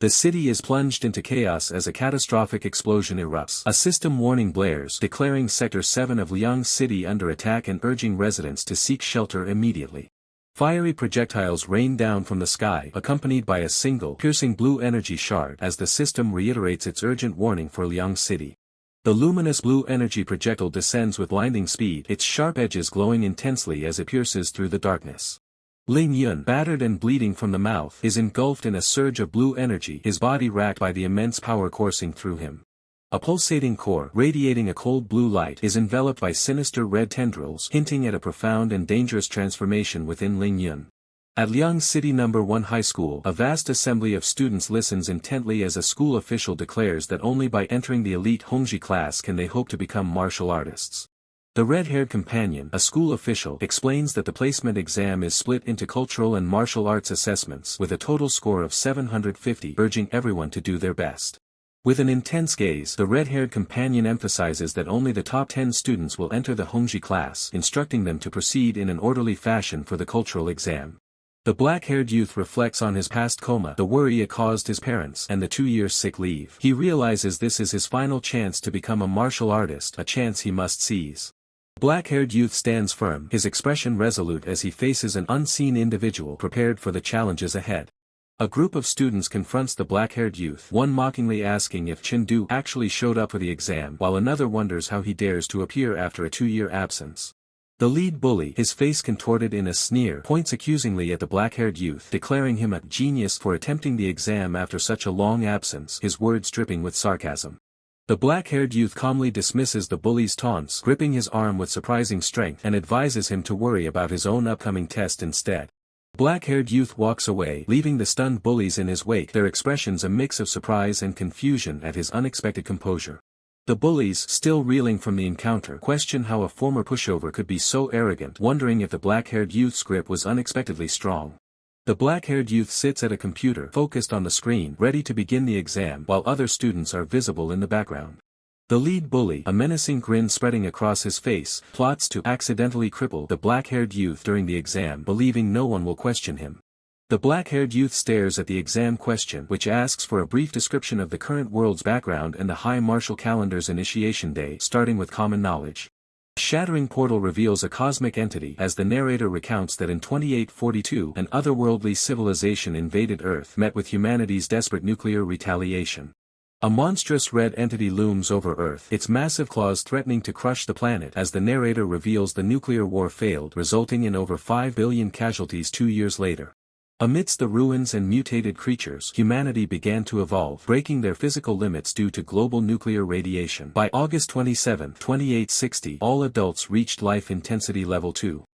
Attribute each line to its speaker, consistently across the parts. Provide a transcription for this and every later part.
Speaker 1: The city is plunged into chaos as a catastrophic explosion erupts. A system warning blares, declaring Sector 7 of Liang City under attack and urging residents to seek shelter immediately. Fiery projectiles rain down from the sky, accompanied by a single, piercing blue energy shard as the system reiterates its urgent warning for Liang City. The luminous blue energy projectile descends with blinding speed, its sharp edges glowing intensely as it pierces through the darkness. Ling Yun, battered and bleeding from the mouth, is engulfed in a surge of blue energy, his body racked by the immense power coursing through him. A pulsating core, radiating a cold blue light, is enveloped by sinister red tendrils, hinting at a profound and dangerous transformation within Ling Yun. At Liang City No. 1 High School, a vast assembly of students listens intently as a school official declares that only by entering the elite Hongji class can they hope to become martial artists. The red-haired companion, a school official, explains that the placement exam is split into cultural and martial arts assessments with a total score of 750, urging everyone to do their best. With an intense gaze, the red-haired companion emphasizes that only the top 10 students will enter the Hongji class, instructing them to proceed in an orderly fashion for the cultural exam. The black-haired youth reflects on his past coma, the worry it caused his parents, and the 2-year sick leave. He realizes this is his final chance to become a martial artist, a chance he must seize. The black-haired youth stands firm, his expression resolute as he faces an unseen individual prepared for the challenges ahead. A group of students confronts the black-haired youth, one mockingly asking if Chindu actually showed up for the exam, while another wonders how he dares to appear after a 2-year absence. The lead bully, his face contorted in a sneer, points accusingly at the black-haired youth, declaring him a genius for attempting the exam after such a long absence, his words dripping with sarcasm. The black-haired youth calmly dismisses the bully's taunts, gripping his arm with surprising strength, and advises him to worry about his own upcoming test instead. The black-haired youth walks away, leaving the stunned bullies in his wake, their expressions a mix of surprise and confusion at his unexpected composure. The bullies, still reeling from the encounter, question how a former pushover could be so arrogant, wondering if the black-haired youth's grip was unexpectedly strong. The black-haired youth sits at a computer, focused on the screen, ready to begin the exam, while other students are visible in the background. The lead bully, a menacing grin spreading across his face, plots to accidentally cripple the black-haired youth during the exam, believing no one will question him. The black-haired youth stares at the exam question, which asks for a brief description of the current world's background and the High Martial Calendar's initiation day, starting with common knowledge. A shattering portal reveals a cosmic entity as the narrator recounts that in 2842 an otherworldly civilization invaded Earth, met with humanity's desperate nuclear retaliation. A monstrous red entity looms over Earth, its massive claws threatening to crush the planet as the narrator reveals the nuclear war failed, resulting in over 5 billion casualties 2 years later. Amidst the ruins and mutated creatures, humanity began to evolve, breaking their physical limits due to global nuclear radiation. By August 27, 2860, all adults reached life intensity level 2.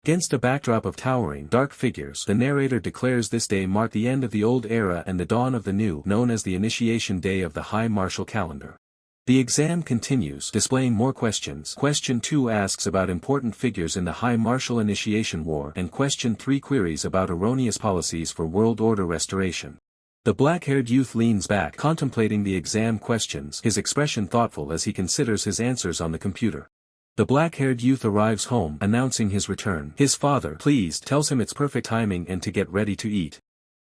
Speaker 1: Against a backdrop of towering, dark figures, the narrator declares this day marked the end of the old era and the dawn of the new, known as the initiation day of the High Martial Calendar. The exam continues, displaying more questions. Question 2 asks about important figures in the High Martial Initiation War, and Question 3 queries about erroneous policies for world order restoration. The black-haired youth leans back, contemplating the exam questions, his expression thoughtful as he considers his answers on the computer. The black-haired youth arrives home, announcing his return. His father, pleased, tells him it's perfect timing and to get ready to eat.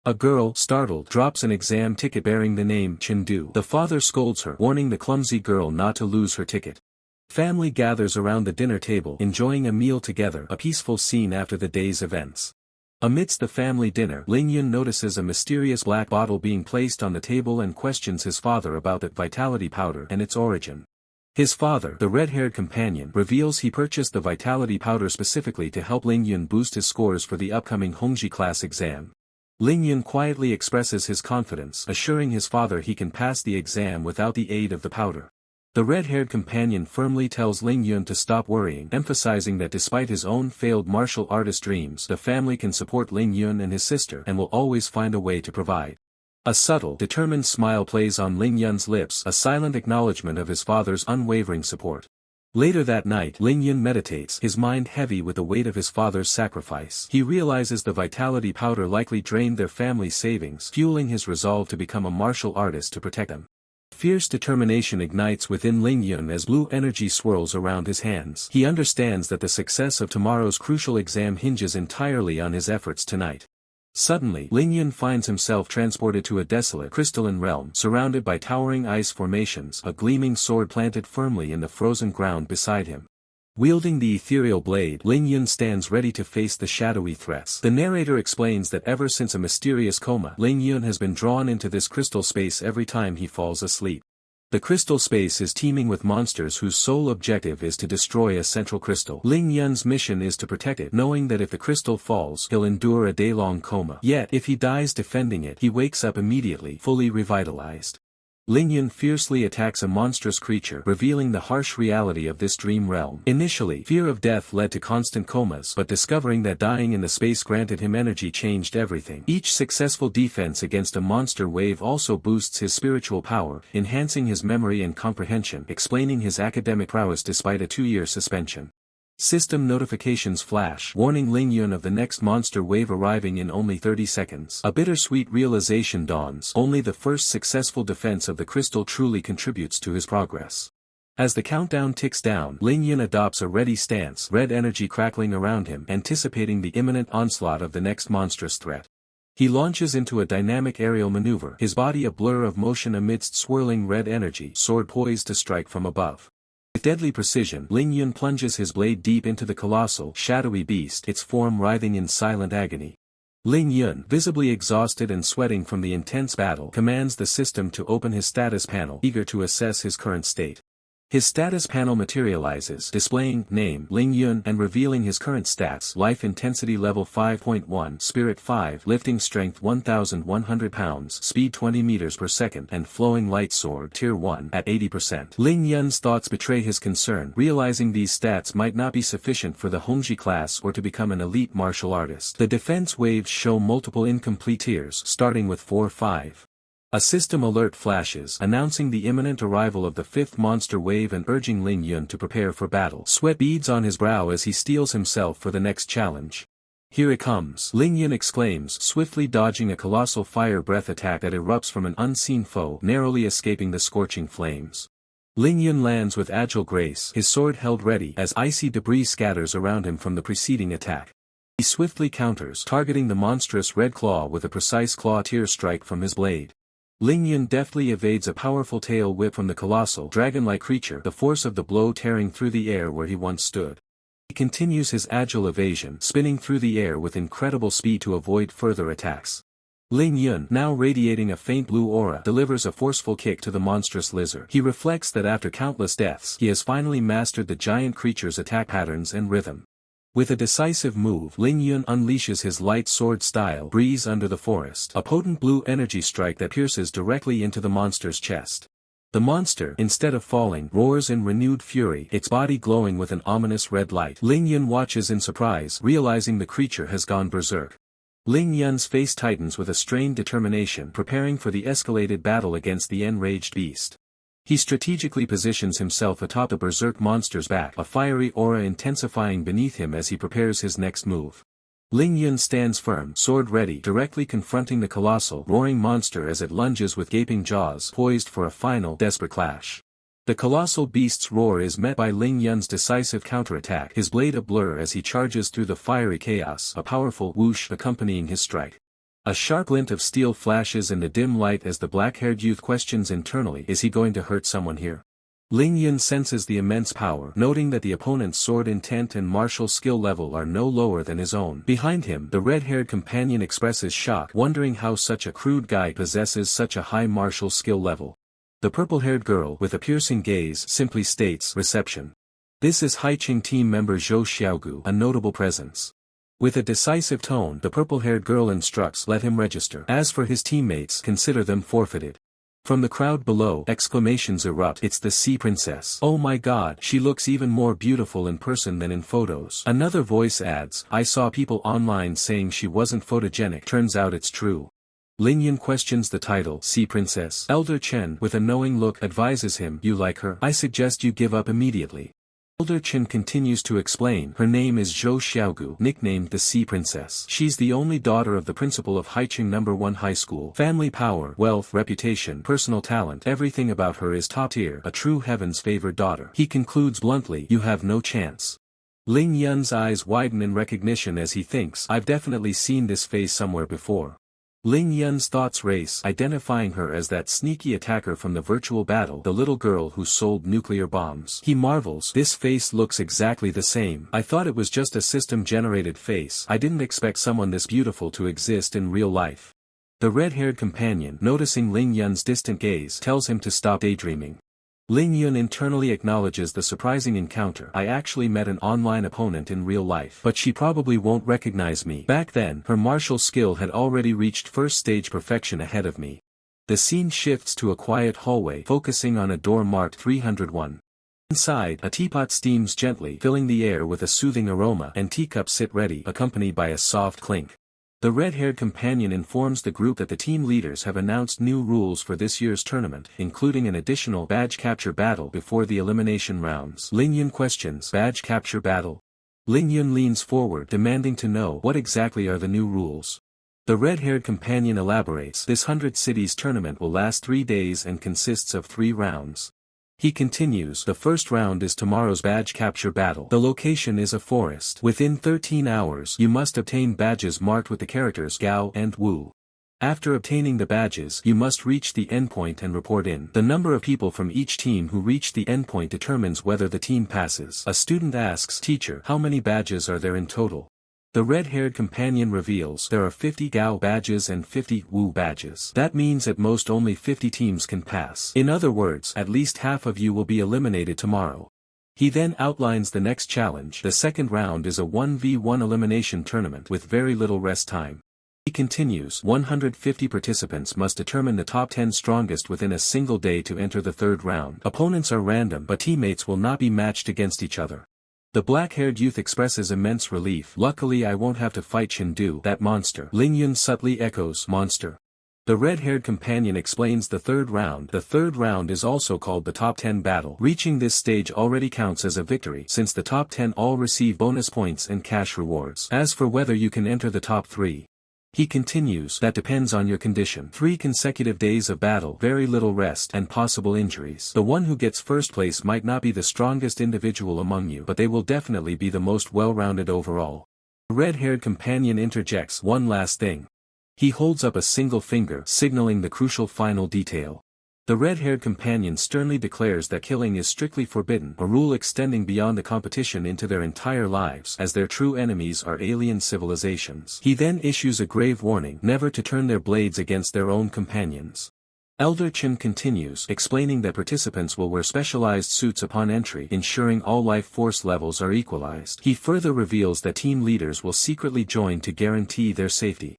Speaker 1: A girl, startled, drops an exam ticket bearing the name Chindu. The father scolds her, warning the clumsy girl not to lose her ticket. Family gathers around the dinner table, enjoying a meal together, a peaceful scene after the day's events. Amidst the family dinner, Ling Yun notices a mysterious black bottle being placed on the table and questions his father about that vitality powder and its origin. His father, the red-haired companion, reveals he purchased the vitality powder specifically to help Ling Yun boost his scores for the upcoming Hongji class exam. Ling Yun quietly expresses his confidence, assuring his father he can pass the exam without the aid of the powder. The red-haired companion firmly tells Ling Yun to stop worrying, emphasizing that despite his own failed martial artist dreams, the family can support Ling Yun and his sister and will always find a way to provide. A subtle, determined smile plays on Ling Yun's lips, a silent acknowledgement of his father's unwavering support. Later that night, Ling Yun meditates, his mind heavy with the weight of his father's sacrifice. He realizes the vitality powder likely drained their family's savings, fueling his resolve to become a martial artist to protect them. Fierce determination ignites within Ling Yun as blue energy swirls around his hands. He understands that the success of tomorrow's crucial exam hinges entirely on his efforts tonight. Suddenly, Ling Yun finds himself transported to a desolate crystalline realm surrounded by towering ice formations, a gleaming sword planted firmly in the frozen ground beside him. Wielding the ethereal blade, Ling Yun stands ready to face the shadowy threats. The narrator explains that ever since a mysterious coma, Ling Yun has been drawn into this crystal space every time he falls asleep. The crystal space is teeming with monsters whose sole objective is to destroy a central crystal. Ling Yun's mission is to protect it, knowing that if the crystal falls, he'll endure a day-long coma. Yet, if he dies defending it, he wakes up immediately, fully revitalized. Ling Yun fiercely attacks a monstrous creature, revealing the harsh reality of this dream realm. Initially, fear of death led to constant comas, but discovering that dying in the space granted him energy changed everything. Each successful defense against a monster wave also boosts his spiritual power, enhancing his memory and comprehension, explaining his academic prowess despite a 2-year suspension. System notifications flash, warning Ling Yun of the next monster wave arriving in only 30 seconds. A bittersweet realization dawns: only the first successful defense of the crystal truly contributes to his progress. As the countdown ticks down, Ling Yun adopts a ready stance, red energy crackling around him, anticipating the imminent onslaught of the next monstrous threat. He launches into a dynamic aerial maneuver, his body a blur of motion amidst swirling red energy, sword poised to strike from above. With deadly precision, Ling Yun plunges his blade deep into the colossal, shadowy beast, its form writhing in silent agony. Ling Yun, visibly exhausted and sweating from the intense battle, commands the system to open his status panel, eager to assess his current state. His status panel materializes, displaying name Ling Yun and revealing his current stats: life intensity level 5.1, spirit 5, lifting strength 1,100 pounds, speed 20 meters per second, and flowing light sword tier 1 at 80%. Ling Yun's thoughts betray his concern, realizing these stats might not be sufficient for the Hongji class or to become an elite martial artist. The defense waves show multiple incomplete tiers, starting with 4-5. A system alert flashes, announcing the imminent arrival of the 5th monster wave and urging Ling Yun to prepare for battle. Sweat beads on his brow as he steels himself for the next challenge. Here it comes, Ling Yun exclaims, swiftly dodging a colossal fire breath attack that erupts from an unseen foe, narrowly escaping the scorching flames. Ling Yun lands with agile grace, his sword held ready, as icy debris scatters around him from the preceding attack. He swiftly counters, targeting the monstrous red claw with a precise claw tier strike from his blade. Ling Yun deftly evades a powerful tail whip from the colossal, dragon-like creature, the force of the blow tearing through the air where he once stood. He continues his agile evasion, spinning through the air with incredible speed to avoid further attacks. Ling Yun, now radiating a faint blue aura, delivers a forceful kick to the monstrous lizard. He reflects that after countless deaths, he has finally mastered the giant creature's attack patterns and rhythm. With a decisive move, Ling Yun unleashes his light sword style breeze under the forest, a potent blue energy strike that pierces directly into the monster's chest. The monster, instead of falling, roars in renewed fury, its body glowing with an ominous red light. Ling Yun watches in surprise, realizing the creature has gone berserk. Ling Yun's face tightens with a strained determination, preparing for the escalated battle against the enraged beast. He strategically positions himself atop the berserk monster's back, a fiery aura intensifying beneath him as he prepares his next move. Ling Yun stands firm, sword ready, directly confronting the colossal, roaring monster as it lunges with gaping jaws, poised for a final, desperate clash. The colossal beast's roar is met by Ling Yun's decisive counterattack, his blade a blur as he charges through the fiery chaos, a powerful whoosh accompanying his strike. A sharp glint of steel flashes in the dim light as the black-haired youth questions internally, is he going to hurt someone here? Ling Yun senses the immense power, noting that the opponent's sword intent and martial skill level are no lower than his own. Behind him, the red-haired companion expresses shock, wondering how such a crude guy possesses such a high martial skill level. The purple-haired girl, with a piercing gaze, simply states, "Reception." This is Haiqing team member Zhou Xiaogu, a notable presence. With a decisive tone, the purple-haired girl instructs, "Let him register. As for his teammates, consider them forfeited." From the crowd below, exclamations erupt. It's the Sea Princess. Oh my god, she looks even more beautiful in person than in photos. Another voice adds, I saw people online saying she wasn't photogenic. Turns out it's true. Ling Yun questions the title, Sea Princess. Elder Chen, with a knowing look, advises him, you like her? I suggest you give up immediately. Elder Chen continues to explain, her name is Zhou Xiaogu, nicknamed the Sea Princess. She's the only daughter of the principal of Haiqing No. 1 High School. Family power, wealth, reputation, personal talent, everything about her is top tier, a true heaven's favored daughter. He concludes bluntly, you have no chance. Ling Yun's eyes widen in recognition as he thinks, I've definitely seen this face somewhere before. Ling Yun's thoughts race, identifying her as that sneaky attacker from the virtual battle, the little girl who sold nuclear bombs. He marvels, this face looks exactly the same. I thought it was just a system-generated face. I didn't expect someone this beautiful to exist in real life. The red-haired companion, noticing Ling Yun's distant gaze, tells him to stop daydreaming. Ling Yun internally acknowledges the surprising encounter. I actually met an online opponent in real life, but she probably won't recognize me. Back then, her martial skill had already reached first stage perfection ahead of me. The scene shifts to a quiet hallway, focusing on a door marked 301. Inside, a teapot steams gently, filling the air with a soothing aroma, and teacups sit ready, accompanied by a soft clink. The red-haired companion informs the group that the team leaders have announced new rules for this year's tournament, including an additional badge capture battle before the elimination rounds. Ling Yun questions, badge capture battle? Ling Yun leans forward, demanding to know what exactly are the new rules. The red-haired companion elaborates, this 100 cities tournament will last 3 days and consists of 3 rounds. He continues, the first round is tomorrow's badge capture battle. The location is a forest. Within 13 hours, you must obtain badges marked with the characters Gao and Wu. After obtaining the badges, you must reach the endpoint and report in. The number of people from each team who reach the endpoint determines whether the team passes. A student asks, teacher, how many badges are there in total? The red-haired companion reveals, there are 50 Gao badges and 50 Wu badges. That means at most only 50 teams can pass. In other words, at least half of you will be eliminated tomorrow. He then outlines the next challenge. The second round is a 1v1 elimination tournament with very little rest time. He continues, 150 participants must determine the top 10 strongest within a single day to enter the third round. Opponents are random, but teammates will not be matched against each other. The black-haired youth expresses immense relief. Luckily I won't have to fight Shindu, that monster. Ling Yun subtly echoes, monster. The red-haired companion explains the third round. The third round is also called the top 10 battle. Reaching this stage already counts as a victory, since the top 10 all receive bonus points and cash rewards. As for whether you can enter the top 3, he continues, that depends on your condition. 3 consecutive days of battle, very little rest, and possible injuries. The one who gets first place might not be the strongest individual among you, but they will definitely be the most well-rounded overall. The red-haired companion interjects, one last thing. He holds up a single finger, signaling the crucial final detail. The red-haired companion sternly declares that killing is strictly forbidden, a rule extending beyond the competition into their entire lives, as their true enemies are alien civilizations. He then issues a grave warning, never to turn their blades against their own companions. Elder Chen continues, explaining that participants will wear specialized suits upon entry, ensuring all life force levels are equalized. He further reveals that team leaders will secretly join to guarantee their safety.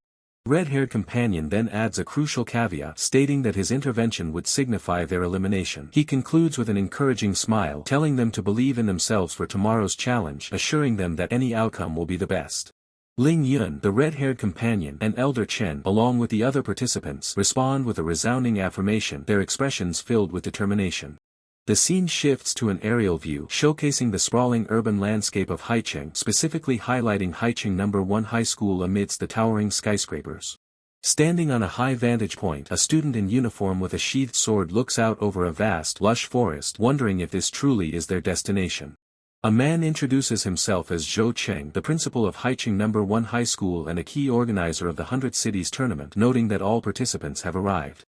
Speaker 1: Red-haired companion then adds a crucial caveat, stating that his intervention would signify their elimination. He concludes with an encouraging smile, telling them to believe in themselves for tomorrow's challenge, assuring them that any outcome will be the best. Ling Yun, the red-haired companion, and Elder Chen, along with the other participants, respond with a resounding affirmation, their expressions filled with determination. The scene shifts to an aerial view, showcasing the sprawling urban landscape of Haicheng, specifically highlighting Haicheng No. 1 High School amidst the towering skyscrapers. Standing on a high vantage point, a student in uniform with a sheathed sword looks out over a vast, lush forest, wondering if this truly is their destination. A man introduces himself as Zhou Cheng, the principal of Haicheng No. 1 High School and a key organizer of the 100 Cities tournament, noting that all participants have arrived.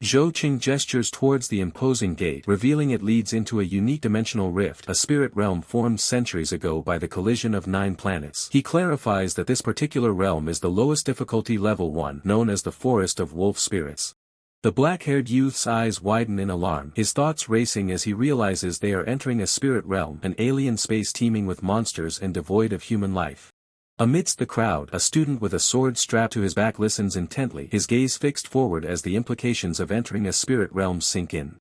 Speaker 1: Zhou Qing gestures towards the imposing gate, revealing it leads into a unique dimensional rift, a spirit realm formed centuries ago by the collision of 9 planets. He clarifies that this particular realm is the lowest difficulty level 1, known as the Forest of Wolf Spirits. The black-haired youth's eyes widen in alarm, his thoughts racing as he realizes they are entering a spirit realm, an alien space teeming with monsters and devoid of human life. Amidst the crowd, a student with a sword strapped to his back listens intently, his gaze fixed forward as the implications of entering a spirit realm sink in.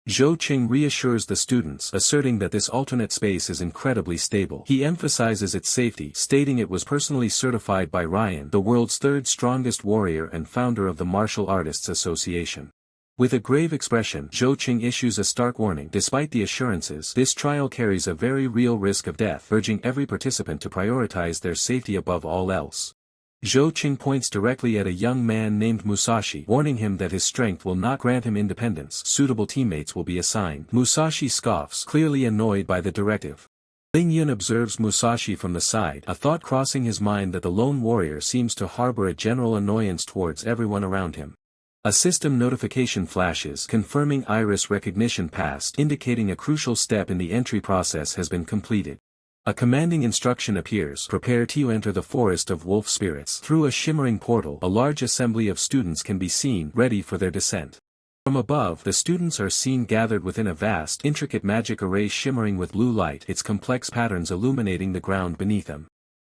Speaker 1: Zhou Qing reassures the students, asserting that this alternate space is incredibly stable. He emphasizes its safety, stating it was personally certified by Ryan, the world's 3rd strongest warrior and founder of the Martial Artists Association. With a grave expression, Zhou Qing issues a stark warning. Despite the assurances, this trial carries a very real risk of death, urging every participant to prioritize their safety above all else. Zhou Qing points directly at a young man named Musashi, warning him that his strength will not grant him independence. Suitable teammates will be assigned. Musashi scoffs, clearly annoyed by the directive. Ling Yun observes Musashi from the side, a thought crossing his mind that the lone warrior seems to harbor a general annoyance towards everyone around him. A system notification flashes confirming iris recognition passed, indicating a crucial step in the entry process has been completed. A commanding instruction appears: prepare to enter the forest of wolf spirits. Through a shimmering portal, a large assembly of students can be seen, ready for their descent. From above, the students are seen gathered within a vast, intricate magic array shimmering with blue light, its complex patterns illuminating the ground beneath them.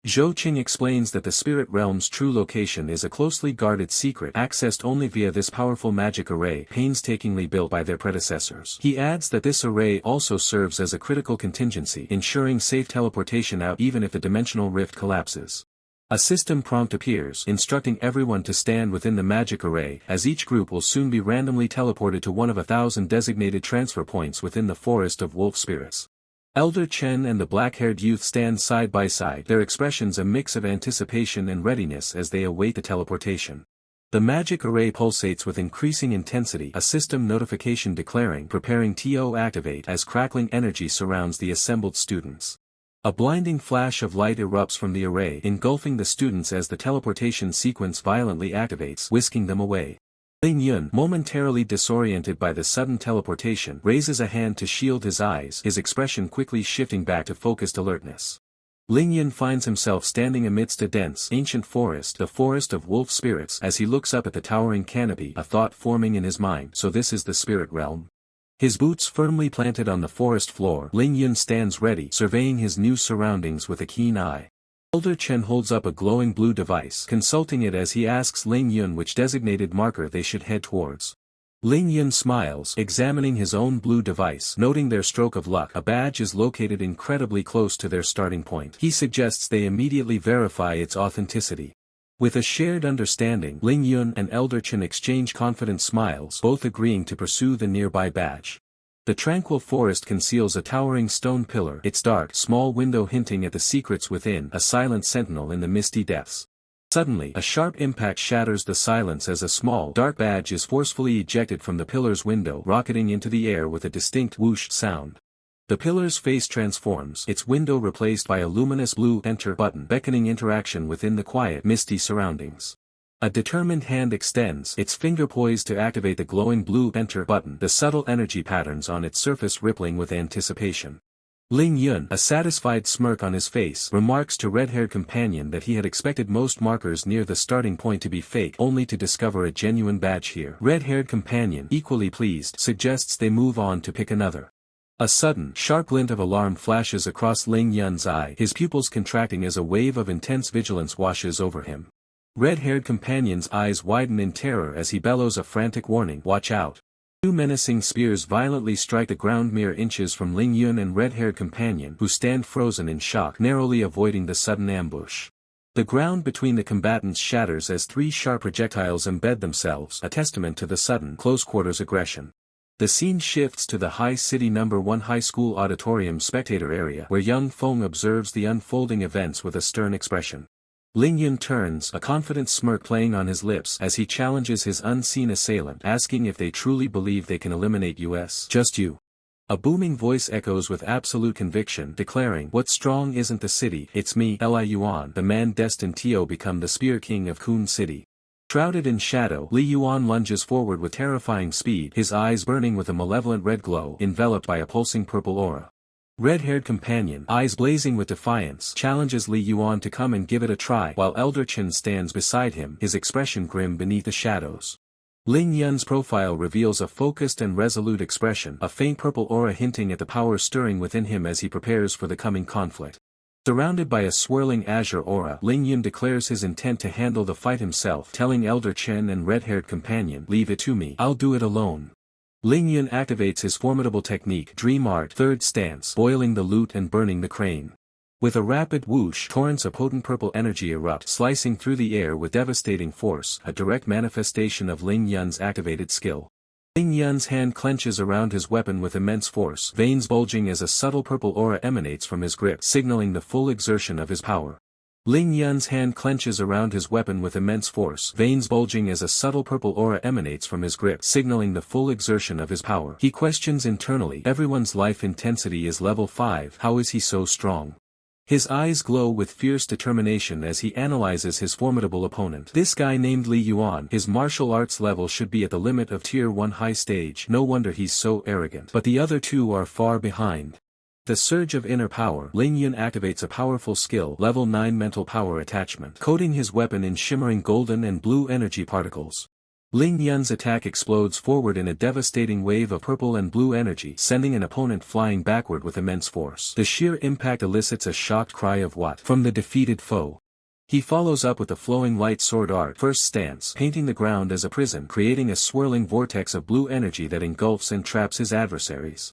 Speaker 1: Zhou Qing explains that the spirit realm's true location is a closely guarded secret accessed only via this powerful magic array painstakingly built by their predecessors. He adds that this array also serves as a critical contingency, ensuring safe teleportation out even if the dimensional rift collapses. A system prompt appears, instructing everyone to stand within the magic array, as each group will soon be randomly teleported to one of 1,000 designated transfer points within the forest of wolf spirits. Elder Chen and the black-haired youth stand side by side, their expressions a mix of anticipation and readiness as they await the teleportation. The magic array pulsates with increasing intensity, a system notification declaring preparing to activate as crackling energy surrounds the assembled students. A blinding flash of light erupts from the array, engulfing the students as the teleportation sequence violently activates, whisking them away. Ling Yun, momentarily disoriented by the sudden teleportation, raises a hand to shield his eyes, his expression quickly shifting back to focused alertness. Ling Yun finds himself standing amidst a dense, ancient forest, the forest of wolf spirits. As he looks up at the towering canopy, a thought forming in his mind: so this is the spirit realm? His boots firmly planted on the forest floor, Ling Yun stands ready, surveying his new surroundings with a keen eye. Elder Chen holds up a glowing blue device, consulting it as he asks Ling Yun which designated marker they should head towards. Ling Yun smiles, examining his own blue device, noting their stroke of luck. A badge is located incredibly close to their starting point. He suggests they immediately verify its authenticity. With a shared understanding, Ling Yun and Elder Chen exchange confident smiles, both agreeing to pursue the nearby badge. The tranquil forest conceals a towering stone pillar, its dark, small window hinting at the secrets within, a silent sentinel in the misty depths. Suddenly, a sharp impact shatters the silence as a small, dark badge is forcefully ejected from the pillar's window, rocketing into the air with a distinct whoosh sound. The pillar's face transforms, its window replaced by a luminous blue enter button, beckoning interaction within the quiet, misty surroundings. A determined hand extends, its finger poised to activate the glowing blue enter button, the subtle energy patterns on its surface rippling with anticipation. Ling Yun, a satisfied smirk on his face, remarks to red-haired companion that he had expected most markers near the starting point to be fake, only to discover a genuine badge here. Red-haired companion, equally pleased, suggests they move on to pick another. A sudden, sharp glint of alarm flashes across Ling Yun's eye, his pupils contracting as a wave of intense vigilance washes over him. Red-haired companion's eyes widen in terror as he bellows a frantic warning: watch out. Two menacing spears violently strike the ground mere inches from Ling Yun and red-haired companion, who stand frozen in shock, narrowly avoiding the sudden ambush. The ground between the combatants shatters as three sharp projectiles embed themselves, a testament to the sudden, close-quarters aggression. The scene shifts to the High City No. 1 High School Auditorium spectator area, where young Feng observes the unfolding events with a stern expression. Ling Yun turns, a confident smirk playing on his lips as he challenges his unseen assailant, asking if they truly believe they can eliminate us. Just you. A booming voice echoes with absolute conviction, declaring, what's strong isn't the city, it's me, Li Yuan, the man destined to become the Spear King of Kun City. Shrouded in shadow, Li Yuan lunges forward with terrifying speed, his eyes burning with a malevolent red glow, enveloped by a pulsing purple aura. Red-haired companion, eyes blazing with defiance, challenges Li Yuan to come and give it a try, while Elder Chen stands beside him, his expression grim beneath the shadows. Ling Yun's profile reveals a focused and resolute expression, a faint purple aura hinting at the power stirring within him as he prepares for the coming conflict. Surrounded by a swirling azure aura, Ling Yun declares his intent to handle the fight himself, telling Elder Chen and red-haired companion, leave it to me, I'll do it alone. Ling Yun activates his formidable technique, Dream Art, third stance, boiling the loot and burning the crane. With a rapid whoosh, torrents of potent purple energy erupt, slicing through the air with devastating force, a direct manifestation of Ling Yun's activated skill. Ling Yun's hand clenches around his weapon with immense force, veins bulging as a subtle purple aura emanates from his grip, signaling the full exertion of his power. Ling Yun's hand clenches around his weapon with immense force, veins bulging as a subtle purple aura emanates from his grip, signaling the full exertion of his power. He questions internally, everyone's life intensity is level 5, how is he so strong? His eyes glow with fierce determination as he analyzes his formidable opponent. This guy named Li Yuan, his martial arts level should be at the limit of tier 1 high stage, no wonder he's so arrogant. But the other two are far behind. The surge of inner power, Ling Yun activates a powerful skill, level 9 mental power attachment, coating his weapon in shimmering golden and blue energy particles. Ling Yun's attack explodes forward in a devastating wave of purple and blue energy, sending an opponent flying backward with immense force. The sheer impact elicits a shocked cry of "What?" from the defeated foe. He follows up with a flowing light sword art first stance, painting the ground as a prison, creating a swirling vortex of blue energy that engulfs and traps his adversaries.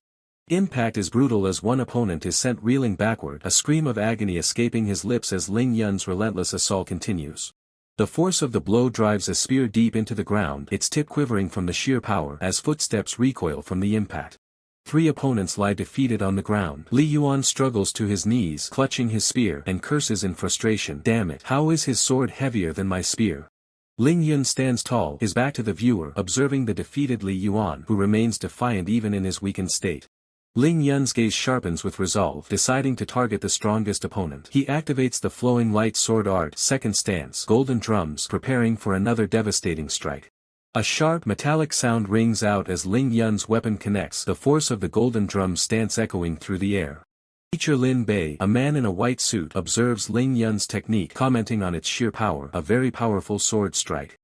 Speaker 1: Impact is brutal as one opponent is sent reeling backward, a scream of agony escaping his lips as Ling Yun's relentless assault continues. The force of the blow drives a spear deep into the ground, its tip quivering from the sheer power as footsteps recoil from the impact. 3 opponents lie defeated on the ground. Li Yuan struggles to his knees, clutching his spear, and curses in frustration. Damn it, how is his sword heavier than my spear? Ling Yun stands tall, his back to the viewer, observing the defeated Li Yuan, who remains defiant even in his weakened state. Ling Yun's gaze sharpens with resolve, deciding to target the strongest opponent. He activates the flowing light sword art second stance, golden drums, preparing for another devastating strike. A sharp, metallic sound rings out as Ling Yun's weapon connects, the force of the golden drum stance echoing through the air. Teacher Lin Bei, a man in a white suit, observes Ling Yun's technique, commenting on its sheer power, a very powerful sword strike.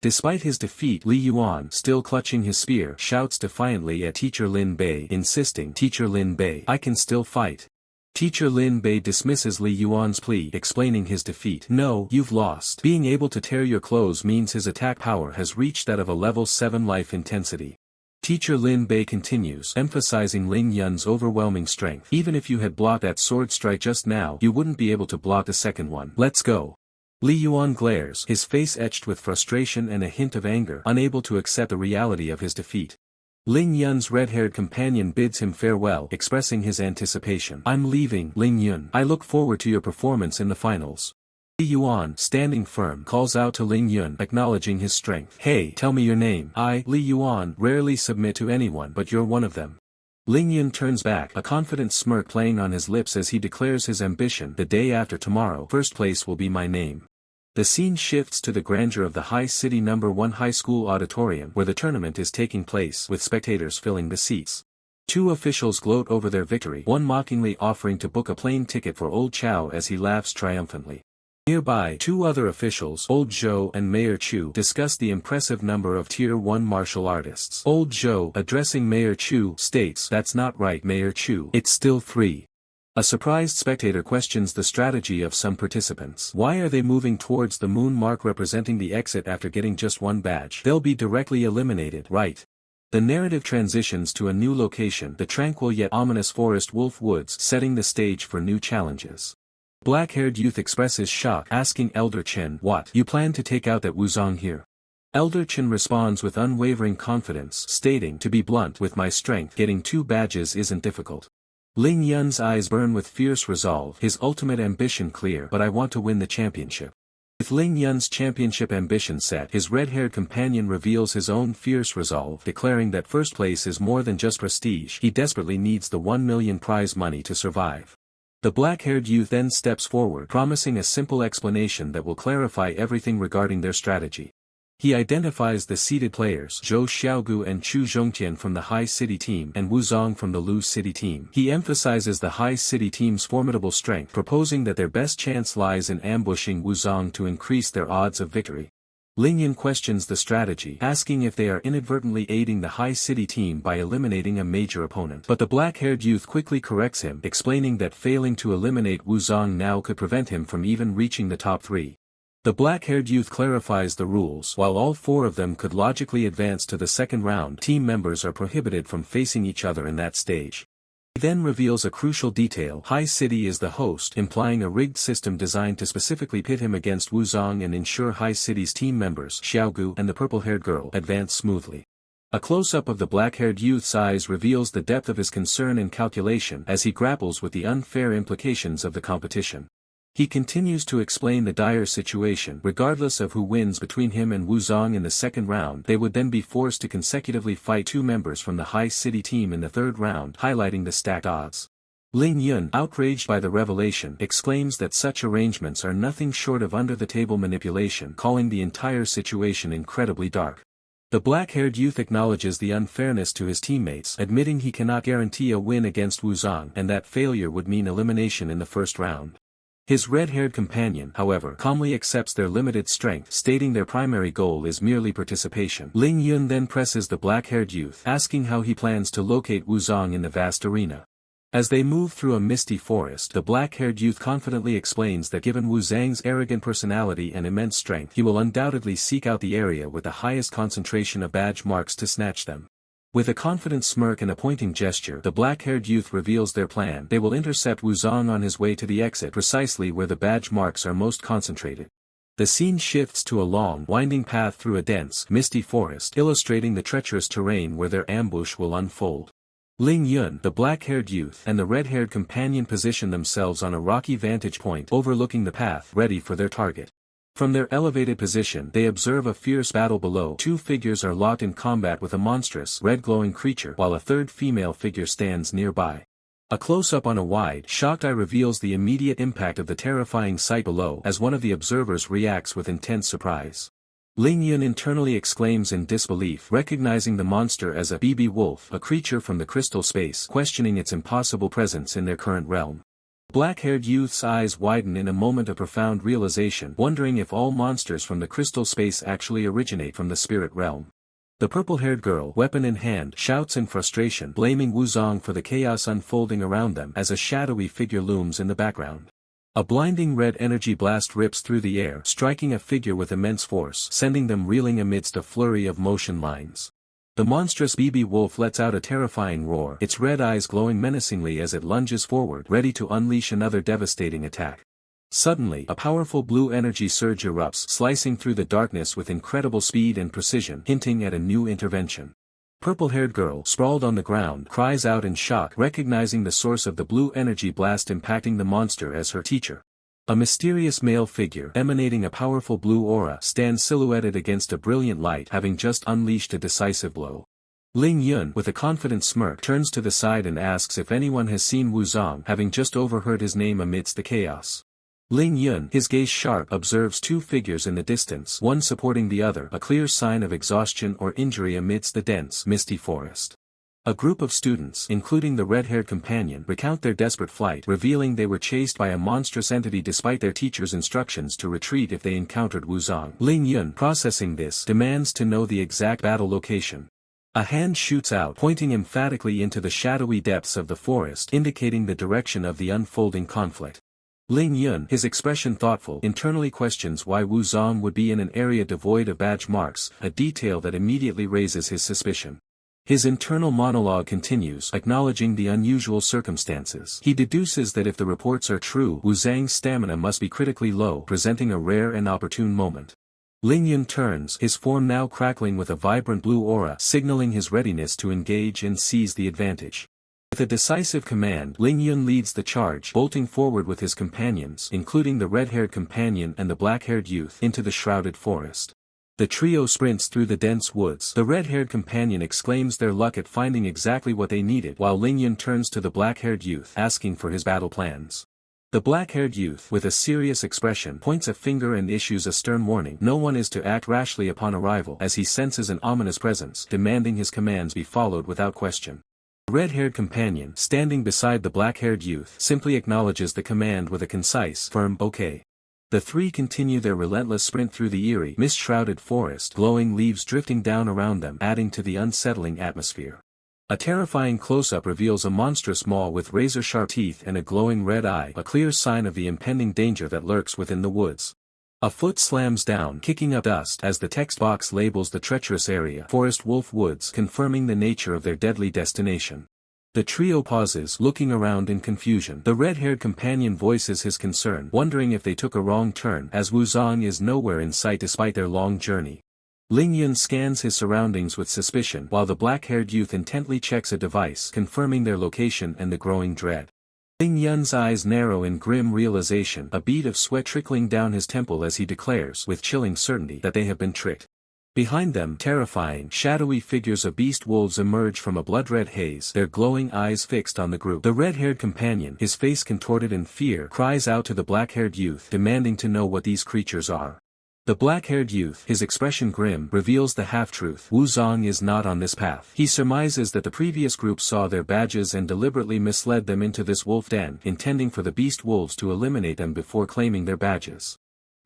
Speaker 1: Despite his defeat, Li Yuan, still clutching his spear, shouts defiantly at Teacher Lin Bei, insisting, "Teacher Lin Bei, I can still fight." Teacher Lin Bei dismisses Li Yuan's plea, explaining his defeat. "No, you've lost." Being able to tear your clothes means his attack power has reached that of a level 7 life intensity. Teacher Lin Bei continues, emphasizing Ling Yun's overwhelming strength. Even if you had blocked that sword strike just now, you wouldn't be able to block the second one. Let's go. Li Yuan glares, his face etched with frustration and a hint of anger, unable to accept the reality of his defeat. Ling Yun's red-haired companion bids him farewell, expressing his anticipation. "I'm leaving, Ling Yun. I look forward to your performance in the finals." Li Yuan, standing firm, calls out to Ling Yun, acknowledging his strength. "Hey, tell me your name." "I, Li Yuan, rarely submit to anyone, but you're one of them." Ling Yun turns back, a confident smirk playing on his lips as he declares his ambition. "The day after tomorrow, first place will be my name." The scene shifts to the grandeur of the High City No. 1 High School auditorium where the tournament is taking place, with spectators filling the seats. 2 officials gloat over their victory, one mockingly offering to book a plane ticket for Old Chow as he laughs triumphantly. Nearby, 2 other officials, Old Zhou and Mayor Chu, discuss the impressive number of Tier 1 martial artists. Old Zhou, addressing Mayor Chu, states, "That's not right, Mayor Chu. It's still 3. A surprised spectator questions the strategy of some participants. Why are they moving towards the moon mark representing the exit after getting just 1 badge? They'll be directly eliminated, right? The narrative transitions to a new location, the tranquil yet ominous Forest Wolf Woods, setting the stage for new challenges. Black-haired youth expresses shock, asking Elder Chen, "What? You plan to take out that Wuzong here?" Elder Chen responds with unwavering confidence, stating, "To be blunt, with my strength, getting 2 badges isn't difficult." Ling Yun's eyes burn with fierce resolve, his ultimate ambition clear. "But I want to win the championship." With Ling Yun's championship ambition set, his red-haired companion reveals his own fierce resolve, declaring that first place is more than just prestige, he desperately needs the 1 million prize money to survive. The black-haired youth then steps forward, promising a simple explanation that will clarify everything regarding their strategy. He identifies the seeded players, Zhou Xiaogu and Chu Zhongtian from the High City team and Wu Zong from the Lu City team. He emphasizes the High City team's formidable strength, proposing that their best chance lies in ambushing Wu Zong to increase their odds of victory. Ling Yun questions the strategy, asking if they are inadvertently aiding the High City team by eliminating a major opponent. But the black-haired youth quickly corrects him, explaining that failing to eliminate Wu Zong now could prevent him from even reaching the top 3. The black-haired youth clarifies the rules. While all 4 of them could logically advance to the second round, team members are prohibited from facing each other in that stage. He then reveals a crucial detail: High City is the host, implying a rigged system designed to specifically pit him against Wu Zong and ensure High City's team members, Xiaogu and the purple-haired girl, advance smoothly. A close-up of the black-haired youth's eyes reveals the depth of his concern and calculation as he grapples with the unfair implications of the competition. He continues to explain the dire situation. Regardless of who wins between him and Wu Zong in the second round, they would then be forced to consecutively fight two members from the High City team in the third round, highlighting the stacked odds. Ling Yun, outraged by the revelation, exclaims that such arrangements are nothing short of under-the-table manipulation, calling the entire situation incredibly dark. The black-haired youth acknowledges the unfairness to his teammates, admitting he cannot guarantee a win against Wu Zong and that failure would mean elimination in the first round. His red-haired companion, however, calmly accepts their limited strength, stating their primary goal is merely participation. Ling Yun then presses the black-haired youth, asking how he plans to locate Wu Zong in the vast arena. As they move through a misty forest, the black-haired youth confidently explains that given Wu Zhang's arrogant personality and immense strength, he will undoubtedly seek out the area with the highest concentration of badge marks to snatch them. With a confident smirk and a pointing gesture, the black-haired youth reveals their plan. They will intercept Wu Zong on his way to the exit, precisely where the badge marks are most concentrated. The scene shifts to a long, winding path through a dense, misty forest, illustrating the treacherous terrain where their ambush will unfold. Ling Yun, the black-haired youth, and the red-haired companion position themselves on a rocky vantage point overlooking the path, ready for their target. From their elevated position, they observe a fierce battle below. Two figures are locked in combat with a monstrous, red-glowing creature, while a third female figure stands nearby. A close-up on a wide, shocked eye reveals the immediate impact of the terrifying sight below as one of the observers reacts with intense surprise. Ling Yun internally exclaims in disbelief, recognizing the monster as a BB wolf, a creature from the crystal space, questioning its impossible presence in their current realm. Black-haired youth's eyes widen in a moment of profound realization, wondering if all monsters from the crystal space actually originate from the spirit realm. The purple-haired girl, weapon in hand, shouts in frustration, blaming Wu Zong for the chaos unfolding around them as a shadowy figure looms in the background. A blinding red energy blast rips through the air, striking a figure with immense force, sending them reeling amidst a flurry of motion lines. The monstrous BB wolf lets out a terrifying roar, its red eyes glowing menacingly as it lunges forward, ready to unleash another devastating attack. Suddenly, a powerful blue energy surge erupts, slicing through the darkness with incredible speed and precision, hinting at a new intervention. Purple-haired girl, sprawled on the ground, cries out in shock, recognizing the source of the blue energy blast impacting the monster as her teacher. A mysterious male figure, emanating a powerful blue aura, stands silhouetted against a brilliant light, having just unleashed a decisive blow. Ling Yun, with a confident smirk, turns to the side and asks if anyone has seen Wu Zong, having just overheard his name amidst the chaos. Ling Yun, his gaze sharp, observes two figures in the distance, one supporting the other, a clear sign of exhaustion or injury amidst the dense, misty forest. A group of students, including the red-haired companion, recount their desperate flight, revealing they were chased by a monstrous entity despite their teacher's instructions to retreat if they encountered Wu Zong. Ling Yun, processing this, demands to know the exact battle location. A hand shoots out, pointing emphatically into the shadowy depths of the forest, indicating the direction of the unfolding conflict. Ling Yun, his expression thoughtful, internally questions why Wu Zong would be in an area devoid of badge marks, a detail that immediately raises his suspicion. His internal monologue continues, acknowledging the unusual circumstances. He deduces that if the reports are true, Wu Zhang's stamina must be critically low, presenting a rare and opportune moment. Ling Yun turns, his form now crackling with a vibrant blue aura, signaling his readiness to engage and seize the advantage. With a decisive command, Ling Yun leads the charge, bolting forward with his companions, including the red-haired companion and the black-haired youth, into the shrouded forest. The trio sprints through the dense woods. The red-haired companion exclaims their luck at finding exactly what they needed, while Ling Yun turns to the black-haired youth, asking for his battle plans. The black-haired youth, with a serious expression, points a finger and issues a stern warning. No one is to act rashly upon arrival, as he senses an ominous presence, demanding his commands be followed without question. The red-haired companion, standing beside the black-haired youth, simply acknowledges the command with a concise, firm "okay." The three continue their relentless sprint through the eerie, mist-shrouded forest, glowing leaves drifting down around them, adding to the unsettling atmosphere. A terrifying close-up reveals a monstrous maw with razor-sharp teeth and a glowing red eye, a clear sign of the impending danger that lurks within the woods. A foot slams down, kicking up dust, as the text box labels the treacherous area, Forest Wolf Woods, confirming the nature of their deadly destination. The trio pauses, looking around in confusion. The red-haired companion voices his concern, wondering if they took a wrong turn, as Wu Zong is nowhere in sight despite their long journey. Ling Yun scans his surroundings with suspicion, while the black-haired youth intently checks a device, confirming their location and the growing dread. Ling Yun's eyes narrow in grim realization, a bead of sweat trickling down his temple as he declares with chilling certainty that they have been tricked. Behind them, terrifying, shadowy figures of beast wolves emerge from a blood-red haze, their glowing eyes fixed on the group. The red-haired companion, his face contorted in fear, cries out to the black-haired youth, demanding to know what these creatures are. The black-haired youth, his expression grim, reveals the half-truth. Wu Zong is not on this path. He surmises that the previous group saw their badges and deliberately misled them into this wolf den, intending for the beast wolves to eliminate them before claiming their badges.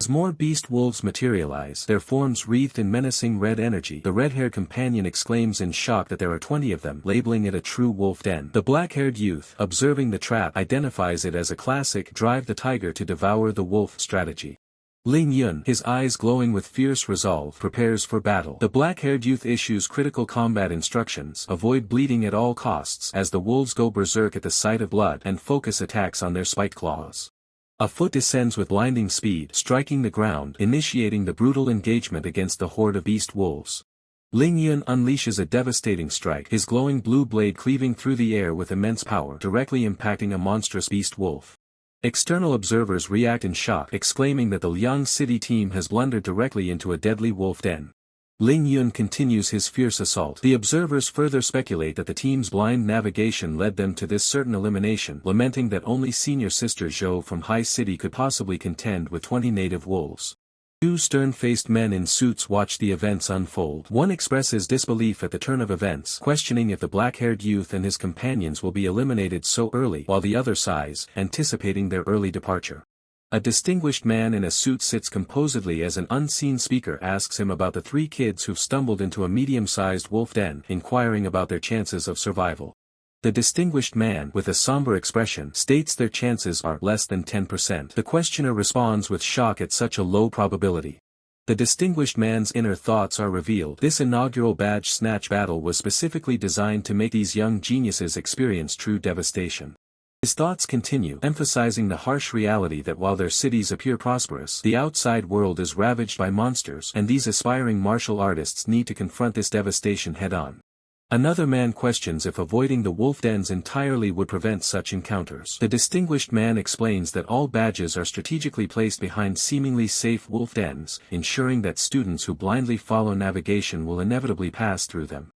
Speaker 1: As more beast wolves materialize, their forms wreathed in menacing red energy, the red-haired companion exclaims in shock that there are 20 of them, labeling it a true wolf den. The black-haired youth, observing the trap, identifies it as a classic drive the tiger to devour the wolf strategy. Ling Yun, his eyes glowing with fierce resolve, prepares for battle. The black-haired youth issues critical combat instructions: avoid bleeding at all costs, as the wolves go berserk at the sight of blood, and focus attacks on their spiked claws. A foot descends with blinding speed, striking the ground, initiating the brutal engagement against the horde of beast wolves. Ling Yun unleashes a devastating strike, his glowing blue blade cleaving through the air with immense power, directly impacting a monstrous beast wolf. External observers react in shock, exclaiming that the Liang City team has blundered directly into a deadly wolf den. Ling Yun continues his fierce assault. The observers further speculate that the team's blind navigation led them to this certain elimination, lamenting that only senior sister Zhou from High City could possibly contend with 20 native wolves. Two stern-faced men in suits watch the events unfold. One expresses disbelief at the turn of events, questioning if the black-haired youth and his companions will be eliminated so early, while the other sighs, anticipating their early departure. A distinguished man in a suit sits composedly as an unseen speaker asks him about the 3 kids who've stumbled into a medium-sized wolf den, inquiring about their chances of survival. The distinguished man, with a somber expression, states their chances are less than 10%. The questioner responds with shock at such a low probability. The distinguished man's inner thoughts are revealed. This inaugural badge snatch battle was specifically designed to make these young geniuses experience true devastation. His thoughts continue, emphasizing the harsh reality that while their cities appear prosperous, the outside world is ravaged by monsters, and these aspiring martial artists need to confront this devastation head-on. Another man questions if avoiding the wolf dens entirely would prevent such encounters. The distinguished man explains that all badges are strategically placed behind seemingly safe wolf dens, ensuring that students who blindly follow navigation will inevitably pass through them.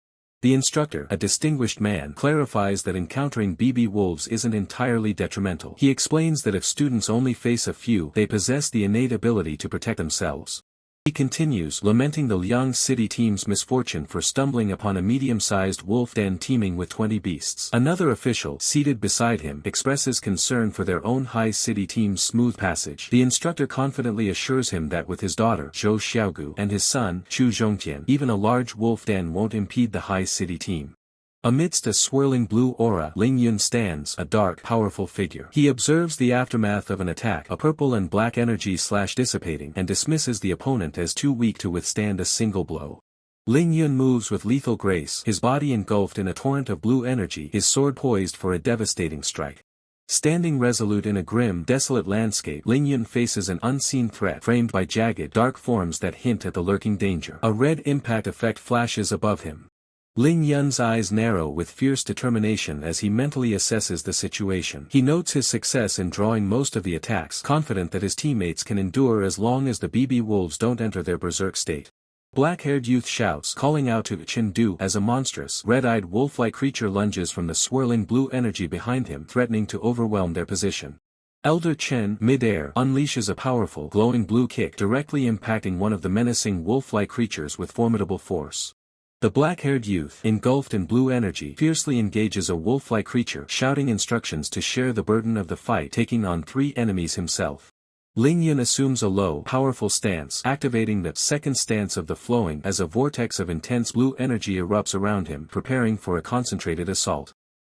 Speaker 1: The instructor, a distinguished man, clarifies that encountering BB wolves isn't entirely detrimental. He explains that if students only face a few, they possess the innate ability to protect themselves. He continues, lamenting the Liang City team's misfortune for stumbling upon a medium-sized wolf den teeming with 20 beasts. Another official, seated beside him, expresses concern for their own High City team's smooth passage. The instructor confidently assures him that with his daughter, Zhou Xiaogu, and his son, Chu Zhongtian, even a large wolf den won't impede the High City team. Amidst a swirling blue aura, Ling Yun stands, a dark, powerful figure. He observes the aftermath of an attack, a purple and black energy dissipating, and dismisses the opponent as too weak to withstand a single blow. Ling Yun moves with lethal grace, his body engulfed in a torrent of blue energy, his sword poised for a devastating strike. Standing resolute in a grim, desolate landscape, Ling Yun faces an unseen threat framed by jagged, dark forms that hint at the lurking danger. A red impact effect flashes above him. Ling Yun's eyes narrow with fierce determination as he mentally assesses the situation. He notes his success in drawing most of the attacks, confident that his teammates can endure as long as the BB wolves don't enter their berserk state. Black-haired youth shouts, calling out to Chen Du as a monstrous, red-eyed wolf-like creature lunges from the swirling blue energy behind him, threatening to overwhelm their position. Elder Chen, mid-air, unleashes a powerful, glowing blue kick, directly impacting one of the menacing wolf-like creatures with formidable force. The black-haired youth, engulfed in blue energy, fiercely engages a wolf-like creature, shouting instructions to share the burden of the fight, taking on 3 enemies himself. Ling Yun assumes a low, powerful stance, activating the second stance of the flowing as a vortex of intense blue energy erupts around him, preparing for a concentrated assault.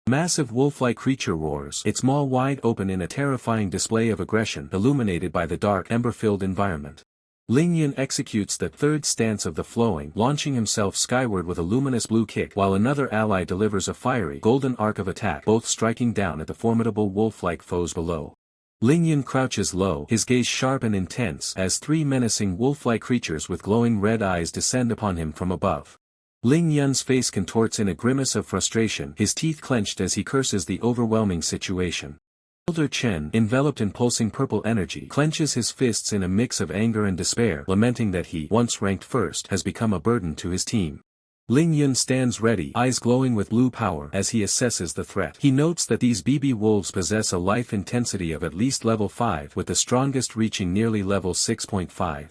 Speaker 1: Massive wolf-like creature roars, its maw wide open in a terrifying display of aggression, illuminated by the dark, ember-filled environment. Ling Yun executes the third stance of the flowing, launching himself skyward with a luminous blue kick, while another ally delivers a fiery, golden arc of attack, both striking down at the formidable wolf-like foes below. Ling Yun crouches low, his gaze sharp and intense, as 3 menacing wolf-like creatures with glowing red eyes descend upon him from above. Ling Yun's face contorts in a grimace of frustration, his teeth clenched as he curses the overwhelming situation. Elder Chen, enveloped in pulsing purple energy, clenches his fists in a mix of anger and despair, lamenting that he, once ranked first, has become a burden to his team. Ling Yun stands ready, eyes glowing with blue power, as he assesses the threat. He notes that these BB wolves possess a life intensity of at least level 5, with the strongest reaching nearly level 6.5.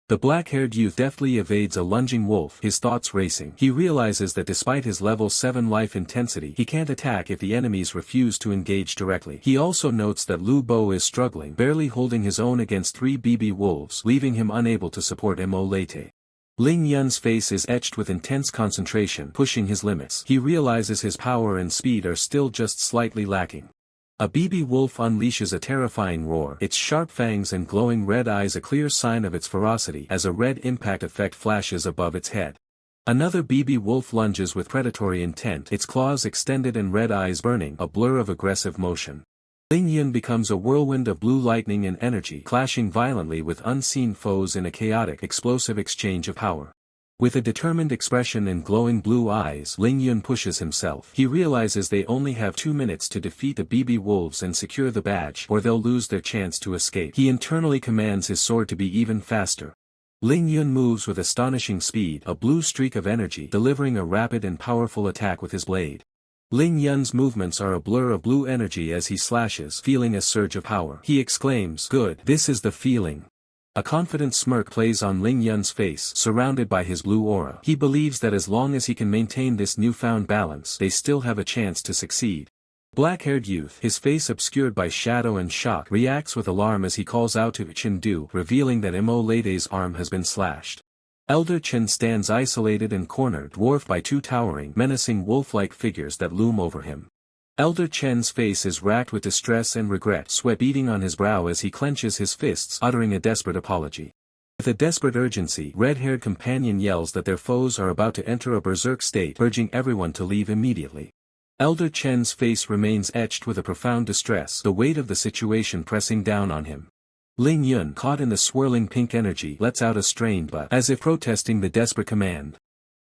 Speaker 1: The black-haired youth deftly evades a lunging wolf, his thoughts racing. He realizes that despite his level 7 life intensity, he can't attack if the enemies refuse to engage directly. He also notes that Lu Bo is struggling, barely holding his own against 3 BB wolves, leaving him unable to support Mo Late. Ling Yun's face is etched with intense concentration, pushing his limits. He realizes his power and speed are still just slightly lacking. A BB wolf unleashes a terrifying roar, its sharp fangs and glowing red eyes a clear sign of its ferocity as a red impact effect flashes above its head. Another BB wolf lunges with predatory intent, its claws extended and red eyes burning, a blur of aggressive motion. Ling Yun becomes a whirlwind of blue lightning and energy, clashing violently with unseen foes in a chaotic, explosive exchange of power. With a determined expression and glowing blue eyes, Ling Yun pushes himself. He realizes they only have 2 minutes to defeat the BB wolves and secure the badge, or they'll lose their chance to escape. He internally commands his sword to be even faster. Ling Yun moves with astonishing speed, a blue streak of energy, delivering a rapid and powerful attack with his blade. Ling Yun's movements are a blur of blue energy as he slashes, feeling a surge of power. He exclaims, "Good, this is the feeling." A confident smirk plays on Ling Yun's face, surrounded by his blue aura. He believes that as long as he can maintain this newfound balance, they still have a chance to succeed. Black-haired youth, his face obscured by shadow and shock, reacts with alarm as he calls out to Chen Du, revealing that Mo Late's arm has been slashed. Elder Chen stands isolated and cornered, dwarfed by 2 towering, menacing wolf-like figures that loom over him. Elder Chen's face is racked with distress and regret, sweat beading on his brow as he clenches his fists, uttering a desperate apology. With a desperate urgency, red-haired companion yells that their foes are about to enter a berserk state, urging everyone to leave immediately. Elder Chen's face remains etched with a profound distress, the weight of the situation pressing down on him. Ling Yun, caught in the swirling pink energy, lets out a strained but, as if protesting the desperate command.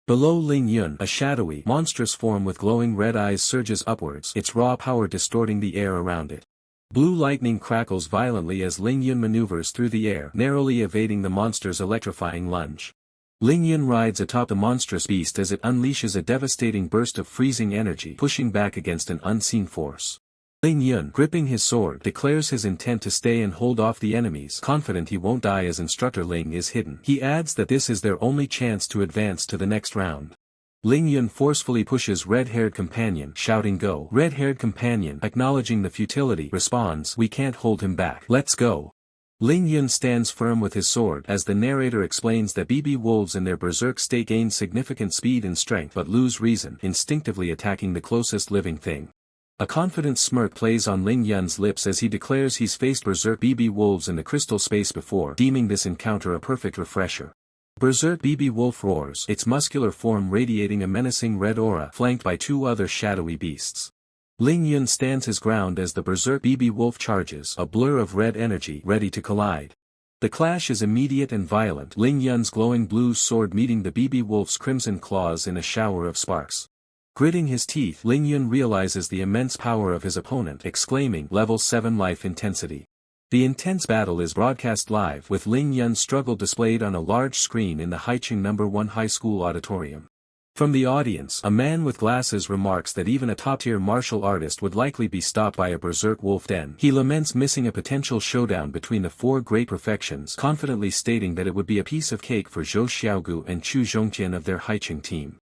Speaker 1: Below Ling Yun, a shadowy, monstrous form with glowing red eyes surges upwards, its raw power distorting the air around it. Blue lightning crackles violently as Ling Yun maneuvers through the air, narrowly evading the monster's electrifying lunge. Ling Yun rides atop the monstrous beast as it unleashes a devastating burst of freezing energy, pushing back against an unseen force. Ling Yun, gripping his sword, declares his intent to stay and hold off the enemies, confident he won't die as Instructor Ling is hidden. He adds that this is their only chance to advance to the next round. Ling Yun forcefully pushes red-haired companion, shouting "Go!" Red-haired companion, acknowledging the futility, responds, "We can't hold him back. Let's go." Ling Yun stands firm with his sword as the narrator explains that BB wolves in their berserk state gain significant speed and strength but lose reason, instinctively attacking the closest living thing. A confident smirk plays on Ling Yun's lips as he declares he's faced berserk BB wolves in the crystal space before, deeming this encounter a perfect refresher. Berserk BB wolf roars, its muscular form radiating a menacing red aura, flanked by 2 other shadowy beasts. Ling Yun stands his ground as the berserk BB wolf charges, a blur of red energy, ready to collide. The clash is immediate and violent, Ling Yun's glowing blue sword meeting the BB wolf's crimson claws in a shower of sparks. Gritting his teeth, Ling Yun realizes the immense power of his opponent, exclaiming, "Level 7 life intensity." The intense battle is broadcast live, with Ling Yun's struggle displayed on a large screen in the Haicheng No. 1 high school auditorium. From the audience, a man with glasses remarks that even a top-tier martial artist would likely be stopped by a berserk wolf den. He laments missing a potential showdown between the 4 great perfections, confidently stating that it would be a piece of cake for Zhou Xiaogu and Chu Zhongtian of their Haicheng team.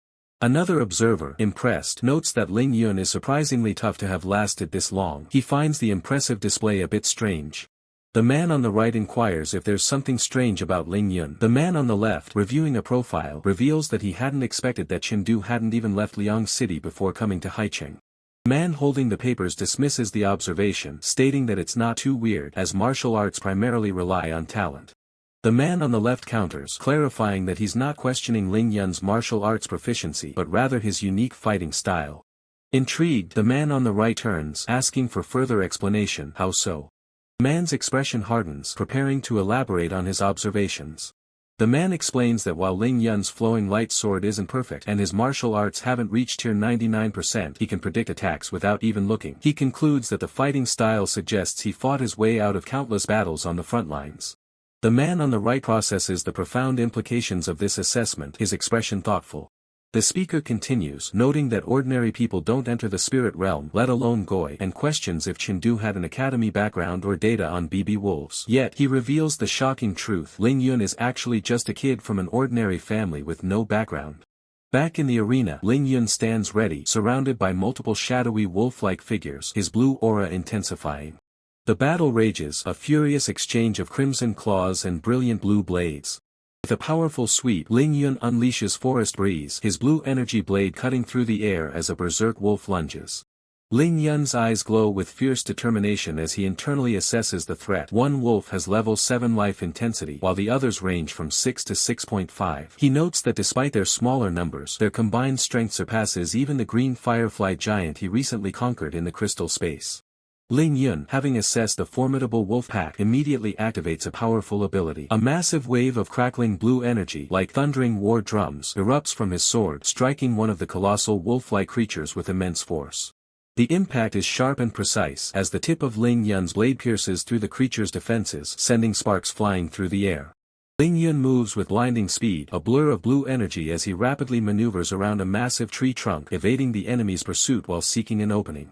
Speaker 1: Another observer, impressed, notes that Ling Yun is surprisingly tough to have lasted this long. He finds the impressive display a bit strange. The man on the right inquires if there's something strange about Ling Yun. The man on the left, reviewing a profile, reveals that he hadn't expected that Chen Du hadn't even left Liang City before coming to Haicheng. The man holding the papers dismisses the observation, stating that it's not too weird, as martial arts primarily rely on talent. The man on the left counters, clarifying that he's not questioning Ling Yun's martial arts proficiency but rather his unique fighting style. Intrigued, the man on the right turns, asking for further explanation. How so? The man's expression hardens, preparing to elaborate on his observations. The man explains that while Ling Yun's flowing light sword isn't perfect and his martial arts haven't reached tier 99%, he can predict attacks without even looking. He concludes that the fighting style suggests he fought his way out of countless battles on the front lines. The man on the right processes the profound implications of this assessment, his expression thoughtful. The speaker continues, noting that ordinary people don't enter the spirit realm, let alone Goi, and questions if Chindu had an academy background or data on BB wolves. Yet, he reveals the shocking truth: Ling Yun is actually just a kid from an ordinary family with no background. Back in the arena, Ling Yun stands ready, surrounded by multiple shadowy wolf-like figures, his blue aura intensifying. The battle rages, a furious exchange of crimson claws and brilliant blue blades. With a powerful sweep, Ling Yun unleashes Forest Breeze, his blue energy blade cutting through the air as a berserk wolf lunges. Ling Yun's eyes glow with fierce determination as he internally assesses the threat. One wolf has level 7 life intensity, while the others range from 6 to 6.5. He notes that despite their smaller numbers, their combined strength surpasses even the green firefly giant he recently conquered in the crystal space. Ling Yun, having assessed the formidable wolf pack, immediately activates a powerful ability. A massive wave of crackling blue energy, like thundering war drums, erupts from his sword, striking one of the colossal wolf-like creatures with immense force. The impact is sharp and precise, as the tip of Ling Yun's blade pierces through the creature's defenses, sending sparks flying through the air. Ling Yun moves with blinding speed, a blur of blue energy as he rapidly maneuvers around a massive tree trunk, evading the enemy's pursuit while seeking an opening.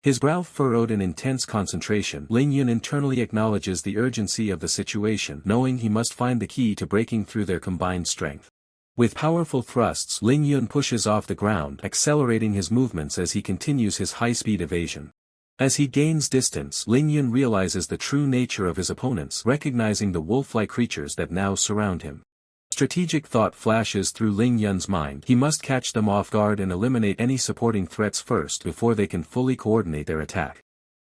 Speaker 1: His brow furrowed in intense concentration, Ling Yun internally acknowledges the urgency of the situation, knowing he must find the key to breaking through their combined strength. With powerful thrusts, Ling Yun pushes off the ground, accelerating his movements as he continues his high-speed evasion. As he gains distance, Ling Yun realizes the true nature of his opponents, recognizing the wolf-like creatures that now surround him. Strategic thought flashes through Ling Yun's mind. He must catch them off guard and eliminate any supporting threats first before they can fully coordinate their attack.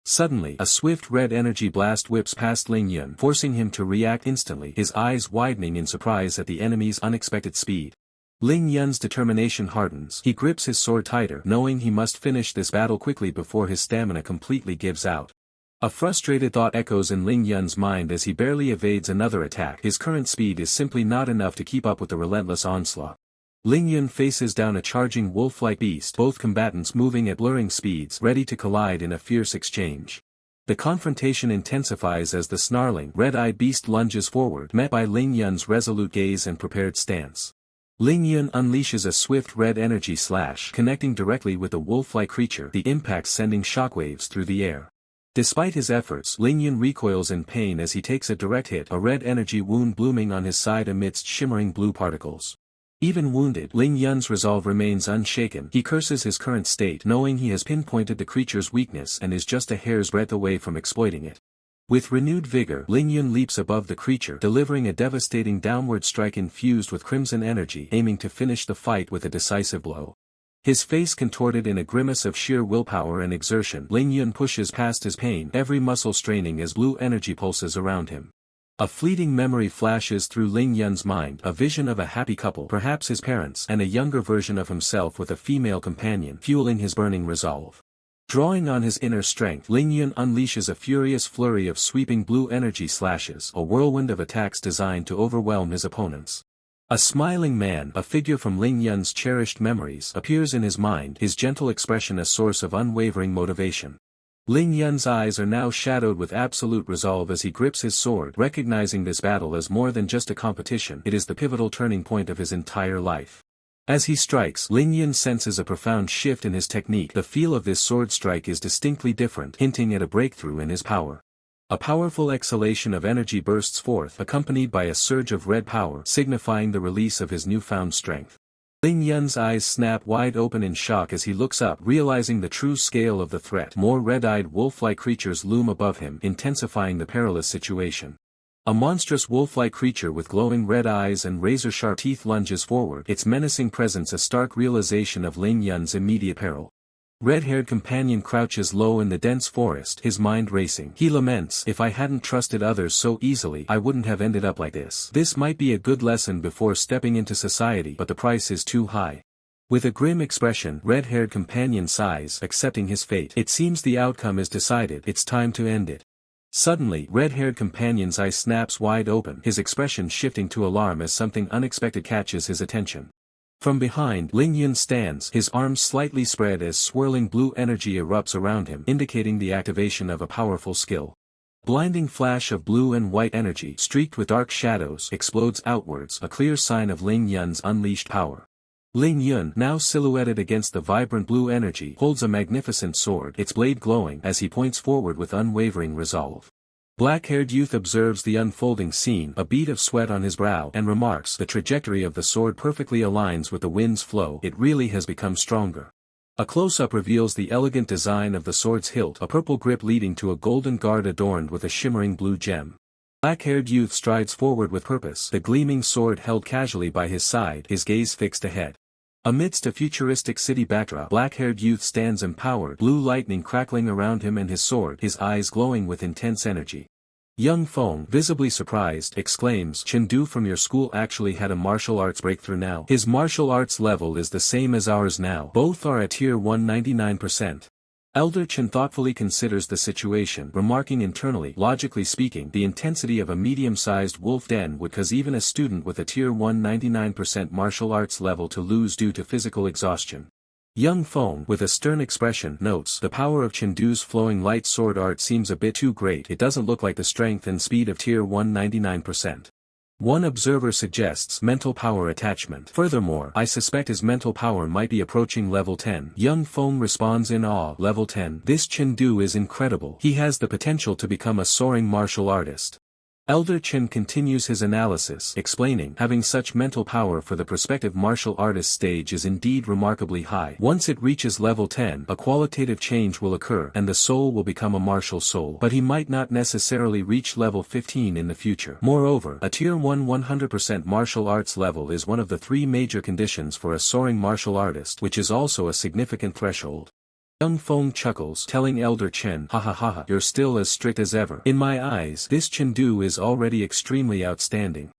Speaker 1: Suddenly, a swift red energy blast whips past Ling Yun, forcing him to react instantly, his eyes widening in surprise at the enemy's unexpected speed. Ling Yun's determination hardens. He grips his sword tighter, knowing he must finish this battle quickly before his stamina completely gives out. A frustrated thought echoes in Ling Yun's mind as he barely evades another attack. His current speed is simply not enough to keep up with the relentless onslaught. Ling Yun faces down a charging wolf-like beast, both combatants moving at blurring speeds, ready to collide in a fierce exchange. The confrontation intensifies as the snarling, red-eyed beast lunges forward, met by Ling Yun's resolute gaze and prepared stance. Ling Yun unleashes a swift red energy slash, connecting directly with the wolf-like creature, the impact sending shockwaves through the air. Despite his efforts, Ling Yun recoils in pain as he takes a direct hit, a red energy wound blooming on his side amidst shimmering blue particles. Even wounded, Ling Yun's resolve remains unshaken. He curses his current state, knowing he has pinpointed the creature's weakness and is just a hair's breadth away from exploiting it. With renewed vigor, Ling Yun leaps above the creature, delivering a devastating downward strike infused with crimson energy, aiming to finish the fight with a decisive blow. His face contorted in a grimace of sheer willpower and exertion, Ling Yun pushes past his pain, every muscle straining as blue energy pulses around him. A fleeting memory flashes through Ling Yun's mind, a vision of a happy couple, perhaps his parents, and a younger version of himself with a female companion, fueling his burning resolve. Drawing on his inner strength, Ling Yun unleashes a furious flurry of sweeping blue energy slashes, a whirlwind of attacks designed to overwhelm his opponents. A smiling man, a figure from Ling Yun's cherished memories, appears in his mind, his gentle expression a source of unwavering motivation. Ling Yun's eyes are now shadowed with absolute resolve as he grips his sword, recognizing this battle as more than just a competition, it is the pivotal turning point of his entire life. As he strikes, Ling Yun senses a profound shift in his technique. The feel of this sword strike is distinctly different, hinting at a breakthrough in his power. A powerful exhalation of energy bursts forth, accompanied by a surge of red power, signifying the release of his newfound strength. Ling Yun's eyes snap wide open in shock as he looks up, realizing the true scale of the threat. More red-eyed wolf-like creatures loom above him, intensifying the perilous situation. A monstrous wolf-like creature with glowing red eyes and razor-sharp teeth lunges forward, its menacing presence a stark realization of Ling Yun's immediate peril. Red-haired companion crouches low in the dense forest, his mind racing. He laments, "If I hadn't trusted others so easily, I wouldn't have ended up like this. This might be a good lesson before stepping into society, but the price is too high." With a grim expression, red-haired companion sighs, accepting his fate. It seems the outcome is decided, it's time to end it. Suddenly, red-haired companion's eye snaps wide open, his expression shifting to alarm as something unexpected catches his attention. From behind, Ling Yun stands, his arms slightly spread as swirling blue energy erupts around him, indicating the activation of a powerful skill. Blinding flash of blue and white energy, streaked with dark shadows, explodes outwards, a clear sign of Ling Yun's unleashed power. Ling Yun, now silhouetted against the vibrant blue energy, holds a magnificent sword, its blade glowing, as he points forward with unwavering resolve. Black-haired youth observes the unfolding scene, a bead of sweat on his brow, and remarks, the trajectory of the sword perfectly aligns with the wind's flow, it really has become stronger. A close-up reveals the elegant design of the sword's hilt, a purple grip leading to a golden guard adorned with a shimmering blue gem. Black-haired youth strides forward with purpose, the gleaming sword held casually by his side, his gaze fixed ahead. Amidst a futuristic city backdrop, black-haired youth stands empowered, blue lightning crackling around him and his sword, his eyes glowing with intense energy. Young Feng, visibly surprised, exclaims, Chengdu from your school actually had a martial arts breakthrough now. His martial arts level is the same as ours now. Both are at tier 199%. Elder Chen thoughtfully considers the situation, remarking internally, logically speaking, the intensity of a medium-sized wolf den would cause even a student with a tier 199% martial arts level to lose due to physical exhaustion. Young Feng, with a stern expression, notes, the power of Chengdu's flowing light sword art seems a bit too great, it doesn't look like the strength and speed of tier 199%. One observer suggests mental power attachment. Furthermore, I suspect his mental power might be approaching level 10. Young Feng responds in awe, level 10. This Chengdu is incredible. He has the potential to become a soaring martial artist. Elder Chen continues his analysis, explaining, having such mental power for the prospective martial artist stage is indeed remarkably high. Once it reaches level 10, a qualitative change will occur, and the soul will become a martial soul. But he might not necessarily reach level 15 in the future. Moreover, a tier 100% martial arts level is one of the 3 major conditions for a soaring martial artist, which is also a significant threshold. Young Feng chuckles, telling Elder Chen, ha ha ha ha, you're still as strict as ever. In my eyes, this Chengdu is already extremely outstanding.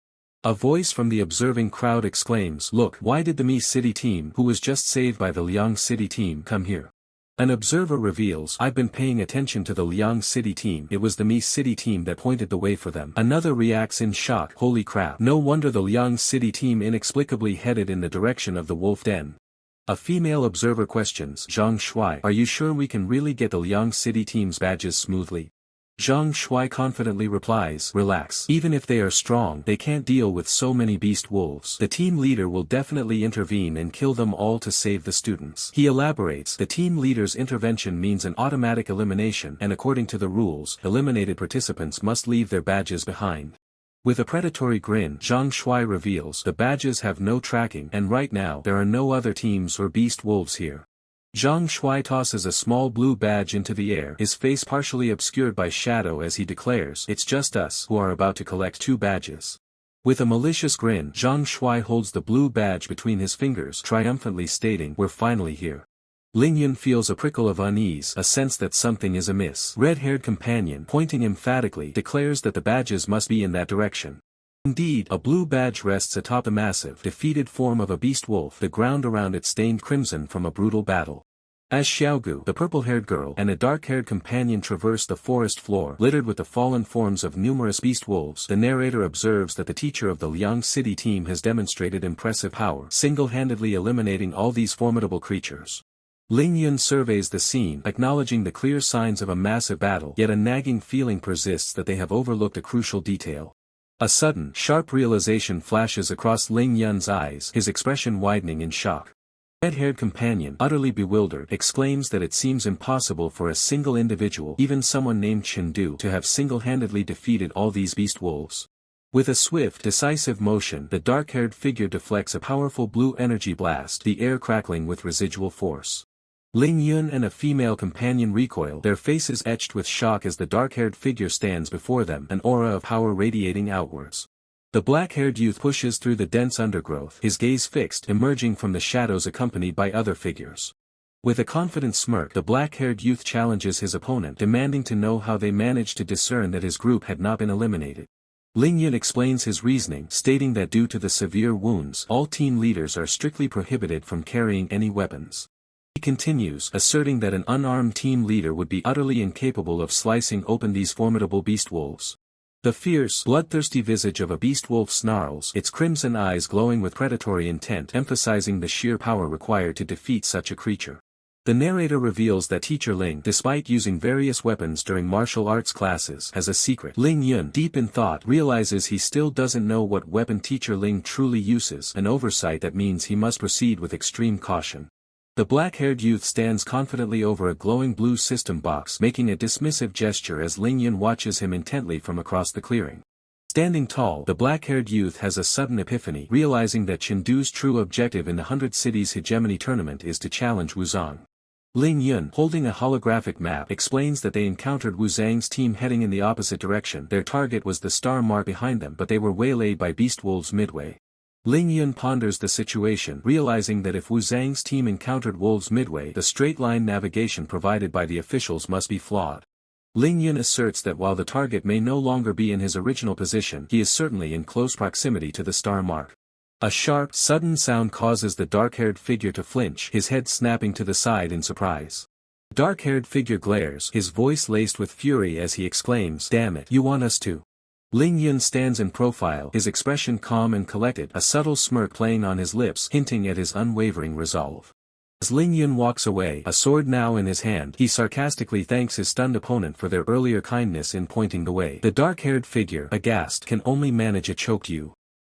Speaker 1: A voice from the observing crowd exclaims, look, why did the Mi City team, who was just saved by the Liang City team, come here? An observer reveals, I've been paying attention to the Liang City team, it was the Mi City team that pointed the way for them. Another reacts in shock, holy crap, no wonder the Liang City team inexplicably headed in the direction of the wolf den. A female observer questions, Zhang Shuai, are you sure we can really get the Liang City team's badges smoothly? Zhang Shuai confidently replies, relax. Even if they are strong, they can't deal with so many beast wolves. The team leader will definitely intervene and kill them all to save the students. He elaborates, the team leader's intervention means an automatic elimination, and according to the rules, eliminated participants must leave their badges behind. With a predatory grin, Zhang Shuai reveals, the badges have no tracking, and right now, there are no other teams or beast wolves here. Zhang Shuai tosses a small blue badge into the air, his face partially obscured by shadow as he declares, it's just us, who are about to collect 2 badges. With a malicious grin, Zhang Shuai holds the blue badge between his fingers, triumphantly stating, we're finally here. Ling Yun feels a prickle of unease, a sense that something is amiss. Red-haired companion, pointing emphatically, declares that the badges must be in that direction. Indeed, a blue badge rests atop the massive, defeated form of a beast wolf, the ground around it stained crimson from a brutal battle. As Xiaogu, the purple-haired girl, and a dark-haired companion traverse the forest floor, littered with the fallen forms of numerous beast wolves, the narrator observes that the teacher of the Liang City team has demonstrated impressive power, single-handedly eliminating all these formidable creatures. Ling Yun surveys the scene, acknowledging the clear signs of a massive battle, yet a nagging feeling persists that they have overlooked a crucial detail. A sudden, sharp realization flashes across Ling Yun's eyes, his expression widening in shock. Red-haired companion, utterly bewildered, exclaims that it seems impossible for a single individual, even someone named Chengdu, to have single-handedly defeated all these beast wolves. With a swift, decisive motion, the dark-haired figure deflects a powerful blue energy blast, the air crackling with residual force. Ling Yun and a female companion recoil, their faces etched with shock as the dark-haired figure stands before them, an aura of power radiating outwards. The black-haired youth pushes through the dense undergrowth, his gaze fixed, emerging from the shadows accompanied by other figures. With a confident smirk, the black-haired youth challenges his opponent, demanding to know how they managed to discern that his group had not been eliminated. Ling Yun explains his reasoning, stating that due to the severe wounds, all team leaders are strictly prohibited from carrying any weapons. He continues, asserting that an unarmed team leader would be utterly incapable of slicing open these formidable beast wolves. The fierce, bloodthirsty visage of a beast wolf snarls, its crimson eyes glowing with predatory intent, emphasizing the sheer power required to defeat such a creature. The narrator reveals that teacher Ling, despite using various weapons during martial arts classes, has a secret. Ling Yun, deep in thought, realizes he still doesn't know what weapon teacher Ling truly uses, an oversight that means he must proceed with extreme caution. The black-haired youth stands confidently over a glowing blue system box, making a dismissive gesture as Ling Yun watches him intently from across the clearing. Standing tall, the black-haired youth has a sudden epiphany, realizing that Chengdu's true objective in the 100 Cities Hegemony Tournament is to challenge Wu Zhang. Ling Yun, holding a holographic map, explains that they encountered Wu Zhang's team heading in the opposite direction. Their target was the star mark behind them, but they were waylaid by beast wolves midway. Ling Yun ponders the situation, realizing that if Wu Zhang's team encountered wolves midway, the straight-line navigation provided by the officials must be flawed. Ling Yun asserts that while the target may no longer be in his original position, he is certainly in close proximity to the star mark. A sharp, sudden sound causes the dark-haired figure to flinch, his head snapping to the side in surprise. The dark-haired figure glares, his voice laced with fury as he exclaims, "Damn it, you want us to?" Ling Yun stands in profile, his expression calm and collected, a subtle smirk playing on his lips, hinting at his unwavering resolve. As Ling Yun walks away, a sword now in his hand, he sarcastically thanks his stunned opponent for their earlier kindness in pointing the way. The dark-haired figure, aghast, can only manage a choke you.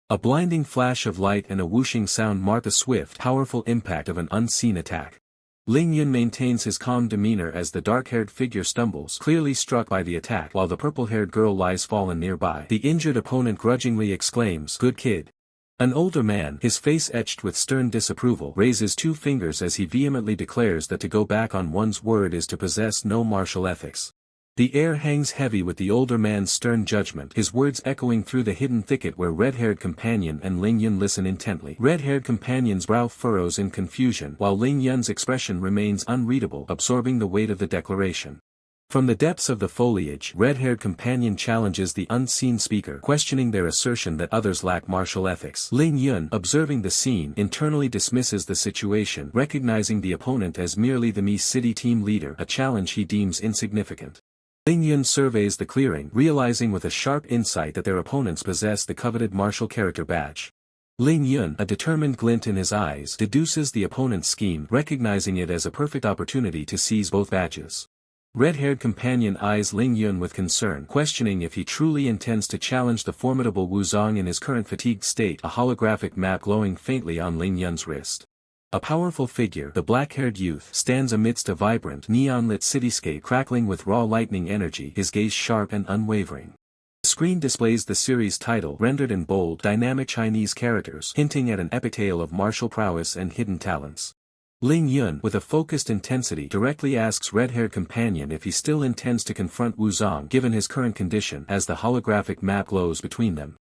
Speaker 1: A blinding flash of light and a whooshing sound mark the swift, powerful impact of an unseen attack. Ling Yun maintains his calm demeanor as the dark-haired figure stumbles, clearly struck by the attack, while the purple-haired girl lies fallen nearby. The injured opponent grudgingly exclaims, "Good kid." An older man, his face etched with stern disapproval, raises two fingers as he vehemently declares that to go back on one's word is to possess no martial ethics. The air hangs heavy with the older man's stern judgment, his words echoing through the hidden thicket where red-haired companion and Ling Yun listen intently. Red-haired companion's brow furrows in confusion, while Ling Yun's expression remains unreadable, absorbing the weight of the declaration. From the depths of the foliage, red-haired companion challenges the unseen speaker, questioning their assertion that others lack martial ethics. Ling Yun, observing the scene, internally dismisses the situation, recognizing the opponent as merely the Mi City team leader, a challenge he deems insignificant. Ling Yun surveys the clearing, realizing with a sharp insight that their opponents possess the coveted martial character badge. Ling Yun, a determined glint in his eyes, deduces the opponent's scheme, recognizing it as a perfect opportunity to seize both badges. Red-haired companion eyes Ling Yun with concern, questioning if he truly intends to challenge the formidable Wu Zhang in his current fatigued state, a holographic map glowing faintly on Ling Yun's wrist. A powerful figure, the black-haired youth, stands amidst a vibrant, neon-lit cityscape crackling with raw lightning energy, his gaze sharp and unwavering. The screen displays the series title, rendered in bold, dynamic Chinese characters, hinting at an epic tale of martial prowess and hidden talents. Ling Yun, with a focused intensity, directly asks red-haired companion if he still intends to confront Wu Zhang given his current condition, as the holographic map glows between them.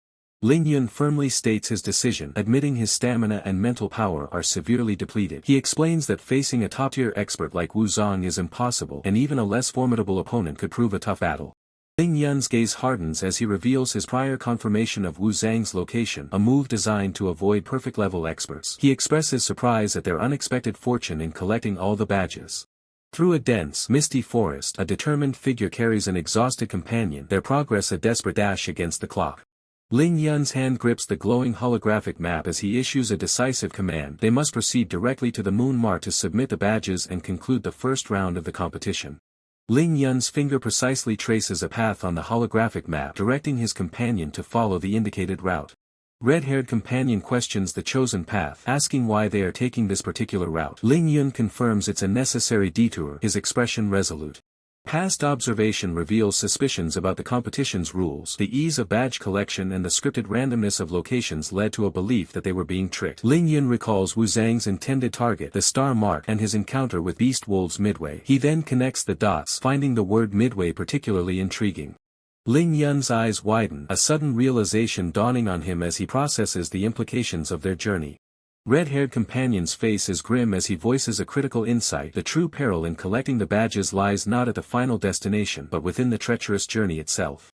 Speaker 1: Ling Yun firmly states his decision, admitting his stamina and mental power are severely depleted. He explains that facing a top-tier expert like Wu Zhang is impossible, and even a less formidable opponent could prove a tough battle. Ling Yun's gaze hardens as he reveals his prior confirmation of Wu Zhang's location, a move designed to avoid perfect-level experts. He expresses surprise at their unexpected fortune in collecting all the badges. Through a dense, misty forest, a determined figure carries an exhausted companion, their progress a desperate dash against the clock. Ling Yun's hand grips the glowing holographic map as he issues a decisive command. They must proceed directly to the Moon Mark to submit the badges and conclude the first round of the competition. Ling Yun's finger precisely traces a path on the holographic map, directing his companion to follow the indicated route. Red-haired companion questions the chosen path, asking why they are taking this particular route. Ling Yun confirms it's a necessary detour, his expression resolute. Past observation reveals suspicions about the competition's rules. The ease of badge collection and the scripted randomness of locations led to a belief that they were being tricked. Ling Yun recalls Wu Zhang's intended target, the star mark, and his encounter with beast wolves midway. He then connects the dots, finding the word midway particularly intriguing. Ling Yun's eyes widen, a sudden realization dawning on him as he processes the implications of their journey. Red-haired companion's face is grim as he voices a critical insight. The true peril in collecting the badges lies not at the final destination but within the treacherous journey itself.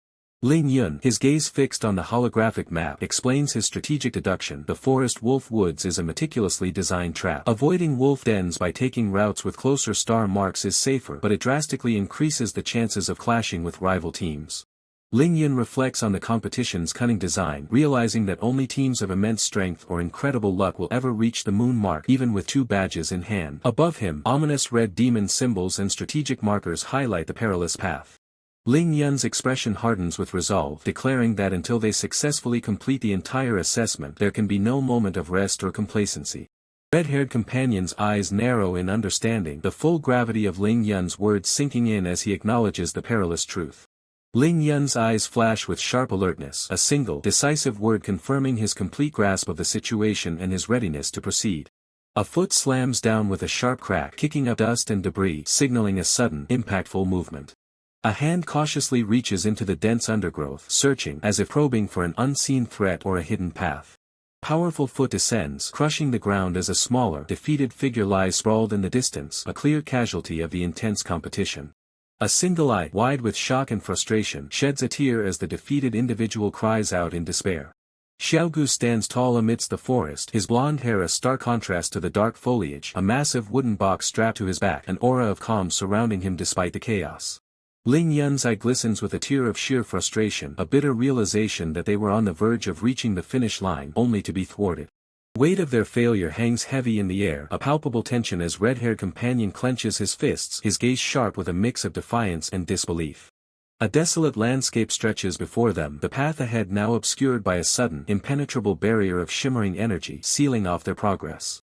Speaker 1: Ling Yun, his gaze fixed on the holographic map, explains his strategic deduction. The forest wolf woods is a meticulously designed trap. Avoiding wolf dens by taking routes with closer star marks is safer, but it drastically increases the chances of clashing with rival teams. Ling Yun reflects on the competition's cunning design, realizing that only teams of immense strength or incredible luck will ever reach the moon mark, even with 2 badges in hand. Above him, ominous red demon symbols and strategic markers highlight the perilous path. Ling Yun's expression hardens with resolve, declaring that until they successfully complete the entire assessment, there can be no moment of rest or complacency. Red-haired companion's eyes narrow in understanding, the full gravity of Ling Yun's words sinking in as he acknowledges the perilous truth. Ling Yun's eyes flash with sharp alertness, a single, decisive word confirming his complete grasp of the situation and his readiness to proceed. A foot slams down with a sharp crack, kicking up dust and debris, signaling a sudden, impactful movement. A hand cautiously reaches into the dense undergrowth, searching, as if probing for an unseen threat or a hidden path. Powerful foot descends, crushing the ground as a smaller, defeated figure lies sprawled in the distance, a clear casualty of the intense competition. A single eye, wide with shock and frustration, sheds a tear as the defeated individual cries out in despair. Xiaogu stands tall amidst the forest, his blonde hair a stark contrast to the dark foliage, a massive wooden box strapped to his back, an aura of calm surrounding him despite the chaos. Ling Yun's eye glistens with a tear of sheer frustration, a bitter realization that they were on the verge of reaching the finish line, only to be thwarted. Weight of their failure hangs heavy in the air, a palpable tension as red-haired companion clenches his fists, his gaze sharp with a mix of defiance and disbelief. A desolate landscape stretches before them, the path ahead now obscured by a sudden, impenetrable barrier of shimmering energy, sealing off their progress.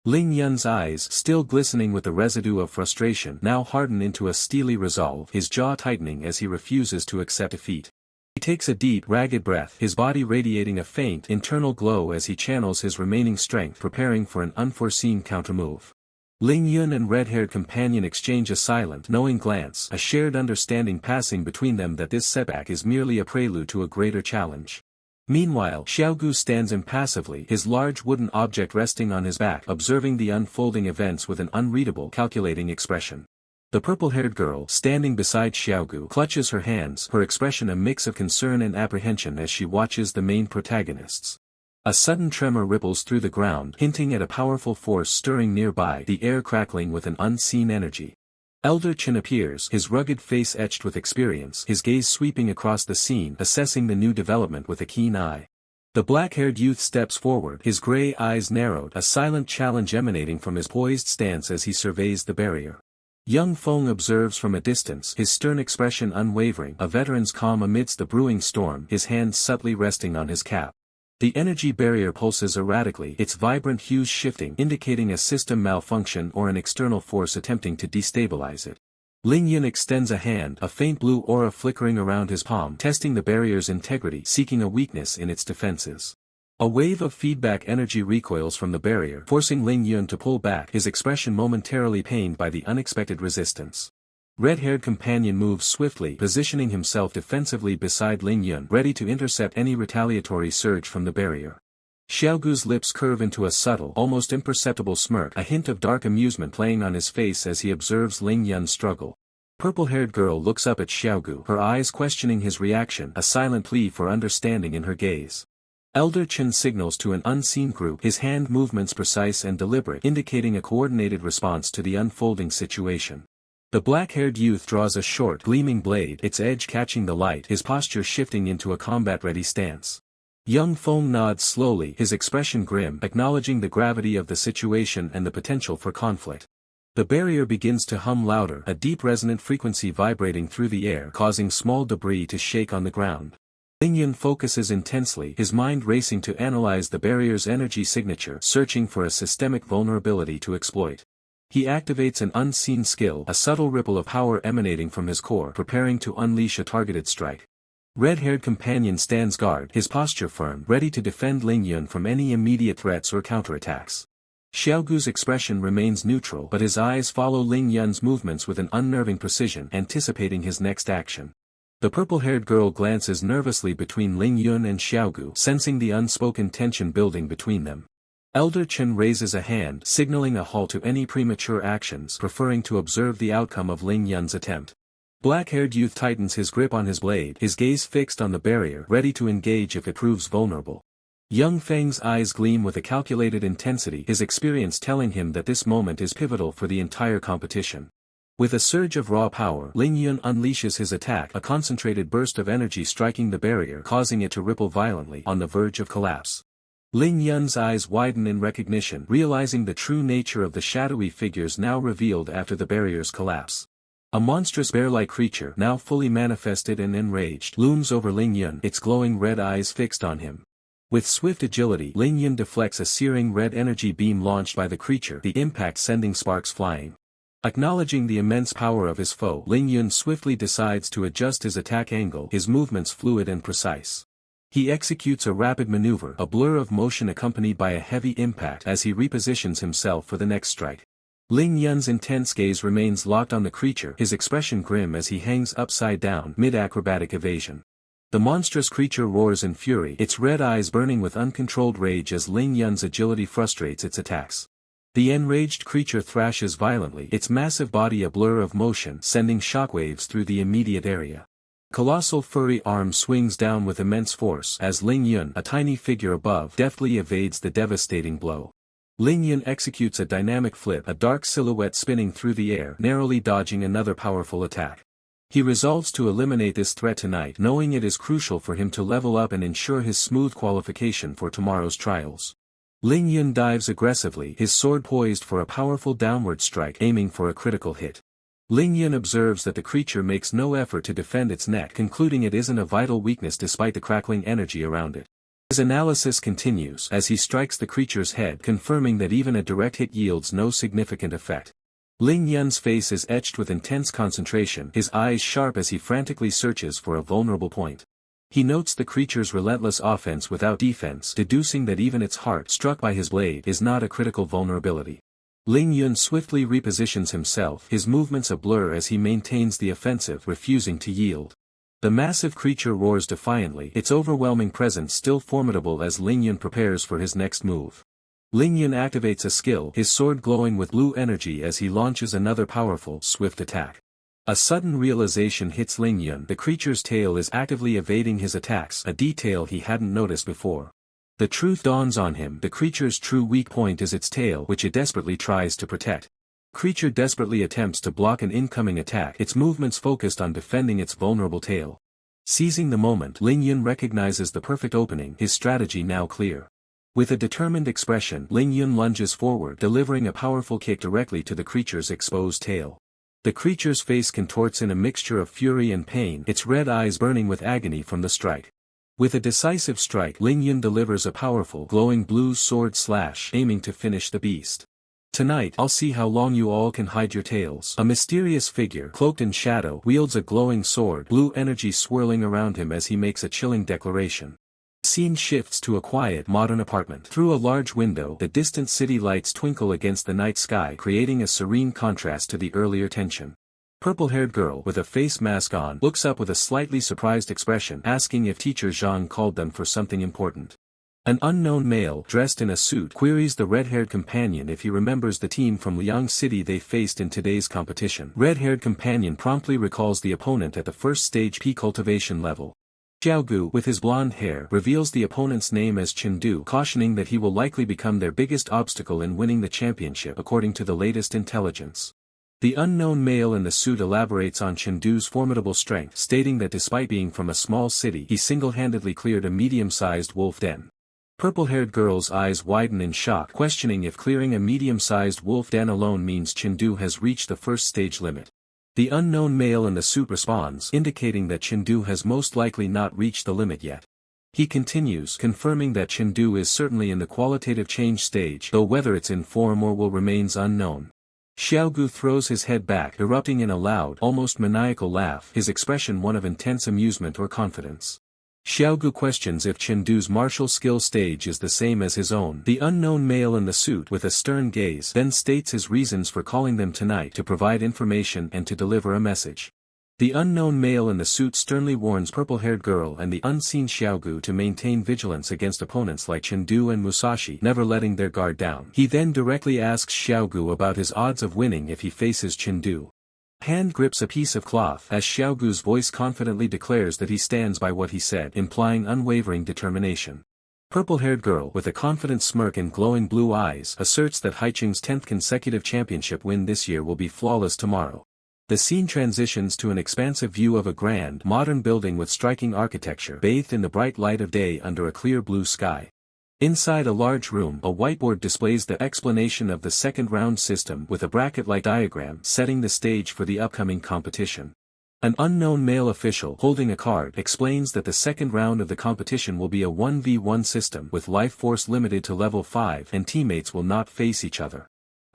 Speaker 1: Ling Yun's eyes, still glistening with the residue of frustration, now harden into a steely resolve, his jaw tightening as he refuses to accept defeat. He takes a deep, ragged breath, his body radiating a faint, internal glow as he channels his remaining strength, preparing for an unforeseen countermove. Ling Yun and red-haired companion exchange a silent, knowing glance, a shared understanding passing between them that this setback is merely a prelude to a greater challenge. Meanwhile, Xiaogu stands impassively, his large wooden object resting on his back, observing the unfolding events with an unreadable, calculating expression. The purple-haired girl, standing beside Xiaogu, clutches her hands, her expression a mix of concern and apprehension as she watches the main protagonists. A sudden tremor ripples through the ground, hinting at a powerful force stirring nearby, the air crackling with an unseen energy. Elder Chen appears, his rugged face etched with experience, his gaze sweeping across the scene, assessing the new development with a keen eye. The black-haired youth steps forward, his gray eyes narrowed, a silent challenge emanating from his poised stance as he surveys the barrier. Young Feng observes from a distance, his stern expression unwavering, a veteran's calm amidst the brewing storm, his hands subtly resting on his cap. The energy barrier pulses erratically, its vibrant hues shifting, indicating a system malfunction or an external force attempting to destabilize it. Ling Yun extends a hand, a faint blue aura flickering around his palm, testing the barrier's integrity, seeking a weakness in its defenses. A wave of feedback energy recoils from the barrier, forcing Ling Yun to pull back, his expression momentarily pained by the unexpected resistance. Red-haired companion moves swiftly, positioning himself defensively beside Ling Yun, ready to intercept any retaliatory surge from the barrier. Xiaogu's lips curve into a subtle, almost imperceptible smirk, a hint of dark amusement playing on his face as he observes Ling Yun's struggle. Purple-haired girl looks up at Xiaogu, her eyes questioning his reaction, a silent plea for understanding in her gaze. Elder Chen signals to an unseen group, his hand movements precise and deliberate, indicating a coordinated response to the unfolding situation. The black-haired youth draws a short, gleaming blade, its edge catching the light, his posture shifting into a combat-ready stance. Young Feng nods slowly, his expression grim, acknowledging the gravity of the situation and the potential for conflict. The barrier begins to hum louder, a deep resonant frequency vibrating through the air, causing small debris to shake on the ground. Ling Yun focuses intensely, his mind racing to analyze the barrier's energy signature, searching for a systemic vulnerability to exploit. He activates an unseen skill, a subtle ripple of power emanating from his core, preparing to unleash a targeted strike. Red-haired companion stands guard, his posture firm, ready to defend Ling Yun from any immediate threats or counterattacks. Xiaogu's expression remains neutral, but his eyes follow Ling Yun's movements with an unnerving precision, anticipating his next action. The purple-haired girl glances nervously between Ling Yun and Xiaogu, sensing the unspoken tension building between them. Elder Chen raises a hand, signaling a halt to any premature actions, preferring to observe the outcome of Ling Yun's attempt. Black-haired youth tightens his grip on his blade, his gaze fixed on the barrier, ready to engage if it proves vulnerable. Young Feng's eyes gleam with a calculated intensity, his experience telling him that this moment is pivotal for the entire competition. With a surge of raw power, Ling Yun unleashes his attack, a concentrated burst of energy striking the barrier, causing it to ripple violently, on the verge of collapse. Ling Yun's eyes widen in recognition, realizing the true nature of the shadowy figures now revealed after the barrier's collapse. A monstrous bear-like creature, now fully manifested and enraged, looms over Ling Yun, its glowing red eyes fixed on him. With swift agility, Ling Yun deflects a searing red energy beam launched by the creature, the impact sending sparks flying. Acknowledging the immense power of his foe, Ling Yun swiftly decides to adjust his attack angle, his movements fluid and precise. He executes a rapid maneuver, a blur of motion accompanied by a heavy impact as he repositions himself for the next strike. Ling Yun's intense gaze remains locked on the creature, his expression grim as he hangs upside down, mid-acrobatic evasion. The monstrous creature roars in fury, its red eyes burning with uncontrolled rage as Ling Yun's agility frustrates its attacks. The enraged creature thrashes violently, its massive body a blur of motion, sending shockwaves through the immediate area. Colossal furry arm swings down with immense force as Ling Yun, a tiny figure above, deftly evades the devastating blow. Ling Yun executes a dynamic flip, a dark silhouette spinning through the air, narrowly dodging another powerful attack. He resolves to eliminate this threat tonight, knowing it is crucial for him to level up and ensure his smooth qualification for tomorrow's trials. Ling Yun dives aggressively, his sword poised for a powerful downward strike, aiming for a critical hit. Ling Yun observes that the creature makes no effort to defend its neck, concluding it isn't a vital weakness despite the crackling energy around it. His analysis continues as he strikes the creature's head, confirming that even a direct hit yields no significant effect. Ling Yun's face is etched with intense concentration, his eyes sharp as he frantically searches for a vulnerable point. He notes the creature's relentless offense without defense, deducing that even its heart, struck by his blade, is not a critical vulnerability. Ling Yun swiftly repositions himself, his movements a blur as he maintains the offensive, refusing to yield. The massive creature roars defiantly, its overwhelming presence still formidable as Ling Yun prepares for his next move. Ling Yun activates a skill, his sword glowing with blue energy as he launches another powerful, swift attack. A sudden realization hits Ling Yun, the creature's tail is actively evading his attacks, a detail he hadn't noticed before. The truth dawns on him, the creature's true weak point is its tail, which it desperately tries to protect. Creature desperately attempts to block an incoming attack, its movements focused on defending its vulnerable tail. Seizing the moment, Ling Yun recognizes the perfect opening, his strategy now clear. With a determined expression, Ling Yun lunges forward, delivering a powerful kick directly to the creature's exposed tail. The creature's face contorts in a mixture of fury and pain, its red eyes burning with agony from the strike. With a decisive strike, Ling Yun delivers a powerful, glowing blue sword slash, aiming to finish the beast. Tonight, I'll see how long you all can hide your tails. A mysterious figure, cloaked in shadow, wields a glowing sword, blue energy swirling around him as he makes a chilling declaration. Scene shifts to a quiet, modern apartment. Through a large window, the distant city lights twinkle against the night sky, creating a serene contrast to the earlier tension. Purple-haired girl, with a face mask on, looks up with a slightly surprised expression, asking if teacher Zhang called them for something important. An unknown male, dressed in a suit, queries the red-haired companion if he remembers the team from Liang City they faced in today's competition. Red-haired companion promptly recalls the opponent at the first stage P cultivation level. Xiaogu, with his blonde hair, reveals the opponent's name as Chengdu, cautioning that he will likely become their biggest obstacle in winning the championship according to the latest intelligence. The unknown male in the suit elaborates on Chengdu's formidable strength, stating that despite being from a small city, he single-handedly cleared a medium-sized wolf den. Purple-haired girl's eyes widen in shock, questioning if clearing a medium-sized wolf den alone means Chengdu has reached the first stage limit. The unknown male in the suit responds, indicating that Chengdu has most likely not reached the limit yet. He continues, confirming that Chengdu is certainly in the qualitative change stage, though whether it's in form or will remains unknown. Xiaogu throws his head back, erupting in a loud, almost maniacal laugh, his expression one of intense amusement or confidence. Xiaogu questions if Chengdu's martial skill stage is the same as his own. The unknown male in the suit, with a stern gaze, then states his reasons for calling them tonight: to provide information and to deliver a message. The unknown male in the suit sternly warns purple-haired girl and the unseen Xiaogu to maintain vigilance against opponents like Chengdu and Musashi, never letting their guard down. He then directly asks Xiaogu about his odds of winning if he faces Chengdu. Hand grips a piece of cloth as Xiaogu's voice confidently declares that he stands by what he said, implying unwavering determination. Purple-haired girl with a confident smirk and glowing blue eyes asserts that Haicheng's 10th consecutive championship win this year will be flawless tomorrow. The scene transitions to an expansive view of a grand, modern building with striking architecture bathed in the bright light of day under a clear blue sky. Inside a large room, a whiteboard displays the explanation of the second round system with a bracket-like diagram setting the stage for the upcoming competition. An unknown male official holding a card explains that the second round of the competition will be a 1v1 system with life force limited to level 5 and teammates will not face each other.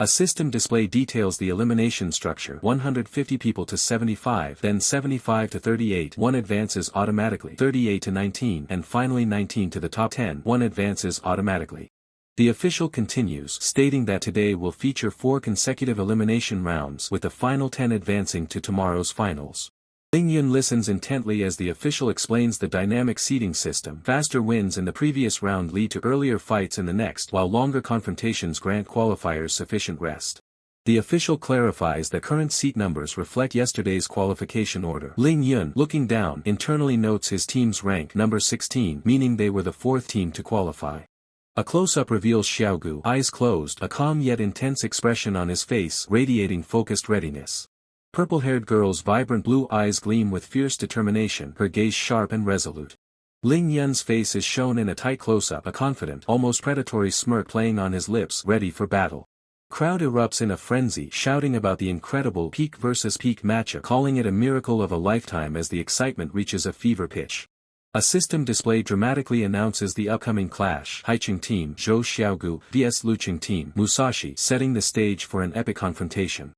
Speaker 1: A system display details the elimination structure: 150 people to 75, then 75 to 38, one advances automatically, 38 to 19, and finally 19 to the top 10, one advances automatically. The official continues, stating that today will feature 4 consecutive elimination rounds with the final 10 advancing to tomorrow's finals. Ling Yun listens intently as the official explains the dynamic seeding system. Faster wins in the previous round lead to earlier fights in the next, while longer confrontations grant qualifiers sufficient rest. The official clarifies that current seat numbers reflect yesterday's qualification order. Ling Yun, looking down, internally notes his team's rank number 16, meaning they were the 4th team to qualify. A close-up reveals Xiaogu, eyes closed, a calm yet intense expression on his face, radiating focused readiness. Purple-haired girl's vibrant blue eyes gleam with fierce determination, her gaze sharp and resolute. Ling Yun's face is shown in a tight close-up, a confident, almost predatory smirk playing on his lips, ready for battle. Crowd erupts in a frenzy, shouting about the incredible peak versus peak matchup, calling it a miracle of a lifetime as the excitement reaches a fever pitch. A system display dramatically announces the upcoming clash: Haicheng team Zhou Xiaogu vs Lucheng team Musashi, setting the stage for an epic confrontation.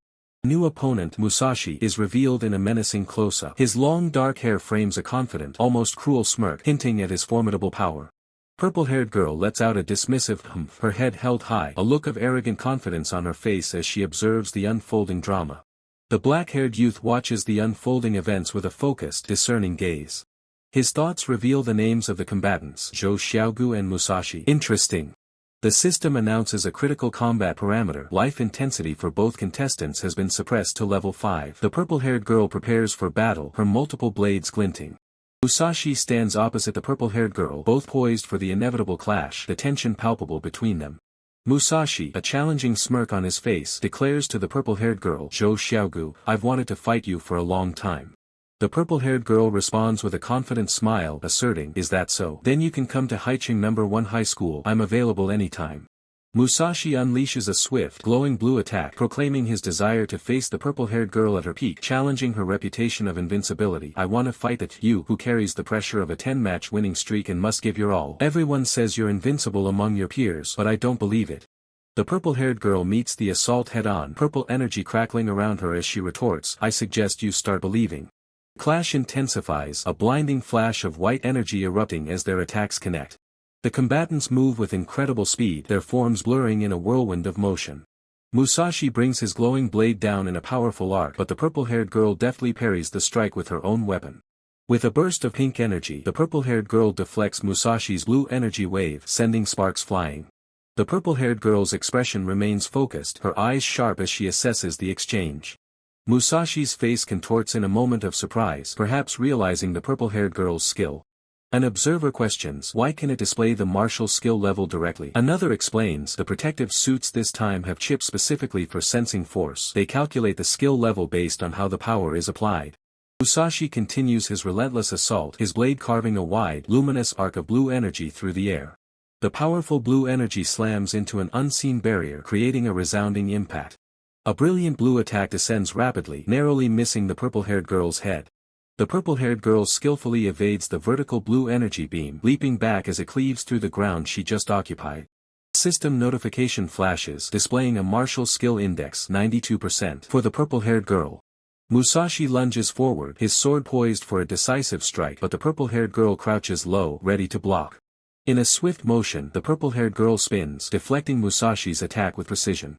Speaker 1: New opponent Musashi is revealed in a menacing close-up. His long dark hair frames a confident, almost cruel smirk, hinting at his formidable power. Purple-haired girl lets out a dismissive humph, her head held high, a look of arrogant confidence on her face as she observes the unfolding drama. The black-haired youth watches the unfolding events with a focused, discerning gaze. His thoughts reveal the names of the combatants: Zhou Xiaogu and Musashi. Interesting. The system announces a critical combat parameter: life intensity for both contestants has been suppressed to level 5. The purple-haired girl prepares for battle, her multiple blades glinting. Musashi stands opposite the purple-haired girl, both poised for the inevitable clash, the tension palpable between them. Musashi, a challenging smirk on his face, declares to the purple-haired girl, Zhou Xiaogu, "I've wanted to fight you for a long time." The purple-haired girl responds with a confident smile, asserting, "Is that so? Then you can come to Haicheng No. 1 High School, I'm available anytime." Musashi unleashes a swift, glowing blue attack, proclaiming his desire to face the purple-haired girl at her peak, challenging her reputation of invincibility. "I want to fight that you, who carries the pressure of a 10-match winning streak and must give your all. Everyone says you're invincible among your peers, but I don't believe it." The purple-haired girl meets the assault head-on, purple energy crackling around her as she retorts, "I suggest you start believing." Clash intensifies, a blinding flash of white energy erupting as their attacks connect. The combatants move with incredible speed, their forms blurring in a whirlwind of motion. Musashi brings his glowing blade down in a powerful arc, but the purple-haired girl deftly parries the strike with her own weapon. With a burst of pink energy, the purple-haired girl deflects Musashi's blue energy wave, sending sparks flying. The purple-haired girl's expression remains focused, her eyes sharp as she assesses the exchange. Musashi's face contorts in a moment of surprise, perhaps realizing the purple-haired girl's skill. An observer questions, why can it display the martial skill level directly? Another explains, the protective suits this time have chips specifically for sensing force. They calculate the skill level based on how the power is applied. Musashi continues his relentless assault, his blade carving a wide, luminous arc of blue energy through the air. The powerful blue energy slams into an unseen barrier, creating a resounding impact. A brilliant blue attack descends rapidly, narrowly missing the purple-haired girl's head. The purple-haired girl skillfully evades the vertical blue energy beam, leaping back as it cleaves through the ground she just occupied. System notification flashes, displaying a martial skill index 92% for the purple-haired girl. Musashi lunges forward, his sword poised for a decisive strike, but the purple-haired girl crouches low, ready to block. In a swift motion, the purple-haired girl spins, deflecting Musashi's attack with precision.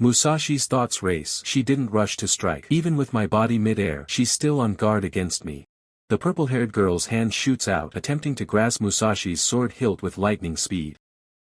Speaker 1: Musashi's thoughts race, she didn't rush to strike. Even with my body mid-air, she's still on guard against me. The purple-haired girl's hand shoots out, attempting to grasp Musashi's sword hilt with lightning speed.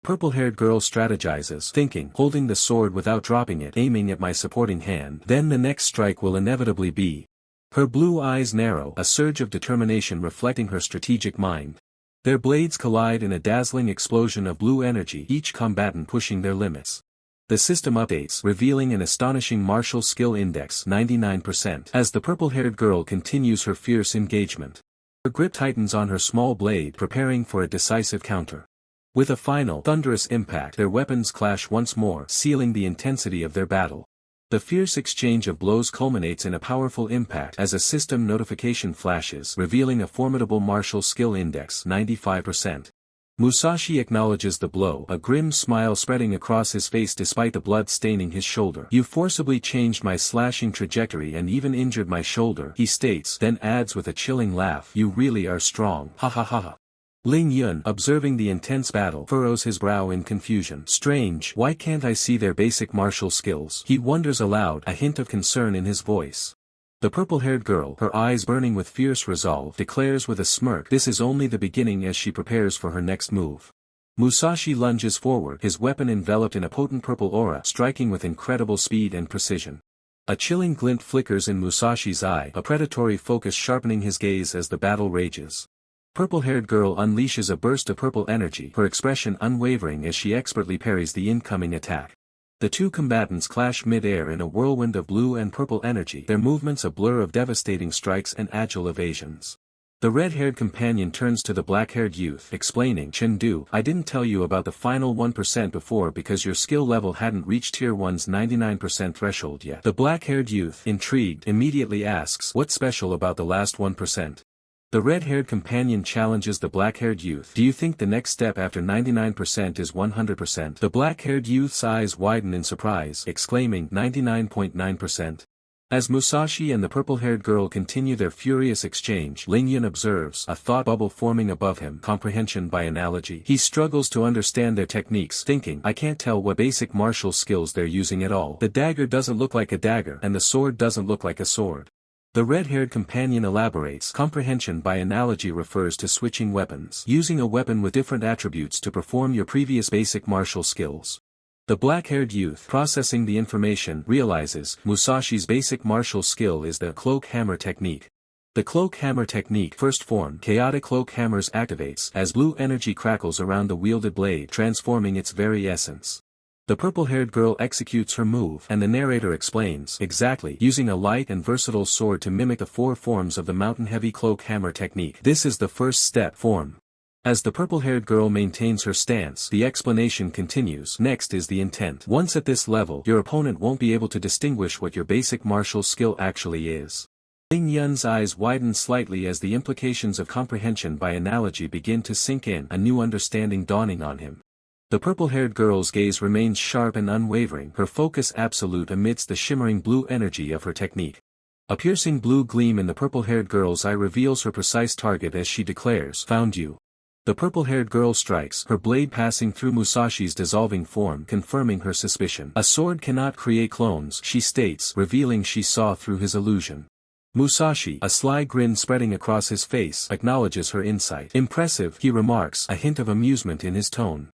Speaker 1: Purple-haired girl strategizes, thinking, holding the sword without dropping it, aiming at my supporting hand, then the next strike will inevitably be. Her blue eyes narrow, a surge of determination reflecting her strategic mind. Their blades collide in a dazzling explosion of blue energy, each combatant pushing their limits. The system updates, revealing an astonishing martial skill index 99% as the purple-haired girl continues her fierce engagement. Her grip tightens on her small blade, preparing for a decisive counter. With a final, thunderous impact, their weapons clash once more, sealing the intensity of their battle. The fierce exchange of blows culminates in a powerful impact as a system notification flashes, revealing a formidable martial skill index 95%. Musashi acknowledges the blow, a grim smile spreading across his face despite the blood staining his shoulder. "You forcibly changed my slashing trajectory and even injured my shoulder," he states, then adds with a chilling laugh, "You really are strong, ha ha ha ha." Ling Yun, observing the intense battle, furrows his brow in confusion. "Strange, why can't I see their basic martial skills?" he wonders aloud, a hint of concern in his voice. The purple-haired girl, her eyes burning with fierce resolve, declares with a smirk this is only the beginning as she prepares for her next move. Musashi lunges forward, his weapon enveloped in a potent purple aura, striking with incredible speed and precision. A chilling glint flickers in Musashi's eye, a predatory focus sharpening his gaze as the battle rages. Purple-haired girl unleashes a burst of purple energy, her expression unwavering as she expertly parries the incoming attack. The two combatants clash mid-air in a whirlwind of blue and purple energy, their movements a blur of devastating strikes and agile evasions. The red-haired companion turns to the black-haired youth, explaining, "Chengdu, I didn't tell you about the final 1% before because your skill level hadn't reached Tier 1's 99% threshold yet." The black-haired youth, intrigued, immediately asks, "What's special about the last 1%? The red-haired companion challenges the black-haired youth, "Do you think the next step after 99% is 100%? The black-haired youth's eyes widen in surprise, exclaiming, 99.9%. As Musashi and the purple-haired girl continue their furious exchange, Ling Yun observes, a thought bubble forming above him, comprehension by analogy. He struggles to understand their techniques, thinking, "I can't tell what basic martial skills they're using at all. The dagger doesn't look like a dagger, and the sword doesn't look like a sword." The red-haired companion elaborates, comprehension by analogy refers to switching weapons, using a weapon with different attributes to perform your previous basic martial skills. The black-haired youth, processing the information, realizes, Musashi's basic martial skill is the cloak hammer technique. The cloak hammer technique, first form, chaotic cloak hammers, activates as blue energy crackles around the wielded blade, transforming its very essence. The purple-haired girl executes her move, and the narrator explains, exactly, using a light and versatile sword to mimic the four forms of the mountain-heavy cloak hammer technique. This is the first step, form. As the purple-haired girl maintains her stance, the explanation continues. Next is the intent. Once at this level, your opponent won't be able to distinguish what your basic martial skill actually is. Ling Yun's eyes widen slightly as the implications of comprehension by analogy begin to sink in, a new understanding dawning on him. The purple-haired girl's gaze remains sharp and unwavering, her focus absolute amidst the shimmering blue energy of her technique. A piercing blue gleam in the purple-haired girl's eye reveals her precise target as she declares, "Found you." The purple-haired girl strikes, her blade passing through Musashi's dissolving form, confirming her suspicion. "A sword cannot create clones," she states, revealing she saw through his illusion. Musashi, a sly grin spreading across his face, acknowledges her insight. "Impressive," he remarks, a hint of amusement in his tone.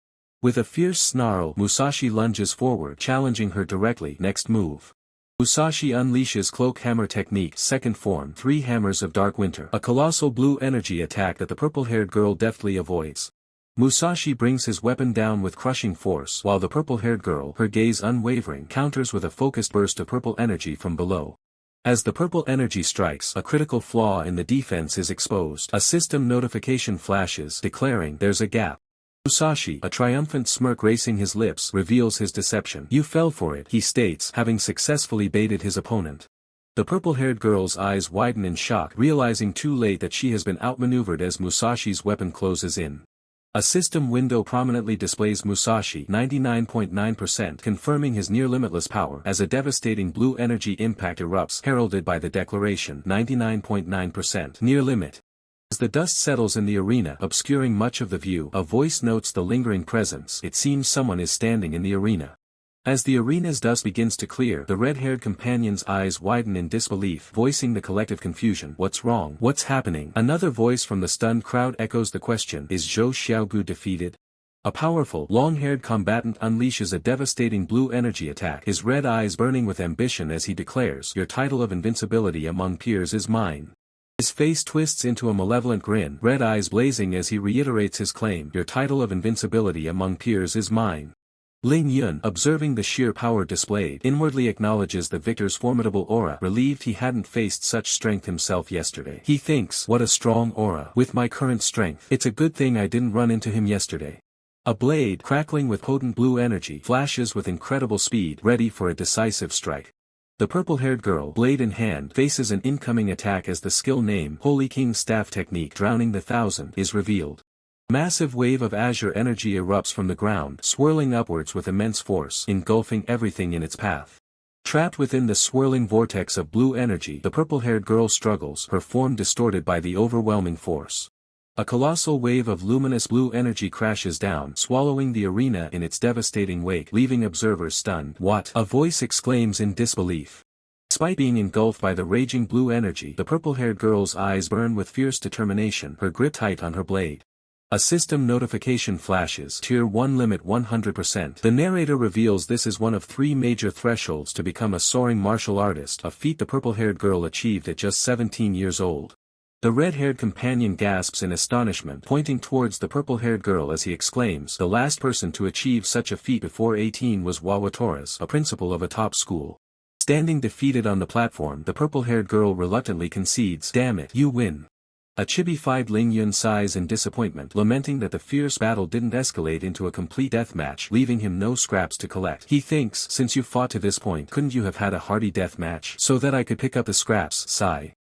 Speaker 1: With a fierce snarl, Musashi lunges forward, challenging her directly. Next move. Musashi unleashes cloak hammer technique, second form, 3 hammers of dark winter, a colossal blue energy attack that the purple-haired girl deftly avoids. Musashi brings his weapon down with crushing force, while the purple-haired girl, her gaze unwavering, counters with a focused burst of purple energy from below. As the purple energy strikes, a critical flaw in the defense is exposed. A system notification flashes, declaring, "There's a gap." Musashi, a triumphant smirk racing his lips, reveals his deception. "You fell for it," he states, having successfully baited his opponent. The purple-haired girl's eyes widen in shock, realizing too late that she has been outmaneuvered as Musashi's weapon closes in. A system window prominently displays Musashi 99.9%, confirming his near-limitless power as a devastating blue energy impact erupts, heralded by the declaration 99.9% near limit. As the dust settles in the arena, obscuring much of the view, a voice notes the lingering presence. It seems someone is standing in the arena. As the arena's dust begins to clear, the red-haired companion's eyes widen in disbelief, voicing the collective confusion. "What's wrong? What's happening?" Another voice from the stunned crowd echoes the question. Is Zhou Xiaogu defeated? A powerful, long-haired combatant unleashes a devastating blue energy attack, his red eyes burning with ambition as he declares, "Your title of invincibility among peers is mine." His face twists into a malevolent grin, red eyes blazing as he reiterates his claim, "Your title of invincibility among peers is mine." Ling Yun, observing the sheer power displayed, inwardly acknowledges the victor's formidable aura, relieved he hadn't faced such strength himself yesterday. He thinks, "What a strong aura. With my current strength, it's a good thing I didn't run into him yesterday." A blade, crackling with potent blue energy, flashes with incredible speed, ready for a decisive strike. The purple-haired girl, blade in hand, faces an incoming attack as the skill name, Holy King's Staff Technique, Drowning the Thousand, is revealed. A massive wave of azure energy erupts from the ground, swirling upwards with immense force, engulfing everything in its path. Trapped within the swirling vortex of blue energy, the purple-haired girl struggles, her form distorted by the overwhelming force. A colossal wave of luminous blue energy crashes down, swallowing the arena in its devastating wake, leaving observers stunned. "What?" a voice exclaims in disbelief. Despite being engulfed by the raging blue energy, the purple-haired girl's eyes burn with fierce determination, her grip tight on her blade. A system notification flashes, Tier 1 limit 100%. The narrator reveals this is one of 3 major thresholds to become a soaring martial artist, a feat the purple-haired girl achieved at just 17 years old. The red-haired companion gasps in astonishment, pointing towards the purple-haired girl as he exclaims, "The last person to achieve such a feat before 18 was Wawa Torres, a principal of a top school." Standing defeated on the platform, the purple-haired girl reluctantly concedes, "Damn it, you win." A chibi-fied Ling Yun sighs in disappointment, lamenting that the fierce battle didn't escalate into a complete deathmatch, leaving him no scraps to collect. He thinks, "Since you fought to this point, couldn't you have had a hearty deathmatch, so that I could pick up the scraps?" Sigh.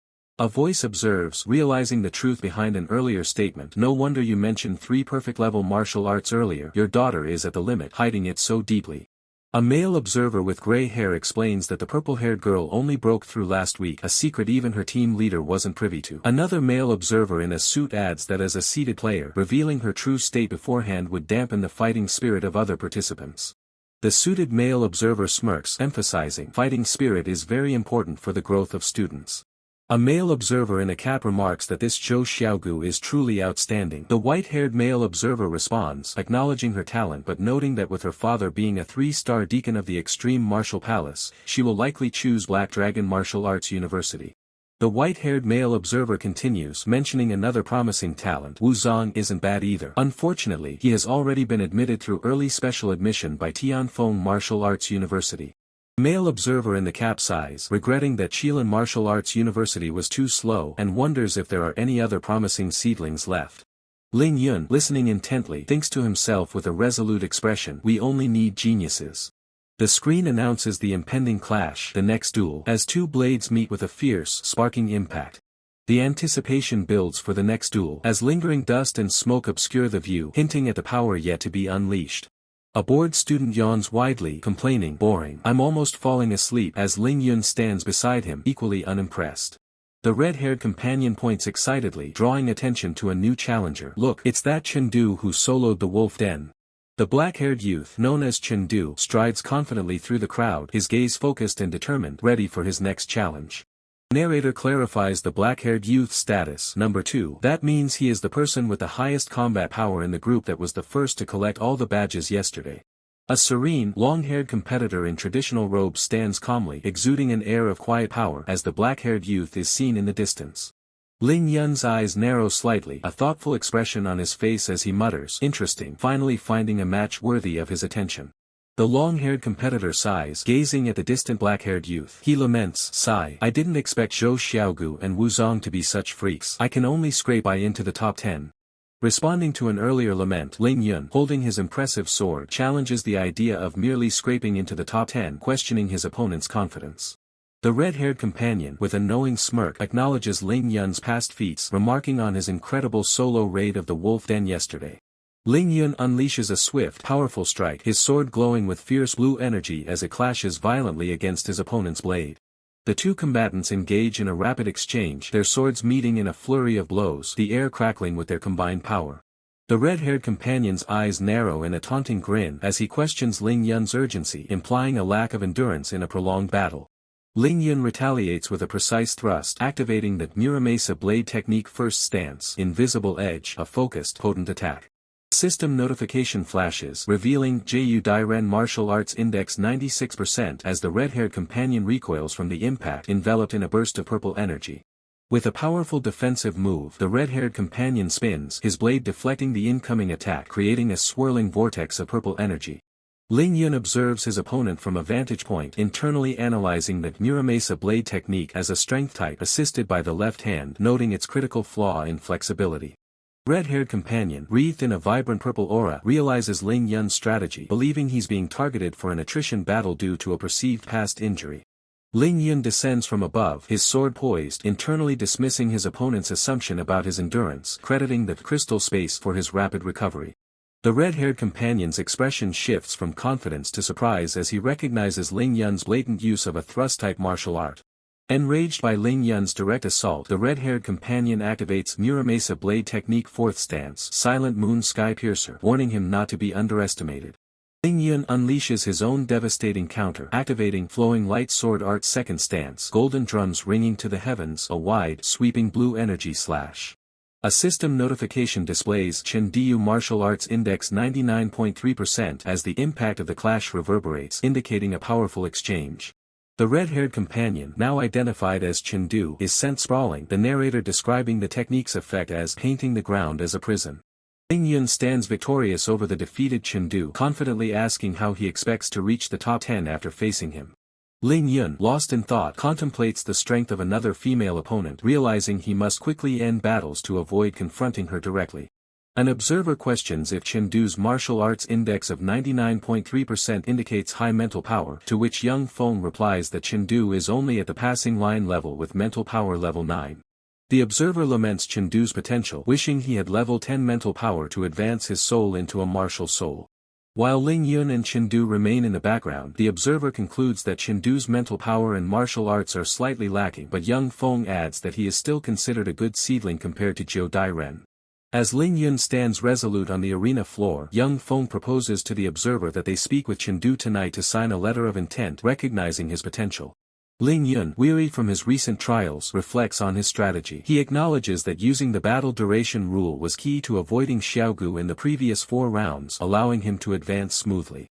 Speaker 1: A voice observes, realizing the truth behind an earlier statement, "No wonder you mentioned 3 perfect-level martial arts earlier, your daughter is at the limit, hiding it so deeply." A male observer with gray hair explains that the purple-haired girl only broke through last week, a secret even her team leader wasn't privy to. Another male observer in a suit adds that as a seated player, revealing her true state beforehand would dampen the fighting spirit of other participants. The suited male observer smirks, emphasizing, "Fighting spirit is very important for the growth of students." A male observer in a cap remarks that this Zhou Xiaogu is truly outstanding. The white-haired male observer responds, acknowledging her talent but noting that with her father being a 3-star deacon of the Extreme Martial Palace, she will likely choose Black Dragon Martial Arts University. The white-haired male observer continues, mentioning another promising talent, Wu Zong isn't bad either. Unfortunately, he has already been admitted through early special admission by Tianfeng Martial Arts University. Male observer in the cap sighs, regretting that Qilan Martial Arts University was too slow, and wonders if there are any other promising seedlings left. Ling Yun, listening intently, thinks to himself with a resolute expression, "We only need geniuses." The screen announces the impending clash, the next duel, as 2 blades meet with a fierce, sparking impact. The anticipation builds for the next duel, as lingering dust and smoke obscure the view, hinting at the power yet to be unleashed. A bored student yawns widely, complaining, "Boring. I'm almost falling asleep," as Ling Yun stands beside him, equally unimpressed. The red-haired companion points excitedly, drawing attention to a new challenger. "Look, it's that Chengdu who soloed the Wolf Den." The black-haired youth, known as Chengdu, strides confidently through the crowd, his gaze focused and determined, ready for his next challenge. Narrator clarifies the black-haired youth's status, number 2. That means he is the person with the highest combat power in the group that was the first to collect all the badges yesterday. A serene, long-haired competitor in traditional robes stands calmly, exuding an air of quiet power as the black-haired youth is seen in the distance. Ling Yun's eyes narrow slightly, a thoughtful expression on his face as he mutters, "Interesting," finally finding a match worthy of his attention. The long-haired competitor sighs, gazing at the distant black-haired youth. He laments, "Sigh, I didn't expect Zhou Xiaogu and Wu Zong to be such freaks. I can only scrape into the top 10. Responding to an earlier lament, Ling Yun, holding his impressive sword, challenges the idea of merely scraping into the top 10, questioning his opponent's confidence. The red-haired companion, with a knowing smirk, acknowledges Ling Yun's past feats, remarking on his incredible solo raid of the Wolf Den yesterday. Ling Yun unleashes a swift, powerful strike, his sword glowing with fierce blue energy as it clashes violently against his opponent's blade. The 2 combatants engage in a rapid exchange, their swords meeting in a flurry of blows, the air crackling with their combined power. The red-haired companion's eyes narrow in a taunting grin as he questions Ling Yun's urgency, implying a lack of endurance in a prolonged battle. Ling Yun retaliates with a precise thrust, activating the Muramasa blade technique first stance, invisible edge, a focused, potent attack. System notification flashes revealing Ju Dairen Martial Arts Index 96% as the red-haired companion recoils from the impact enveloped in a burst of purple energy. With a powerful defensive move, the red-haired companion spins, his blade deflecting the incoming attack, creating a swirling vortex of purple energy. Ling Yun observes his opponent from a vantage point, internally analyzing the Muramasa blade technique as a strength type assisted by the left hand, noting its critical flaw in flexibility. Red-haired companion, wreathed in a vibrant purple aura, realizes Ling Yun's strategy, believing he's being targeted for an attrition battle due to a perceived past injury. Ling Yun descends from above, his sword poised, internally dismissing his opponent's assumption about his endurance, crediting the crystal space for his rapid recovery. The red-haired companion's expression shifts from confidence to surprise as he recognizes Ling Yun's blatant use of a thrust-type martial art. Enraged by Ling Yun's direct assault, the red-haired companion activates Muramasa blade technique 4th stance, Silent Moon Sky Piercer, warning him not to be underestimated. Ling Yun unleashes his own devastating counter, activating Flowing Light Sword Art 2nd stance, golden drums ringing to the heavens, a wide, sweeping blue energy slash. A system notification displays Chen Du Martial Arts Index 99.3% as the impact of the clash reverberates, indicating a powerful exchange. The red-haired companion, now identified as Chen Du, is sent sprawling, the narrator describing the technique's effect as painting the ground as a prison. Ling Yun stands victorious over the defeated Chen Du, confidently asking how he expects to reach the top 10 after facing him. Ling Yun, lost in thought, contemplates the strength of another female opponent, realizing he must quickly end battles to avoid confronting her directly. An observer questions if Chen Du's martial arts index of 99.3% indicates high mental power, to which Young Feng replies that Chen Du is only at the passing line level with mental power level 9. The observer laments Chen Du's potential, wishing he had level 10 mental power to advance his soul into a martial soul. While Ling Yun and Chen Du remain in the background, the observer concludes that Chen Du's mental power and martial arts are slightly lacking, but Young Feng adds that he is still considered a good seedling compared to Zhou Dairen. As Ling Yun stands resolute on the arena floor, Young Feng proposes to the observer that they speak with Chen Du tonight to sign a letter of intent, recognizing his potential. Ling Yun, wearied from his recent trials, reflects on his strategy. He acknowledges that using the battle duration rule was key to avoiding Xiaogu in the previous 4 rounds, allowing him to advance smoothly.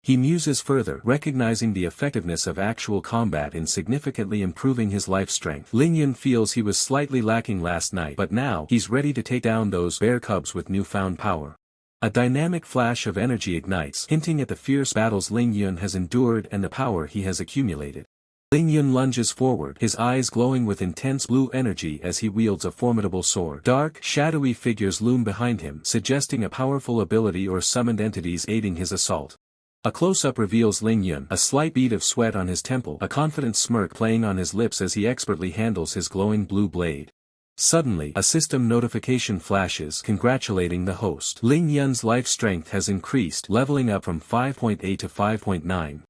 Speaker 1: He muses further, recognizing the effectiveness of actual combat in significantly improving his life strength. Ling Yun feels he was slightly lacking last night, but now he's ready to take down those bear cubs with newfound power. A dynamic flash of energy ignites, hinting at the fierce battles Ling Yun has endured and the power he has accumulated. Ling Yun lunges forward, his eyes glowing with intense blue energy as he wields a formidable sword. Dark, shadowy figures loom behind him, suggesting a powerful ability or summoned entities aiding his assault. A close-up reveals Ling Yun, a slight bead of sweat on his temple, a confident smirk playing on his lips as he expertly handles his glowing blue blade. Suddenly, a system notification flashes, congratulating the host. Ling Yun's life strength has increased, leveling up from 5.8 to 5.9.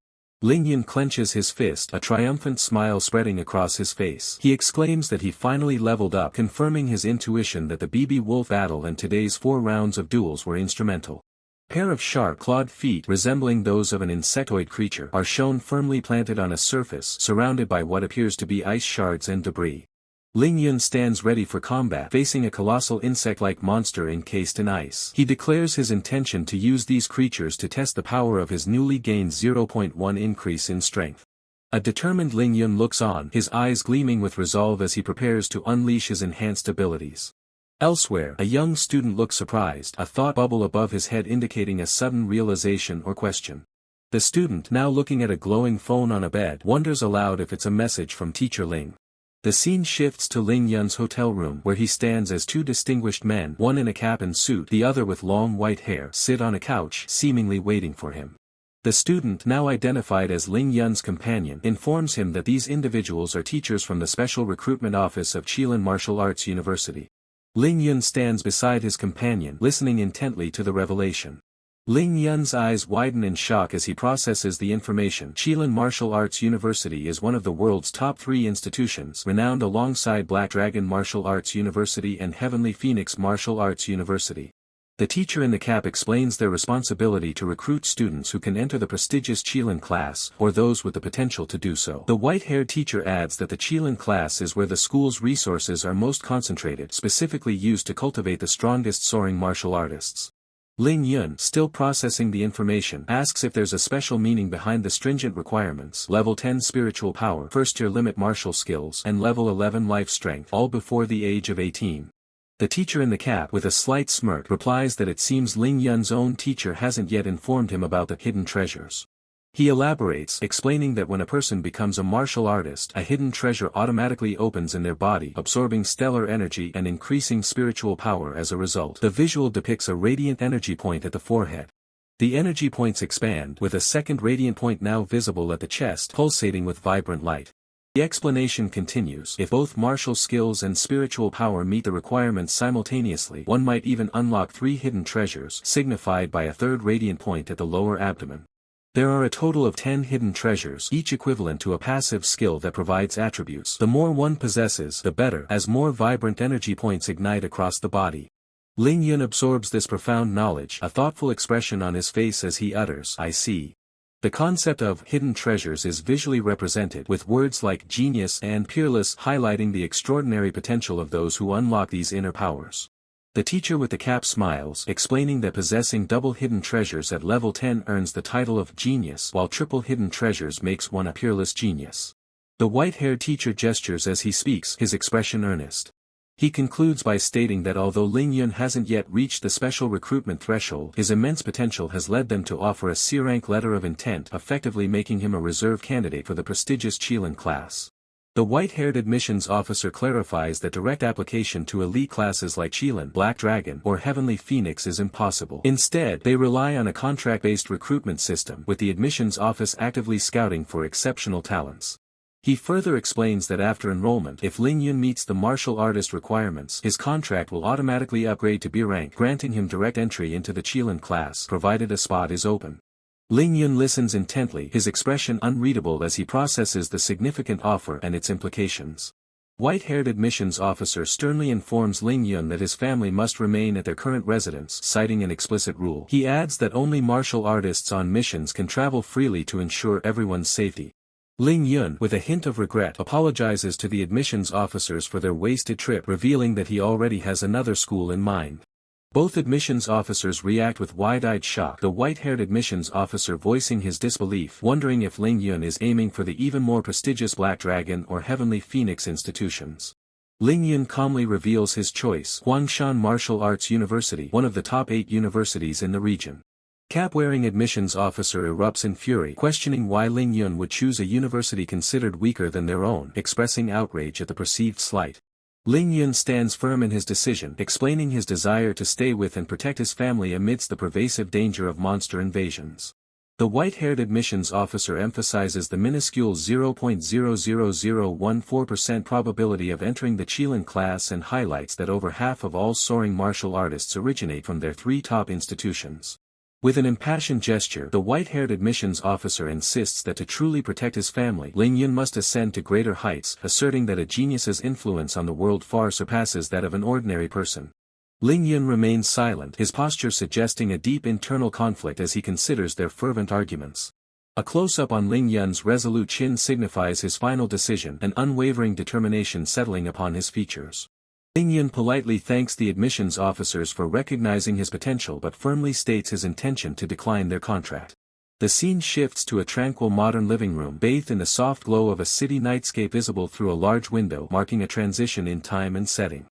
Speaker 1: Ling Yun clenches his fist, a triumphant smile spreading across his face. He exclaims that he finally leveled up, confirming his intuition that the BB Wolf battle and today's 4 rounds of duels were instrumental. Pair of sharp, clawed feet resembling those of an insectoid creature are shown firmly planted on a surface surrounded by what appears to be ice shards and debris. Ling Yun stands ready for combat, facing a colossal insect-like monster encased in ice. He declares his intention to use these creatures to test the power of his newly gained 0.1 increase in strength. A determined Ling Yun looks on, his eyes gleaming with resolve as he prepares to unleash his enhanced abilities. Elsewhere, a young student looks surprised, a thought bubble above his head indicating a sudden realization or question. The student, now looking at a glowing phone on a bed, wonders aloud if it's a message from Teacher Ling. The scene shifts to Ling Yun's hotel room, where he stands as 2 distinguished men, one in a cap and suit, the other with long white hair, sit on a couch, seemingly waiting for him. The student, now identified as Ling Yun's companion, informs him that these individuals are teachers from the Special Recruitment Office of Qilin Martial Arts University. Ling Yun stands beside his companion, listening intently to the revelation. Ling Yun's eyes widen in shock as he processes the information. Qilin Martial Arts University is one of the world's top 3 institutions, renowned alongside Black Dragon Martial Arts University and Heavenly Phoenix Martial Arts University. The teacher in the cap explains their responsibility to recruit students who can enter the prestigious Qilin class, or those with the potential to do so. The white-haired teacher adds that the Qilin class is where the school's resources are most concentrated, specifically used to cultivate the strongest soaring martial artists. Ling Yun, still processing the information, asks if there's a special meaning behind the stringent requirements: level 10 spiritual power, first year limit martial skills, and level 11 life strength, all before the age of 18. The teacher in the cap, with a slight smirk, replies that it seems Ling Yun's own teacher hasn't yet informed him about the hidden treasures. He elaborates, explaining that when a person becomes a martial artist, a hidden treasure automatically opens in their body, absorbing stellar energy and increasing spiritual power as a result. The visual depicts a radiant energy point at the forehead. The energy points expand, with a second radiant point now visible at the chest, pulsating with vibrant light. The explanation continues: if both martial skills and spiritual power meet the requirements simultaneously, one might even unlock 3 hidden treasures, signified by a third radiant point at the lower abdomen. There are a total of 10 hidden treasures, each equivalent to a passive skill that provides attributes. The more one possesses, the better, as more vibrant energy points ignite across the body. Ling Yun absorbs this profound knowledge, a thoughtful expression on his face as he utters, "I see." The concept of hidden treasures is visually represented, with words like genius and peerless highlighting the extraordinary potential of those who unlock these inner powers. The teacher with the cap smiles, explaining that possessing double hidden treasures at level 10 earns the title of genius, while triple hidden treasures makes one a peerless genius. The white-haired teacher gestures as he speaks, his expression earnest. He concludes by stating that although Ling Yun hasn't yet reached the special recruitment threshold, his immense potential has led them to offer a C-rank letter of intent, effectively making him a reserve candidate for the prestigious Qilin class. The white-haired admissions officer clarifies that direct application to elite classes like Qilin, Black Dragon, or Heavenly Phoenix is impossible. Instead, they rely on a contract-based recruitment system, with the admissions office actively scouting for exceptional talents. He further explains that after enrollment, if Ling Yun meets the martial artist requirements, his contract will automatically upgrade to B rank, granting him direct entry into the Qilin class, provided a spot is open. Ling Yun listens intently, his expression unreadable as he processes the significant offer and its implications. White-haired admissions officer sternly informs Ling Yun that his family must remain at their current residence, citing an explicit rule. He adds that only martial artists on missions can travel freely to ensure everyone's safety. Ling Yun, with a hint of regret, apologizes to the admissions officers for their wasted trip, revealing that he already has another school in mind. Both admissions officers react with wide-eyed shock, the white-haired admissions officer voicing his disbelief, wondering if Ling Yun is aiming for the even more prestigious Black Dragon or Heavenly Phoenix institutions. Ling Yun calmly reveals his choice: Huangshan Martial Arts University, one of the top 8 universities in the region. Cap-wearing admissions officer erupts in fury, questioning why Ling Yun would choose a university considered weaker than their own, expressing outrage at the perceived slight. Ling Yun stands firm in his decision, explaining his desire to stay with and protect his family amidst the pervasive danger of monster invasions. The white-haired admissions officer emphasizes the minuscule 0.00014% probability of entering the Qilin class and highlights that over half of all soaring martial artists originate from their 3 top institutions. With an impassioned gesture, the white-haired admissions officer insists that to truly protect his family, Ling Yun must ascend to greater heights, asserting that a genius's influence on the world far surpasses that of an ordinary person. Ling Yun remains silent, his posture suggesting a deep internal conflict as he considers their fervent arguments. A close-up on Ling Yun's resolute chin signifies his final decision, an unwavering determination settling upon his features. Ling Yun politely thanks the admissions officers for recognizing his potential but firmly states his intention to decline their contract. The scene shifts to a tranquil modern living room bathed in the soft glow of a city nightscape visible through a large window, marking a transition in time and setting.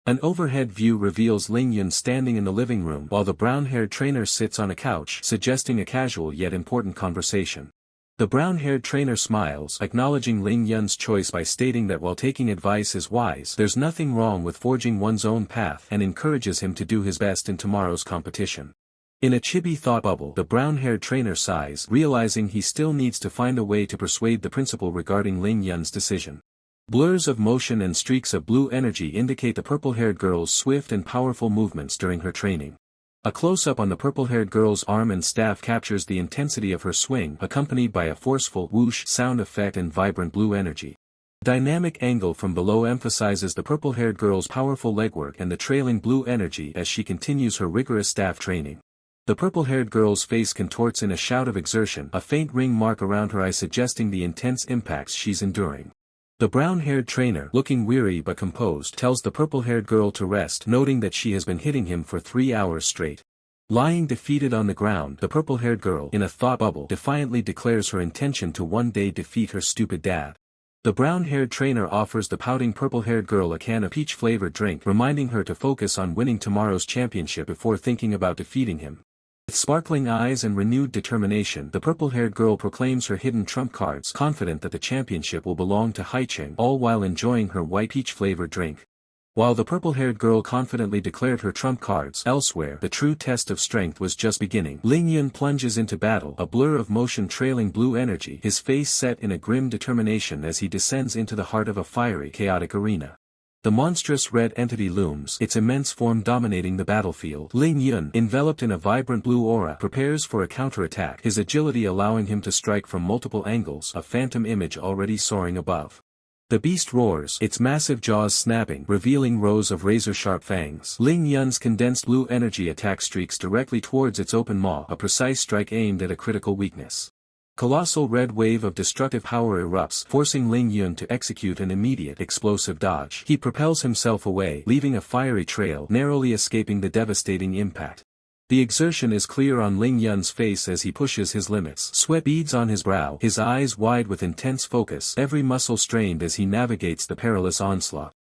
Speaker 1: An overhead view reveals Ling Yun standing in the living room while the brown-haired trainer sits on a couch, suggesting a casual yet important conversation. The brown-haired trainer smiles, acknowledging Ling Yun's choice by stating that while taking advice is wise, there's nothing wrong with forging one's own path, and encourages him to do his best in tomorrow's competition. In a chibi thought bubble, the brown-haired trainer sighs, realizing he still needs to find a way to persuade the principal regarding Ling Yun's decision. Blurs of motion and streaks of blue energy indicate the purple-haired girl's swift and powerful movements during her training. A close-up on the purple-haired girl's arm and staff captures the intensity of her swing, accompanied by a forceful whoosh sound effect and vibrant blue energy. Dynamic angle from below emphasizes the purple-haired girl's powerful legwork and the trailing blue energy as she continues her rigorous staff training. The purple-haired girl's face contorts in a shout of exertion, a faint ring mark around her eye suggesting the intense impacts she's enduring. The brown-haired trainer, looking weary but composed, tells the purple-haired girl to rest, noting that she has been hitting him for 3 hours straight. Lying defeated on the ground, the purple-haired girl, in a thought bubble, defiantly declares her intention to one day defeat her stupid dad. The brown-haired trainer offers the pouting purple-haired girl a can of peach-flavored drink, reminding her to focus on winning tomorrow's championship before thinking about defeating him. With sparkling eyes and renewed determination, the purple-haired girl proclaims her hidden trump cards, confident that the championship will belong to Haicheng, all while enjoying her white peach-flavored drink. While the purple-haired girl confidently declared her trump cards, elsewhere the true test of strength was just beginning. Ling Yun plunges into battle, a blur of motion trailing blue energy, his face set in a grim determination as he descends into the heart of a fiery, chaotic arena. The monstrous red entity looms, its immense form dominating the battlefield. Ling Yun, enveloped in a vibrant blue aura, prepares for a counterattack, his agility allowing him to strike from multiple angles, a phantom image already soaring above. The beast roars, its massive jaws snapping, revealing rows of razor-sharp fangs. Ling Yun's condensed blue energy attack streaks directly towards its open maw, a precise strike aimed at a critical weakness. Colossal red wave of destructive power erupts, forcing Ling Yun to execute an immediate, explosive dodge. He propels himself away, leaving a fiery trail, narrowly escaping the devastating impact. The exertion is clear on Ling Yun's face as he pushes his limits. Sweat beads on his brow, his eyes wide with intense focus, every muscle strained as he navigates the perilous onslaught.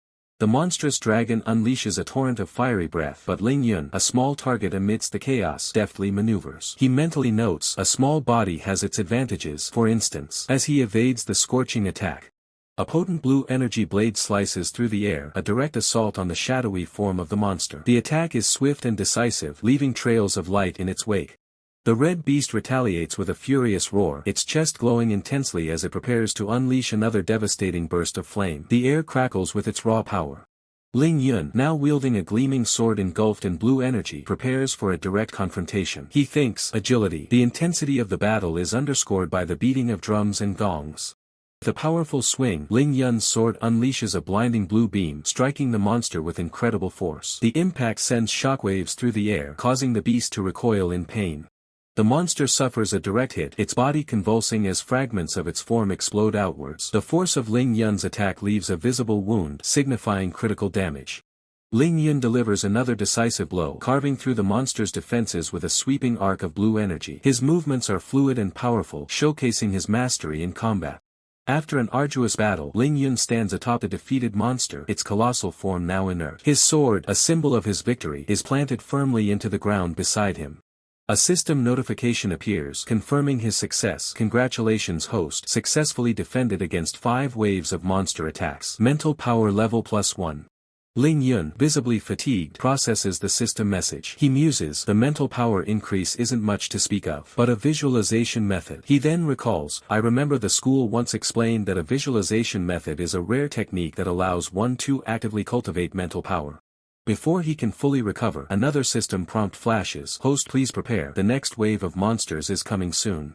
Speaker 1: The monstrous dragon unleashes a torrent of fiery breath, but Ling Yun, a small target amidst the chaos, deftly maneuvers. He mentally notes, a small body has its advantages, for instance, as he evades the scorching attack. A potent blue energy blade slices through the air, a direct assault on the shadowy form of the monster. The attack is swift and decisive, leaving trails of light in its wake. The red beast retaliates with a furious roar, its chest glowing intensely as it prepares to unleash another devastating burst of flame. The air crackles with its raw power. Ling Yun, now wielding a gleaming sword engulfed in blue energy, prepares for a direct confrontation. He thinks, agility. The intensity of the battle is underscored by the beating of drums and gongs. With a powerful swing, Ling Yun's sword unleashes a blinding blue beam, striking the monster with incredible force. The impact sends shockwaves through the air, causing the beast to recoil in pain. The monster suffers a direct hit, its body convulsing as fragments of its form explode outwards. The force of Ling Yun's attack leaves a visible wound, signifying critical damage. Ling Yun delivers another decisive blow, carving through the monster's defenses with a sweeping arc of blue energy. His movements are fluid and powerful, showcasing his mastery in combat. After an arduous battle, Ling Yun stands atop the defeated monster, its colossal form now inert. His sword, a symbol of his victory, is planted firmly into the ground beside him. A system notification appears, confirming his success. Congratulations host, successfully defended against 5 waves of monster attacks. Mental power level +1. Ling Yun, visibly fatigued, processes the system message. He muses, the mental power increase isn't much to speak of, but a visualization method. He then recalls, I remember the school once explained that a visualization method is a rare technique that allows one to actively cultivate mental power. Before he can fully recover, another system prompt flashes. Host, please prepare, the next wave of monsters is coming soon.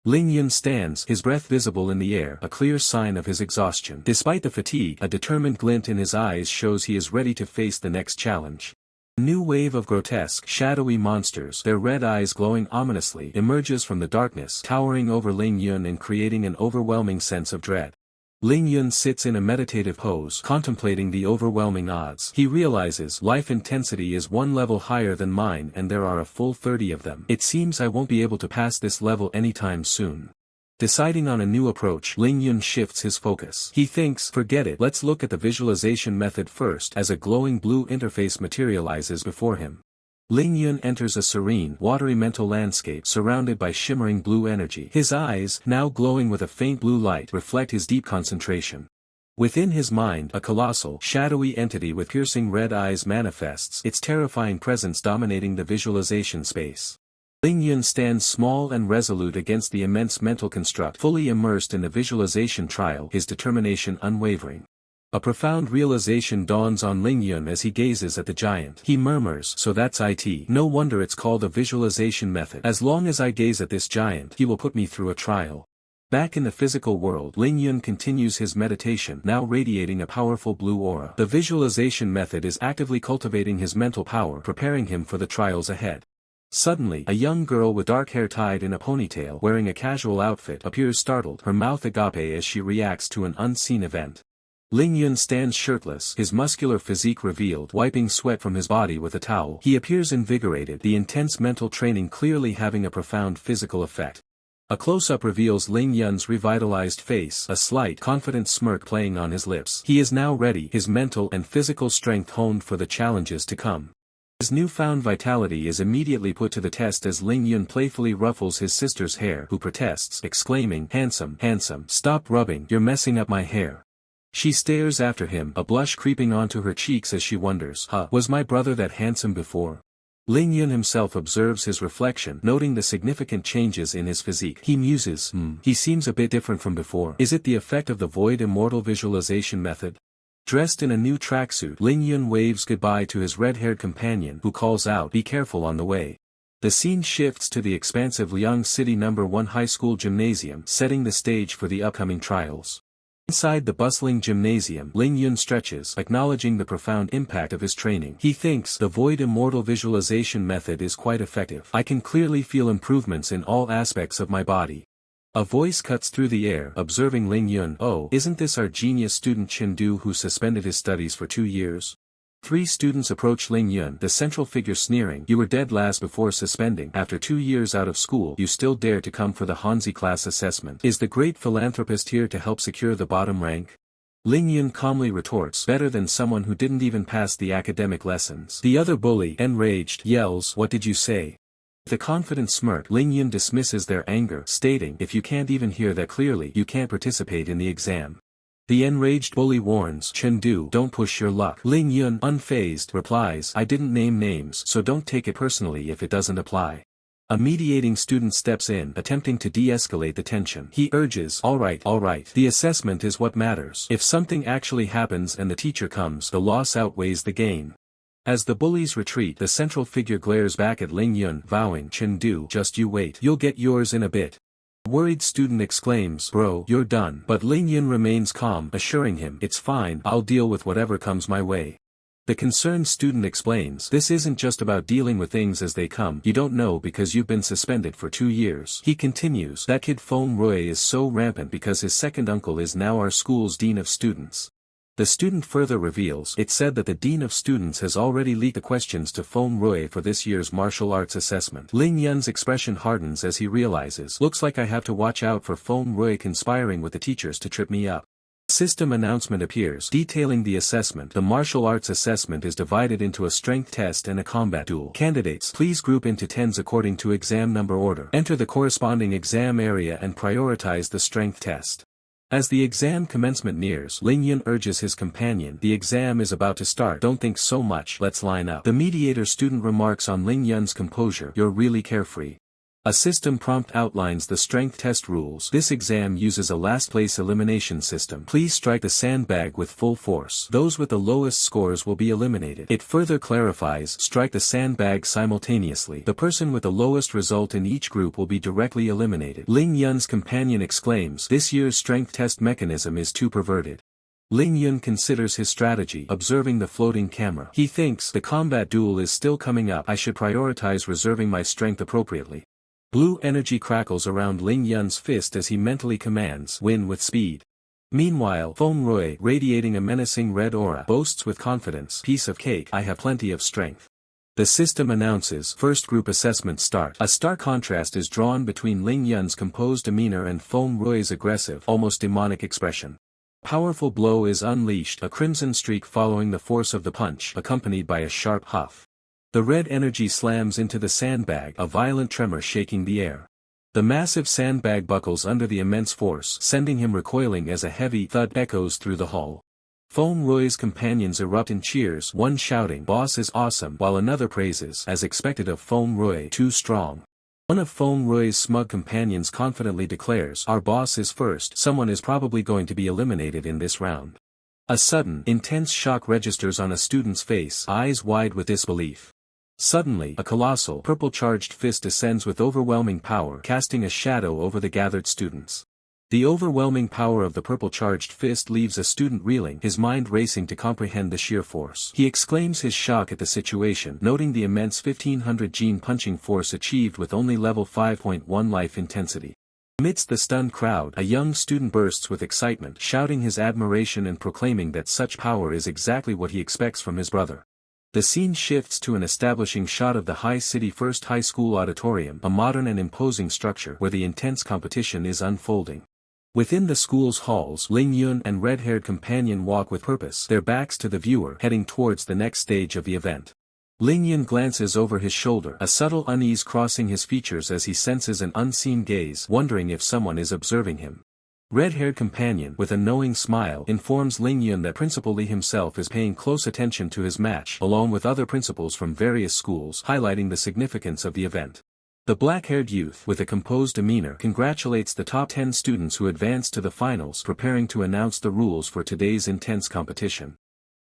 Speaker 1: Ling Yun stands, his breath visible in the air, a clear sign of his exhaustion. Despite the fatigue, a determined glint in his eyes shows he is ready to face the next challenge. A new wave of grotesque, shadowy monsters, their red eyes glowing ominously, emerges from the darkness, towering over Ling Yun and creating an overwhelming sense of dread. Ling Yun sits in a meditative pose, contemplating the overwhelming odds. He realizes, life intensity is one level higher than mine and there are a full 30 of them. It seems I won't be able to pass this level anytime soon. Deciding on a new approach, Ling Yun shifts his focus. He thinks, forget it, let's look at the visualization method first, as a glowing blue interface materializes before him. Ling Yun enters a serene, watery mental landscape surrounded by shimmering blue energy. His eyes, now glowing with a faint blue light, reflect his deep concentration. Within his mind, a colossal, shadowy entity with piercing red eyes manifests, its terrifying presence dominating the visualization space. Ling Yun stands small and resolute against the immense mental construct, fully immersed in the visualization trial, his determination unwavering. A profound realization dawns on Ling Yun as he gazes at the giant. He murmurs, so that's it. No wonder it's called a visualization method. As long as I gaze at this giant, he will put me through a trial. Back in the physical world, Ling Yun continues his meditation, now radiating a powerful blue aura. The visualization method is actively cultivating his mental power, preparing him for the trials ahead. Suddenly, a young girl with dark hair tied in a ponytail, wearing a casual outfit, appears startled, her mouth agape as she reacts to an unseen event. Ling Yun stands shirtless, his muscular physique revealed, wiping sweat from his body with a towel. He appears invigorated, the intense mental training clearly having a profound physical effect. A close-up reveals Ling Yun's revitalized face, a slight, confident smirk playing on his lips. He is now ready, his mental and physical strength honed for the challenges to come. His newfound vitality is immediately put to the test as Ling Yun playfully ruffles his sister's hair, who protests, exclaiming, "Handsome, handsome, stop rubbing, you're messing up my hair." She stares after him, a blush creeping onto her cheeks as she wonders, was my brother that handsome before? Ling Yun himself observes his reflection, noting the significant changes in his physique. He muses, he seems a bit different from before. Is it the effect of the void immortal visualization method? Dressed in a new tracksuit, Ling Yun waves goodbye to his red-haired companion, who calls out, "Be careful on the way." The scene shifts to the expansive Liang City No. 1 high school gymnasium, setting the stage for the upcoming trials. Inside the bustling gymnasium, Ling Yun stretches, acknowledging the profound impact of his training. He thinks the void immortal visualization method is quite effective. I can clearly feel improvements in all aspects of my body. A voice cuts through the air, observing Ling Yun. "Oh, isn't this our genius student Chen Du who suspended his studies for 2 years? 3 students approach Ling Yun, the central figure sneering, "You were dead last before suspending. After 2 years out of school, you still dare to come for the Hanzi class assessment. Is the great philanthropist here to help secure the bottom rank?" Ling Yun calmly retorts, "Better than someone who didn't even pass the academic lessons." The other bully, enraged, yells, "What did you say?" With a confident smirk, Ling Yun dismisses their anger, stating, "If you can't even hear that clearly, you can't participate in the exam." The enraged bully warns, "Chen Du, don't push your luck." Ling Yun, unfazed, replies, "I didn't name names, so don't take it personally if it doesn't apply." A mediating student steps in, attempting to de-escalate the tension. He urges, all right, the assessment is what matters. If something actually happens and the teacher comes, the loss outweighs the gain." As the bullies retreat, the central figure glares back at Ling Yun, vowing, "Chen Du, just you wait. You'll get yours in a bit." The worried student exclaims, "Bro, you're done." But Ling Yun remains calm, assuring him, "It's fine, I'll deal with whatever comes my way." The concerned student explains, "This isn't just about dealing with things as they come. You don't know because you've been suspended for 2 years. He continues, "That kid Feng Rui is so rampant because his second uncle is now our school's dean of students." The student further reveals, "It said that the dean of students has already leaked the questions to Feng Rui for this year's martial arts assessment." Ling Yun's expression hardens as he realizes, "Looks like I have to watch out for Feng Rui conspiring with the teachers to trip me up." System announcement appears, detailing the assessment. The martial arts assessment is divided into a strength test and a combat duel. Candidates, please group into tens according to exam number order. Enter the corresponding exam area and prioritize the strength test. As the exam commencement nears, Ling Yun urges his companion, "The exam is about to start. Don't think so much, let's line up." The mediator student remarks on Ling Yun's composure, "You're really carefree." A system prompt outlines the strength test rules. This exam uses a last-place elimination system. Please strike the sandbag with full force. Those with the lowest scores will be eliminated. It further clarifies, strike the sandbag simultaneously. The person with the lowest result in each group will be directly eliminated. Ling Yun's companion exclaims, "This year's strength test mechanism is too perverted." Ling Yun considers his strategy, observing the floating camera. He thinks, the combat duel is still coming up. I should prioritize reserving my strength appropriately. Blue energy crackles around Ling Yun's fist as he mentally commands, "Win with speed." Meanwhile, Feng Rui, radiating a menacing red aura, boasts with confidence, "Piece of cake, I have plenty of strength." The system announces, first group assessment start. A stark contrast is drawn between Ling Yun's composed demeanor and Feng Rui's aggressive, almost demonic expression. Powerful blow is unleashed, a crimson streak following the force of the punch, accompanied by a sharp huff. The red energy slams into the sandbag, a violent tremor shaking the air. The massive sandbag buckles under the immense force, sending him recoiling as a heavy thud echoes through the hall. Feng Rui's companions erupt in cheers, one shouting, "Boss is awesome," while another praises, as expected of Feng Rui, "Too strong." One of Feng Rui's smug companions confidently declares, "Our boss is first. Someone is probably going to be eliminated in this round." A sudden, intense shock registers on a student's face, eyes wide with disbelief. Suddenly, a colossal, purple-charged fist descends with overwhelming power, casting a shadow over the gathered students. The overwhelming power of the purple-charged fist leaves a student reeling, his mind racing to comprehend the sheer force. He exclaims his shock at the situation, noting the immense 1500 gene punching force achieved with only level 5.1 life intensity. Amidst the stunned crowd, a young student bursts with excitement, shouting his admiration and proclaiming that such power is exactly what he expects from his brother. The scene shifts to an establishing shot of the High City First High School auditorium, a modern and imposing structure where the intense competition is unfolding. Within the school's halls, Ling Yun and red-haired companion walk with purpose, their backs to the viewer, heading towards the next stage of the event. Ling Yun glances over his shoulder, a subtle unease crossing his features as he senses an unseen gaze, wondering if someone is observing him. Red-haired companion, with a knowing smile, informs Ling Yun that Principal Li himself is paying close attention to his match, along with other principals from various schools, highlighting the significance of the event. The black-haired youth, with a composed demeanor, congratulates the top 10 students who advanced to the finals, preparing to announce the rules for today's intense competition.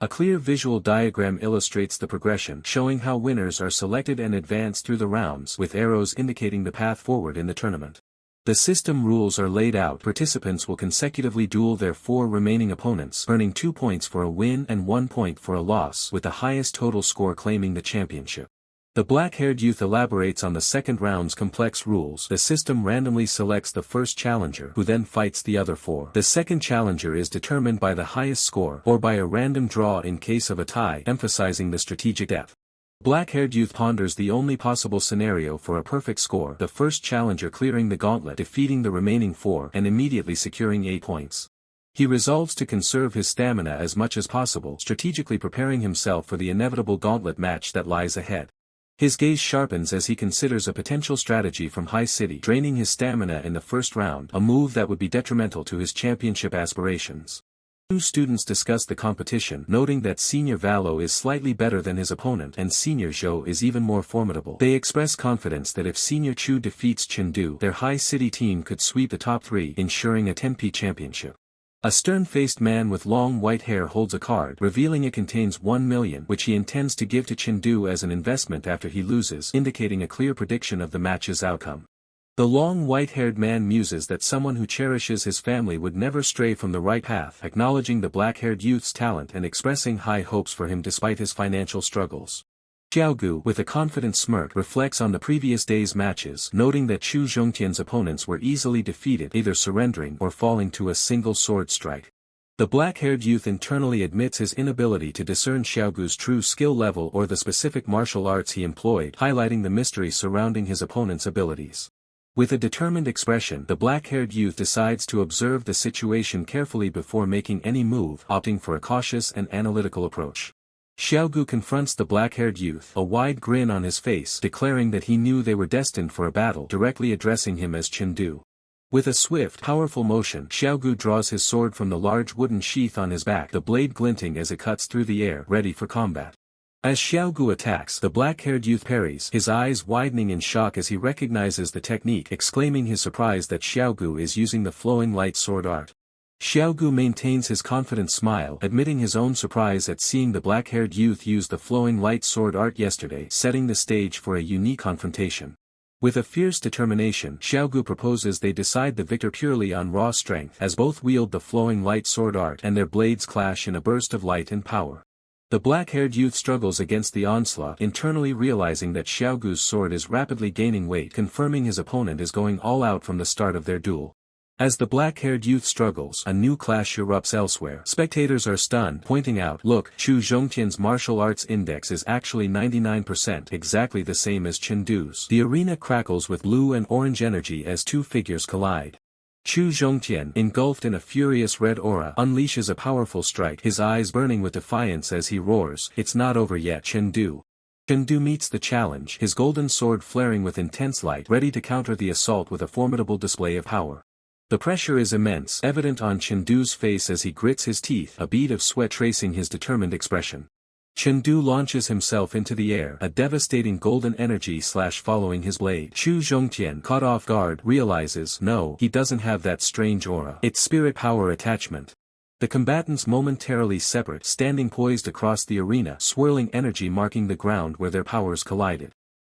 Speaker 1: A clear visual diagram illustrates the progression, showing how winners are selected and advance through the rounds, with arrows indicating the path forward in the tournament. The system rules are laid out. Participants will consecutively duel their 4 remaining opponents, earning 2 points for a win and 1 point for a loss, with the highest total score claiming the championship. The black-haired youth elaborates on the second round's complex rules. The system randomly selects the first challenger, who then fights the other 4. The second challenger is determined by the highest score, or by a random draw in case of a tie, emphasizing the strategic depth. Black-haired youth ponders the only possible scenario for a perfect score, the first challenger clearing the gauntlet, defeating the remaining 4, and immediately securing 8 points. He resolves to conserve his stamina as much as possible, strategically preparing himself for the inevitable gauntlet match that lies ahead. His gaze sharpens as he considers a potential strategy from High City, draining his stamina in the first round, a move that would be detrimental to his championship aspirations. 2 students discuss the competition, noting that Senior Valo is slightly better than his opponent and Senior Zhou is even more formidable. They express confidence that if Senior Chu defeats Chengdu, their High City team could sweep the top 3, ensuring a 10P championship. A stern-faced man with long white hair holds a card, revealing it contains 1 million, which he intends to give to Chengdu as an investment after he loses, indicating a clear prediction of the match's outcome. The long white-haired man muses that someone who cherishes his family would never stray from the right path, acknowledging the black-haired youth's talent and expressing high hopes for him despite his financial struggles. Xiaogu, with a confident smirk, reflects on the previous day's matches, noting that Chu Zhongtian's opponents were easily defeated, either surrendering or falling to a single sword strike. The black-haired youth internally admits his inability to discern Xiaogu's true skill level or the specific martial arts he employed, highlighting the mystery surrounding his opponent's abilities. With a determined expression, the black-haired youth decides to observe the situation carefully before making any move, opting for a cautious and analytical approach. Xiaogu confronts the black-haired youth, a wide grin on his face, declaring that he knew they were destined for a battle, directly addressing him as Chengdu. With a swift, powerful motion, Xiaogu draws his sword from the large wooden sheath on his back, the blade glinting as it cuts through the air, ready for combat. As Xiaogu attacks, the black-haired youth parries, his eyes widening in shock as he recognizes the technique, exclaiming his surprise that Xiaogu is using the flowing light sword art. Xiaogu maintains his confident smile, admitting his own surprise at seeing the black-haired youth use the flowing light sword art yesterday, setting the stage for a unique confrontation. With a fierce determination, Xiaogu proposes they decide the victor purely on raw strength, as both wield the flowing light sword art and their blades clash in a burst of light and power. The black-haired youth struggles against the onslaught, internally realizing that Xiaogu's sword is rapidly gaining weight, confirming his opponent is going all out from the start of their duel. As the black-haired youth struggles, a new clash erupts elsewhere. Spectators are stunned, pointing out, "Look, Chu Zhongtian's martial arts index is actually 99%, exactly the same as Chengdu's." The arena crackles with blue and orange energy as 2 figures collide. Chu Zhongtian, engulfed in a furious red aura, unleashes a powerful strike, his eyes burning with defiance as he roars, "It's not over yet, Chengdu." Chengdu meets the challenge, his golden sword flaring with intense light, ready to counter the assault with a formidable display of power. The pressure is immense, evident on Chengdu's face as he grits his teeth, a bead of sweat tracing his determined expression. Chengdu launches himself into the air, a devastating golden energy following his blade. Chu Zhongtian, caught off guard, realizes, no, he doesn't have that strange aura. It's spirit power attachment. The combatants momentarily separate, standing poised across the arena, swirling energy marking the ground where their powers collided.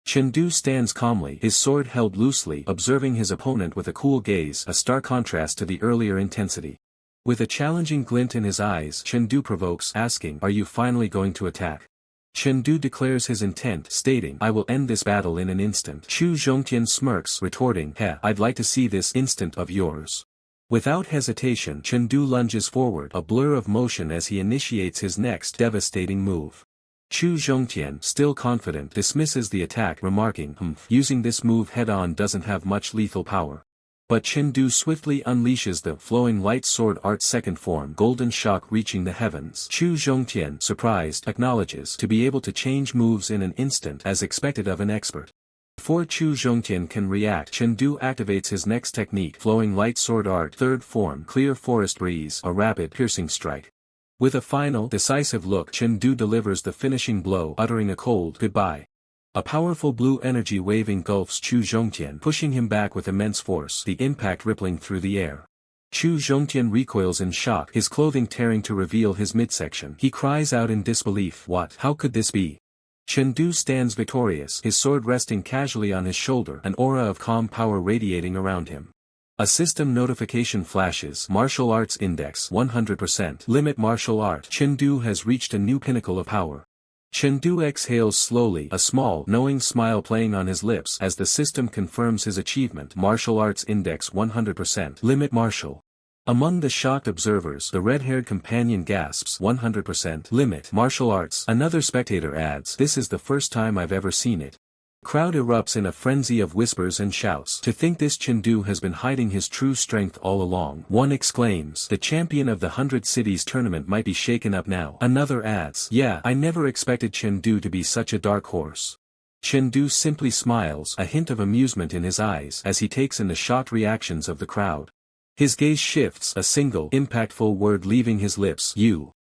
Speaker 1: Chengdu stands calmly, his sword held loosely, observing his opponent with a cool gaze, a stark contrast to the earlier intensity. With a challenging glint in his eyes, Chengdu provokes, asking, "Are you finally going to attack?" Chengdu declares his intent, stating, "I will end this battle in an instant." Chu Zhongtian smirks, retorting, "Heh, I'd like to see this instant of yours." Without hesitation, Chengdu lunges forward, a blur of motion as he initiates his next devastating move. Chu Zhongtian, still confident, dismisses the attack, remarking, using this move head-on doesn't have much lethal power." But Chengdu swiftly unleashes the flowing light sword art's second form, golden shock reaching the heavens. Chu Zhongtian, surprised, acknowledges to be able to change moves in an instant as expected of an expert. Before Chu Zhongtian can react, Chengdu activates his next technique, flowing light sword art third form, clear forest breeze, a rapid, piercing strike. With a final, decisive look, Chengdu delivers the finishing blow, uttering a cold goodbye. A powerful blue energy wave engulfs Chu Zhongtian, pushing him back with immense force, the impact rippling through the air. Chu Zhongtian recoils in shock, his clothing tearing to reveal his midsection. He cries out in disbelief, "What? How could this be?" Chengdu stands victorious, his sword resting casually on his shoulder, an aura of calm power radiating around him. A system notification flashes, Martial Arts Index 100%. Limit Martial Art. Chengdu has reached a new pinnacle of power. Chengdu exhales slowly, a small, knowing smile playing on his lips as the system confirms his achievement. Martial Arts Index 100%. Limit Martial. Among the shocked observers, the red-haired companion gasps, 100%. Limit Martial Arts. Another spectator adds, "This is the first time I've ever seen it." Crowd erupts in a frenzy of whispers and shouts. "To think this Chengdu has been hiding his true strength all along." One exclaims, "The champion of the 100 Cities tournament might be shaken up now." Another adds, "Yeah, I never expected Chengdu to be such a dark horse." Chengdu simply smiles, a hint of amusement in his eyes, as he takes in the shocked reactions of the crowd. His gaze shifts, a single, impactful word leaving his lips, "You."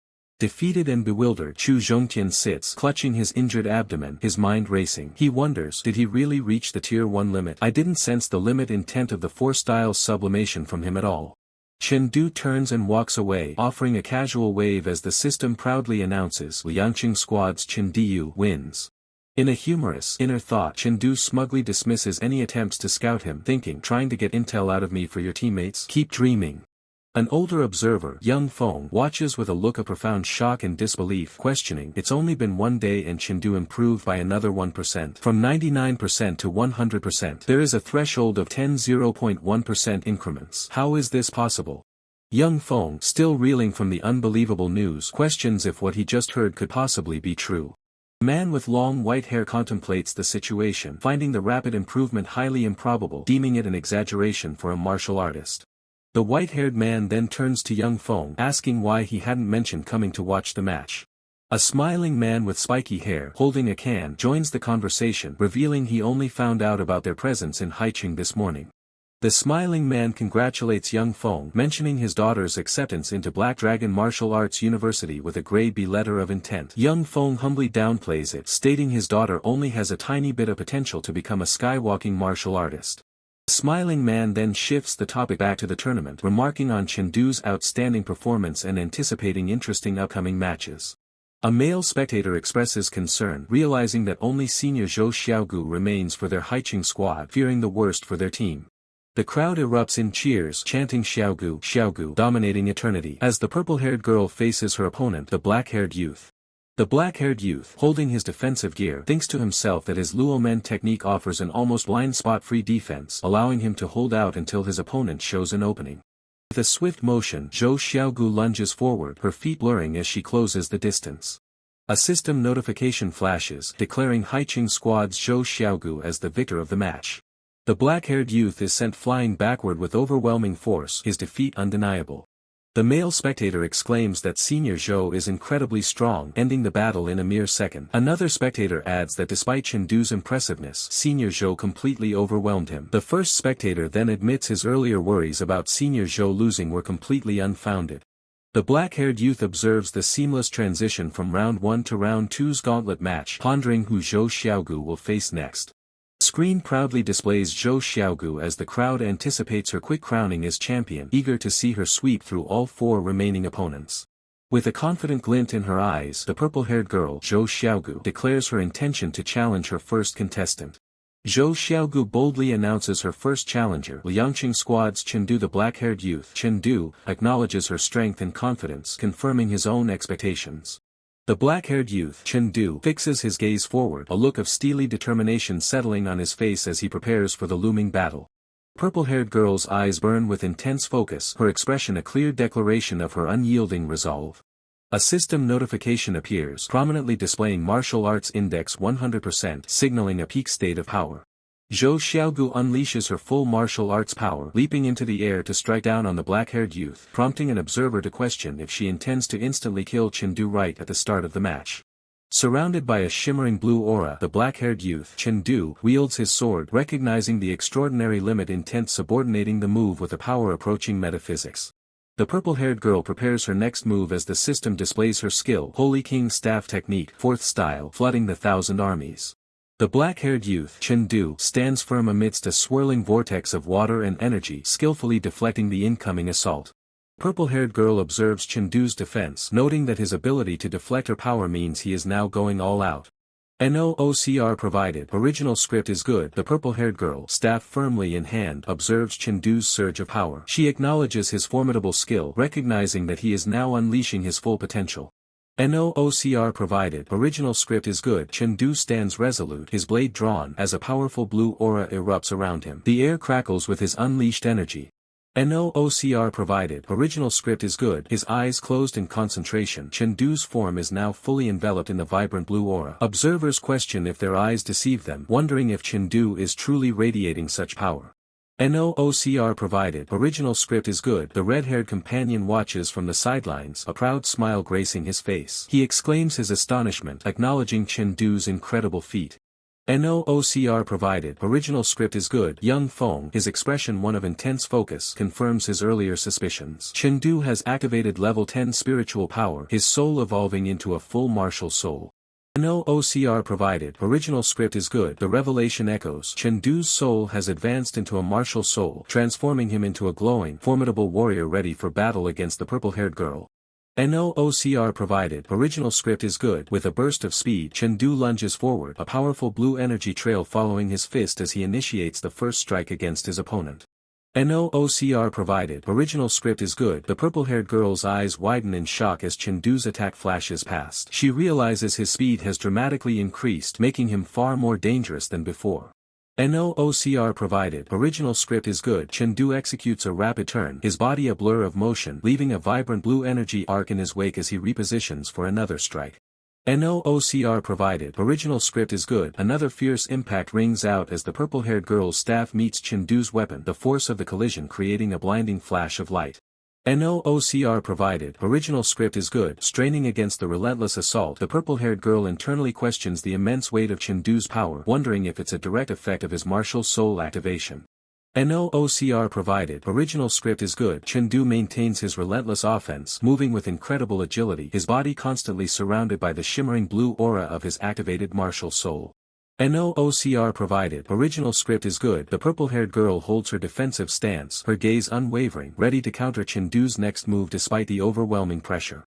Speaker 1: Defeated and bewildered, Chu Zhongtian sits, clutching his injured abdomen, his mind racing. He wonders, did he really reach the Tier 1 limit? I didn't sense the limit intent of the 4 styles sublimation from him at all. Chengdu turns and walks away, offering a casual wave as the system proudly announces, Liangqing Squad's Chengdu wins. In a humorous, inner thought, Chengdu smugly dismisses any attempts to scout him, thinking, trying to get intel out of me for your teammates? Keep dreaming. An older observer, Young Feng, watches with a look of profound shock and disbelief, questioning, "It's only been one day and Chengdu improved by another 1%. From 99% to 100%. There is a threshold of 10 0.1% increments. How is this possible?" Young Feng, still reeling from the unbelievable news, questions if what he just heard could possibly be true. A man with long white hair contemplates the situation, finding the rapid improvement highly improbable, deeming it an exaggeration for a martial artist. The white-haired man then turns to Young Feng, asking why he hadn't mentioned coming to watch the match. A smiling man with spiky hair, holding a can, joins the conversation, revealing he only found out about their presence in Haicheng this morning. The smiling man congratulates Young Feng, mentioning his daughter's acceptance into Black Dragon Martial Arts University with a grade B letter of intent. Young Feng humbly downplays it, stating his daughter only has a tiny bit of potential to become a skywalking martial artist. The smiling man then shifts the topic back to the tournament, remarking on Chengdu's outstanding performance and anticipating interesting upcoming matches. A male spectator expresses concern, realizing that only senior Zhou Xiaogu remains for their Haicheng squad, fearing the worst for their team. The crowd erupts in cheers, chanting Xiaogu, Xiaogu, dominating eternity, as the purple-haired girl faces her opponent, the black-haired youth. The black-haired youth, holding his defensive gear, thinks to himself that his Luomen technique offers an almost blind spot-free defense, allowing him to hold out until his opponent shows an opening. With a swift motion, Zhou Xiaogu lunges forward, her feet blurring as she closes the distance. A system notification flashes, declaring Haicheng Squad's Zhou Xiaogu as the victor of the match. The black-haired youth is sent flying backward with overwhelming force, his defeat undeniable. The male spectator exclaims that Senior Zhou is incredibly strong, ending the battle in a mere second. Another spectator adds that despite Chengdu's impressiveness, Senior Zhou completely overwhelmed him. The first spectator then admits his earlier worries about Senior Zhou losing were completely unfounded. The black-haired youth observes the seamless transition from round 1 to round 2's gauntlet match, pondering who Zhou Xiaogu will face next. The screen proudly displays Zhou Xiaogu as the crowd anticipates her quick crowning as champion, eager to see her sweep through all 4 remaining opponents. With a confident glint in her eyes, the purple-haired girl, Zhou Xiaogu, declares her intention to challenge her first contestant. Zhou Xiaogu boldly announces her first challenger, Liangqing Squad's Chengdu. The black-haired youth, Chengdu, acknowledges her strength and confidence, confirming his own expectations. The black-haired youth, Chengdu, fixes his gaze forward, a look of steely determination settling on his face as he prepares for the looming battle. Purple-haired girl's eyes burn with intense focus, her expression a clear declaration of her unyielding resolve. A system notification appears, prominently displaying Martial Arts Index 100%, signaling a peak state of power. Zhou Xiaogu unleashes her full martial arts power, leaping into the air to strike down on the black-haired youth, prompting an observer to question if she intends to instantly kill Chengdu right at the start of the match. Surrounded by a shimmering blue aura, the black-haired youth, Chengdu, wields his sword, recognizing the extraordinary limit intent subordinating the move with a power approaching metaphysics. The purple-haired girl prepares her next move as the system displays her skill, Holy King Staff Technique, 4th style, flooding the thousand armies. The black-haired youth, Chengdu, stands firm amidst a swirling vortex of water and energy, skillfully deflecting the incoming assault. Purple-haired girl observes Chengdu's defense, noting that his ability to deflect her power means he is now going all out. No OCR provided. Original script is good. The purple-haired girl, staff firmly in hand, observes Chengdu's surge of power. She acknowledges his formidable skill, recognizing that he is now unleashing his full potential. No OCR provided. Original script is good. Chengdu stands resolute, his blade drawn, as a powerful blue aura erupts around him. The air crackles with his unleashed energy. No OCR provided. Original script is good. His eyes closed in concentration. Chengdu's form is now fully enveloped in the vibrant blue aura. Observers question if their eyes deceive them, wondering if Chengdu is truly radiating such power. No OCR provided. Original script is good. The red-haired companion watches from the sidelines, a proud smile gracing his face. He exclaims his astonishment, acknowledging Chengdu's incredible feat. No OCR provided. Original script is good. Young Feng, his expression one of intense focus, confirms his earlier suspicions. Chengdu has activated level 10 spiritual power, his soul evolving into a full martial soul. No OCR provided. Original script is good. The revelation echoes. Chengdu's soul has advanced into a martial soul, transforming him into a glowing, formidable warrior ready for battle against the purple-haired girl. No OCR provided. Original script is good. With a burst of speed, Chengdu lunges forward, a powerful blue energy trail following his fist as he initiates the first strike against his opponent. No OCR provided. Original script is good. The purple-haired girl's eyes widen in shock as Chengdu's attack flashes past. She realizes his speed has dramatically increased, making him far more dangerous than before. No OCR provided. Original script is good. Chengdu executes a rapid turn, his body a blur of motion, leaving a vibrant blue energy arc in his wake as he repositions for another strike. No OCR provided. Original script is good. Another fierce impact rings out as the purple-haired girl's staff meets Chengdu's weapon, the force of the collision creating a blinding flash of light. No OCR provided. Original script is good. Straining against the relentless assault, the purple-haired girl internally questions the immense weight of Chengdu's power, wondering if it's a direct effect of his martial soul activation. No OCR provided. Original script is good. Chengdu maintains his relentless offense, moving with incredible agility, his body constantly surrounded by the shimmering blue aura of his activated martial soul. No OCR provided. Original script is good. The purple-haired girl holds her defensive stance, her gaze unwavering, ready to counter Chengdu's next move despite the overwhelming pressure.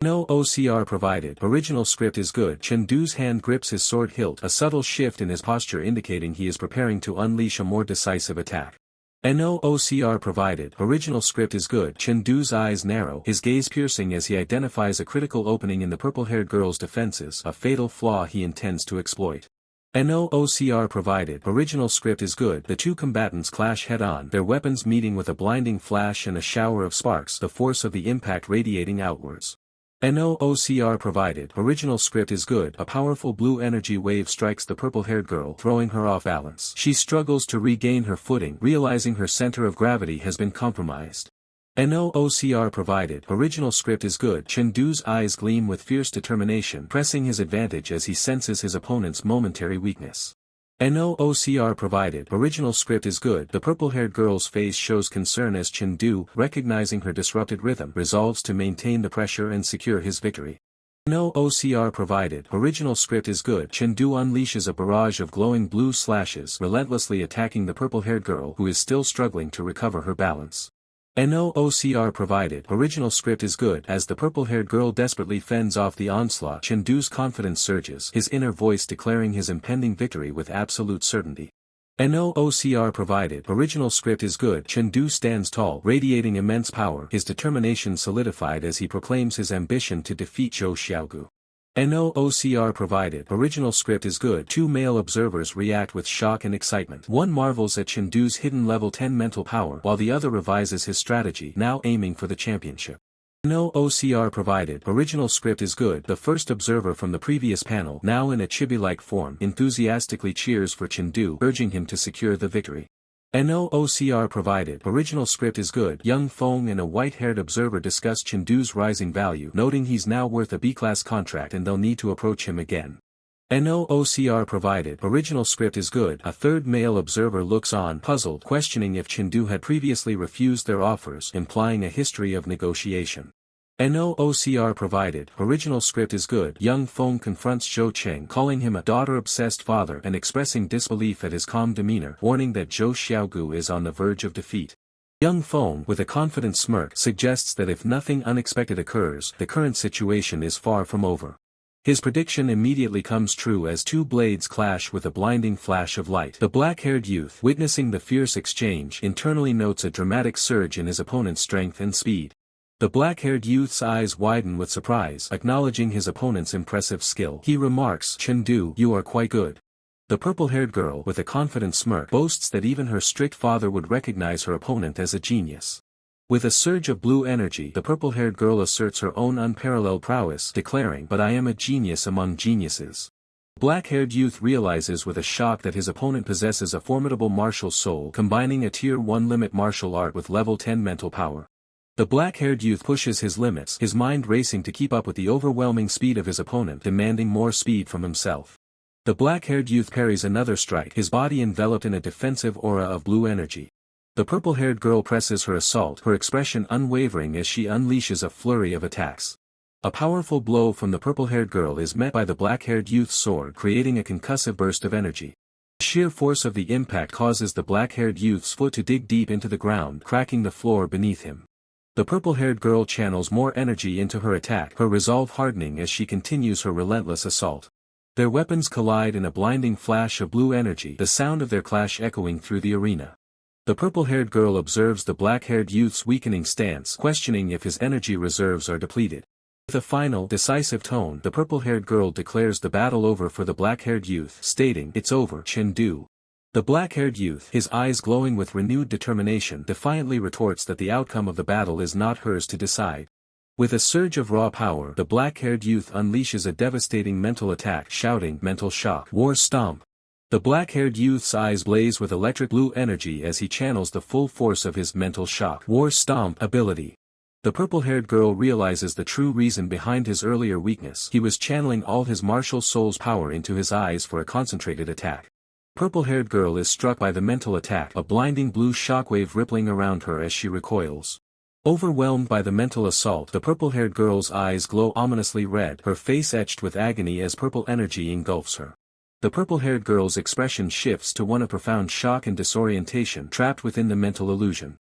Speaker 1: No OCR provided. Original script is good. Chengdu's hand grips his sword hilt, a subtle shift in his posture indicating he is preparing to unleash a more decisive attack. No OCR provided. Original script is good. Chengdu's eyes narrow, his gaze piercing as he identifies a critical opening in the purple-haired girl's defenses, a fatal flaw he intends to exploit. No OCR provided. Original script is good. The two combatants clash head-on, their weapons meeting with a blinding flash and a shower of sparks, the force of the impact radiating outwards. No OCR provided. Original script is good. A powerful blue energy wave strikes the purple-haired girl, throwing her off balance. She struggles to regain her footing, realizing her center of gravity has been compromised. No OCR provided. Original script is good. Chengdu's eyes gleam with fierce determination, pressing his advantage as he senses his opponent's momentary weakness. No OCR provided. Original script is good. The purple-haired girl's face shows concern as Chengdu, recognizing her disrupted rhythm, resolves to maintain the pressure and secure his victory. No OCR provided. Original script is good. Chengdu unleashes a barrage of glowing blue slashes, relentlessly attacking the purple-haired girl who is still struggling to recover her balance. No OCR provided. Original script is good. As the purple-haired girl desperately fends off the onslaught, Chengdu's confidence surges, his inner voice declaring his impending victory with absolute certainty. No OCR provided. Original script is good. Chengdu stands tall, radiating immense power, his determination solidified as he proclaims his ambition to defeat Zhou Xiaogu. No OCR provided. Original script is good. Two male observers react with shock and excitement. One marvels at Chengdu's hidden level 10 mental power while the other revises his strategy, now aiming for the championship. No OCR provided. Original script is good. The first observer from the previous panel, now in a chibi-like form, enthusiastically cheers for Chengdu, urging him to secure the victory. No OCR provided. Original script is good. Young Feng and a white-haired observer discuss Chengdu's rising value, noting he's now worth a B-class contract and they'll need to approach him again. No OCR provided. Original script is good. A third male observer looks on, puzzled, questioning if Chengdu had previously refused their offers, implying a history of negotiation. No OCR provided. Original script is good. Young Feng confronts Zhou Cheng, calling him a daughter-obsessed father and expressing disbelief at his calm demeanor, warning that Zhou Xiaogu is on the verge of defeat. Young Feng, with a confident smirk, suggests that if nothing unexpected occurs, the current situation is far from over. His prediction immediately comes true as two blades clash with a blinding flash of light. The black-haired youth, witnessing the fierce exchange, internally notes a dramatic surge in his opponent's strength and speed. The black-haired youth's eyes widen with surprise, acknowledging his opponent's impressive skill. He remarks, "Chengdu, you are quite good." The purple-haired girl, with a confident smirk, boasts that even her strict father would recognize her opponent as a genius. With a surge of blue energy, the purple-haired girl asserts her own unparalleled prowess, declaring, "But I am a genius among geniuses." Black-haired youth realizes with a shock that his opponent possesses a formidable martial soul, combining a Tier 1 limit martial art with level 10 mental power. The black-haired youth pushes his limits, his mind racing to keep up with the overwhelming speed of his opponent, demanding more speed from himself. The black-haired youth parries another strike, his body enveloped in a defensive aura of blue energy. The purple-haired girl presses her assault, her expression unwavering as she unleashes a flurry of attacks. A powerful blow from the purple-haired girl is met by the black-haired youth's sword, creating a concussive burst of energy. The sheer force of the impact causes the black-haired youth's foot to dig deep into the ground, cracking the floor beneath him. The purple-haired girl channels more energy into her attack, her resolve hardening as she continues her relentless assault. Their weapons collide in a blinding flash of blue energy, the sound of their clash echoing through the arena. The purple-haired girl observes the black-haired youth's weakening stance, questioning if his energy reserves are depleted. With a final, decisive tone, the purple-haired girl declares the battle over for the black-haired youth, stating, "It's over, Chengdu." The black-haired youth, his eyes glowing with renewed determination, defiantly retorts that the outcome of the battle is not hers to decide. With a surge of raw power, the black-haired youth unleashes a devastating mental attack, shouting, "Mental shock, war stomp." The black-haired youth's eyes blaze with electric blue energy as he channels the full force of his mental shock, war stomp ability. The purple-haired girl realizes the true reason behind his earlier weakness. He was channeling all his martial soul's power into his eyes for a concentrated attack. Purple-haired girl is struck by the mental attack, a blinding blue shockwave rippling around her as she recoils. Overwhelmed by the mental assault, the purple-haired girl's eyes glow ominously red, her face etched with agony as purple energy engulfs her. The purple-haired girl's expression shifts to one of profound shock and disorientation, trapped within the mental illusion.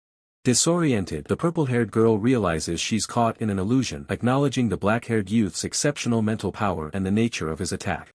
Speaker 1: Disoriented, the purple-haired girl realizes she's caught in an illusion, acknowledging the black-haired youth's exceptional mental power and the nature of his attack.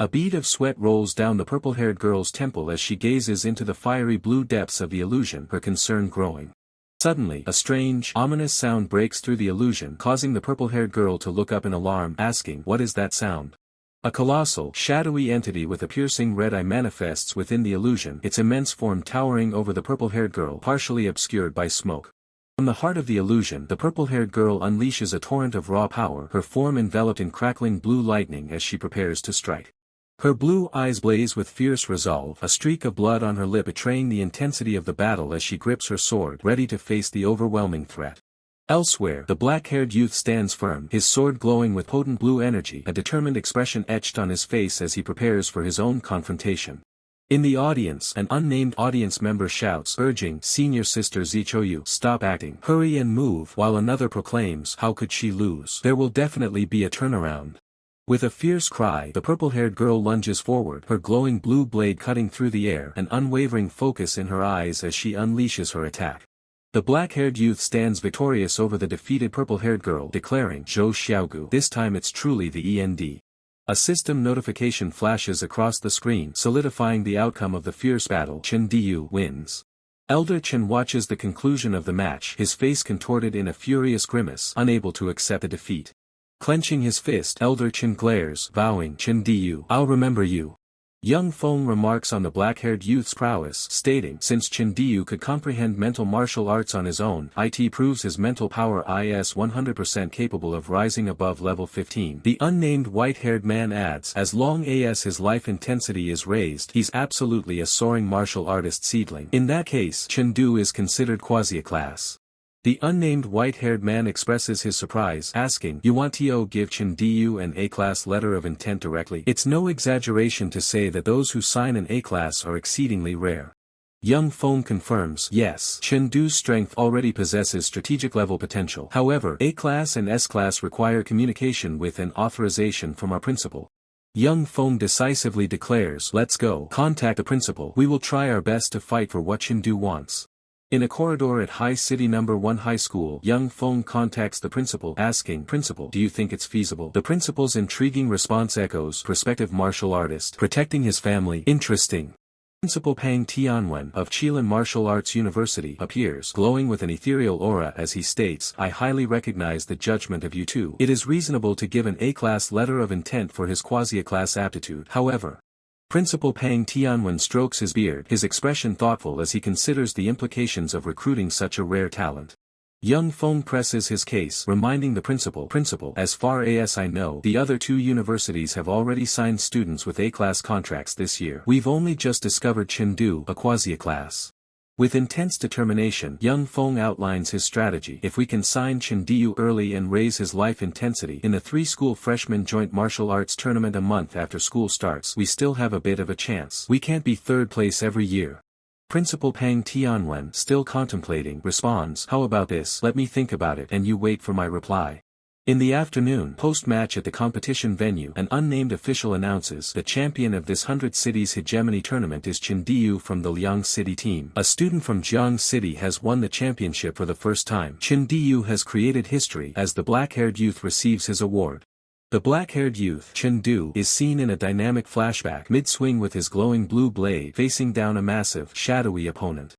Speaker 1: A bead of sweat rolls down the purple-haired girl's temple as she gazes into the fiery blue depths of the illusion, her concern growing. Suddenly, a strange, ominous sound breaks through the illusion, causing the purple-haired girl to look up in alarm, asking, "What is that sound?" A colossal, shadowy entity with a piercing red eye manifests within the illusion, its immense form towering over the purple-haired girl, partially obscured by smoke. From the heart of the illusion, the purple-haired girl unleashes a torrent of raw power, her form enveloped in crackling blue lightning as she prepares to strike. Her blue eyes blaze with fierce resolve, a streak of blood on her lip betraying the intensity of the battle as she grips her sword, ready to face the overwhelming threat. Elsewhere, the black-haired youth stands firm, his sword glowing with potent blue energy, a determined expression etched on his face as he prepares for his own confrontation. In the audience, an unnamed audience member shouts, urging, "Senior Sister Zichoyu, stop acting, hurry and move," while another proclaims, "How could she lose? There will definitely be a turnaround." With a fierce cry, the purple-haired girl lunges forward, her glowing blue blade cutting through the air, an unwavering focus in her eyes as she unleashes her attack. The black-haired youth stands victorious over the defeated purple-haired girl, declaring, "Zhou Xiaogu, this time it's truly the END." A system notification flashes across the screen, solidifying the outcome of the fierce battle. Chen Diyu wins. Elder Chen watches the conclusion of the match, his face contorted in a furious grimace, unable to accept the defeat. Clenching his fist, Elder Chen glares, vowing, Chen-du, I'll remember you. Young Feng remarks on the black-haired youth's prowess, stating, since Chen-du could comprehend mental martial arts on his own, it proves his mental power is 100% capable of rising above level 15. The unnamed white-haired man adds, as long as his life intensity is raised, he's absolutely a soaring martial artist seedling. In that case, Chen-du is considered quasi-a-class. The unnamed white-haired man expresses his surprise, asking, you want to give Chen-du an A-class letter of intent directly? It's no exaggeration to say that those who sign an A-class are exceedingly rare. Young Feng confirms, yes, Chen-du's strength already possesses strategic level potential. However, A-class and S-class require communication with and authorization from our principal. Young Feng decisively declares, let's go. Contact the principal. We will try our best to fight for what Chen-du wants. In a corridor at High City No. 1 High School, Young Feng contacts the principal, asking, Principal, do you think it's feasible? The principal's intriguing response echoes, prospective martial artist, protecting his family, interesting. Principal Pang Tianwen of Chilean Martial Arts University appears, glowing with an ethereal aura as he states, I highly recognize the judgment of you two. It is reasonable to give an A-class letter of intent for his quasi-A-class aptitude. However, Principal Pang Tianwen strokes his beard, his expression thoughtful as he considers the implications of recruiting such a rare talent. Young Feng presses his case, reminding the principal, as far as I know, the other two universities have already signed students with A-class contracts this year. We've only just discovered Chen-du, a quasi-A-class. With intense determination, Young Feng outlines his strategy. If we can sign Chen-du early and raise his life intensity in the 3-school freshman joint martial arts tournament a month after school starts, we still have a bit of a chance. We can't be third place every year. Principal Pang Tianwen, still contemplating, responds, how about this? Let me think about it and you wait for my reply. In the afternoon, post-match at the competition venue, an unnamed official announces the champion of this 100 Cities Hegemony tournament is Chen-du from the Liang City team. A student from Jiang City has won the championship for the first time. Chen-du has created history as the black-haired youth receives his award. The black-haired youth, Chen-du, is seen in a dynamic flashback mid-swing with his glowing blue blade facing down a massive, shadowy opponent.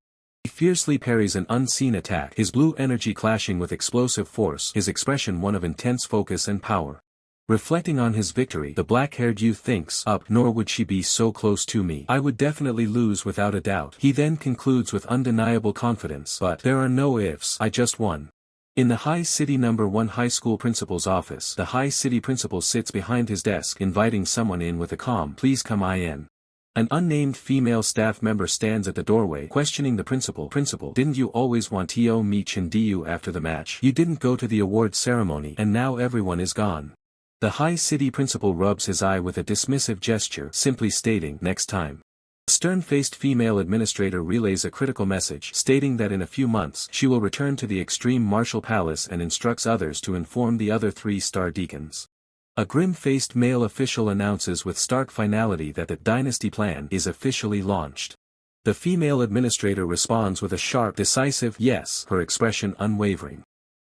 Speaker 1: He fiercely parries an unseen attack, his blue energy clashing with explosive force, his expression one of intense focus and power. Reflecting on his victory, the black-haired youth thinks, nor would she be so close to me. I would definitely lose without a doubt. He then concludes with undeniable confidence, but there are no ifs, I just won. In the High City No. 1 High School principal's office, the High City principal sits behind his desk inviting someone in with a calm, please come in. An unnamed female staff member stands at the doorway questioning the principal. Principal, didn't you always want to meet Chen-du after the match? You didn't go to the award ceremony and now everyone is gone. The High City principal rubs his eye with a dismissive gesture, simply stating, next time. A stern-faced female administrator relays a critical message stating that in a few months she will return to the Extreme Martial Palace and instructs others to inform the other 3-star deacons. A grim-faced male official announces with stark finality that the dynasty plan is officially launched. The female administrator responds with a sharp, decisive yes, her expression unwavering.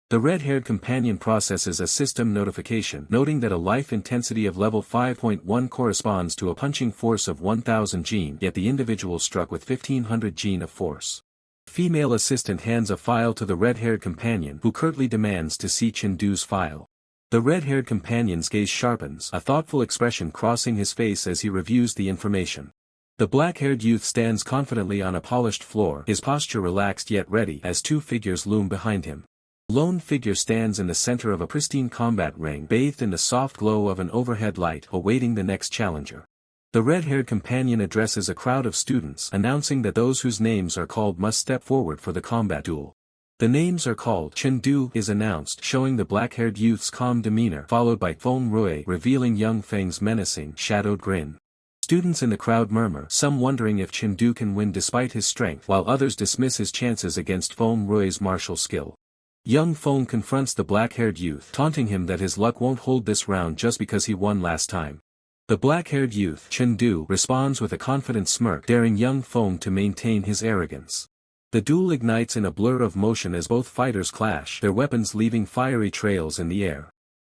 Speaker 1: The red-haired companion processes a system notification noting that a life intensity of level 5.1 corresponds to a punching force of 1000 Jin, yet the individual struck with 1500 Jin of force. Female assistant hands a file to the red-haired companion who curtly demands to see Chen-du's file. The red-haired companion's gaze sharpens, a thoughtful expression crossing his face as he reviews the information. The black-haired youth stands confidently on a polished floor, his posture relaxed yet ready as two figures loom behind him. A lone figure stands in the center of a pristine combat ring bathed in the soft glow of an overhead light, awaiting the next challenger. The red-haired companion addresses a crowd of students, announcing that those whose names are called must step forward for the combat duel. The names are called. Chen-du is announced, showing the black-haired youth's calm demeanor, followed by Feng Rui revealing Young Feng's menacing, shadowed grin. Students in the crowd murmur, some wondering if Chen-du can win despite his strength, while others dismiss his chances against Feng Rui's martial skill. Young Feng confronts the black-haired youth, taunting him that his luck won't hold this round just because he won last time. The black-haired youth, Chen-du, responds with a confident smirk, daring Young Feng to maintain his arrogance. The duel ignites in a blur of motion as both fighters clash, their weapons leaving fiery trails in the air.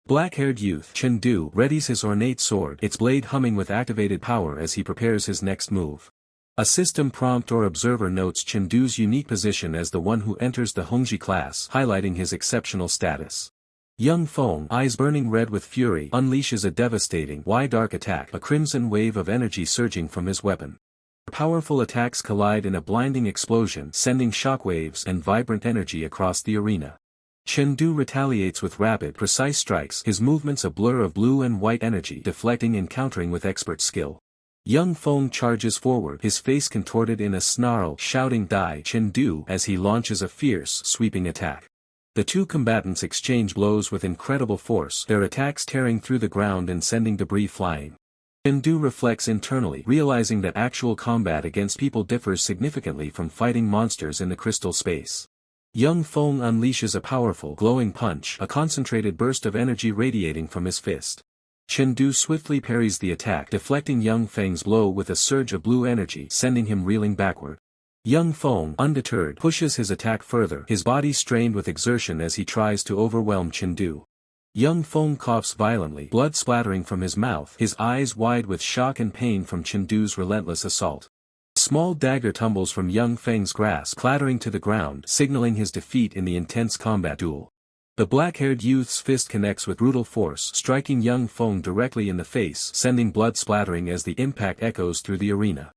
Speaker 1: Black-haired youth, Chen-du, readies his ornate sword, its blade humming with activated power as he prepares his next move. A system prompt or observer notes Chen-du's unique position as the one who enters the Hongji class, highlighting his exceptional status. Young Feng, eyes burning red with fury, unleashes a devastating Y-dark attack, a crimson wave of energy surging from his weapon. Powerful attacks collide in a blinding explosion, sending shockwaves and vibrant energy across the arena. Chengdu retaliates with rapid, precise strikes, his movements a blur of blue and white energy, deflecting and countering with expert skill. Young Feng charges forward, his face contorted in a snarl, shouting "Die Chengdu" as he launches a fierce, sweeping attack. The two combatants exchange blows with incredible force, their attacks tearing through the ground and sending debris flying. Chengdu reflects internally, realizing that actual combat against people differs significantly from fighting monsters in the crystal space. Young Feng unleashes a powerful, glowing punch, a concentrated burst of energy radiating from his fist. Chengdu swiftly parries the attack, deflecting Young Feng's blow with a surge of blue energy, sending him reeling backward. Young Feng, undeterred, pushes his attack further, his body strained with exertion as he tries to overwhelm Chengdu. Young Feng coughs violently, blood splattering from his mouth, his eyes wide with shock and pain from Chengdu's relentless assault. A small dagger tumbles from Young Feng's grasp, clattering to the ground, signaling his defeat in the intense combat duel. The black-haired youth's fist connects with brutal force, striking Young Feng directly in the face, sending blood splattering as the impact echoes through the arena.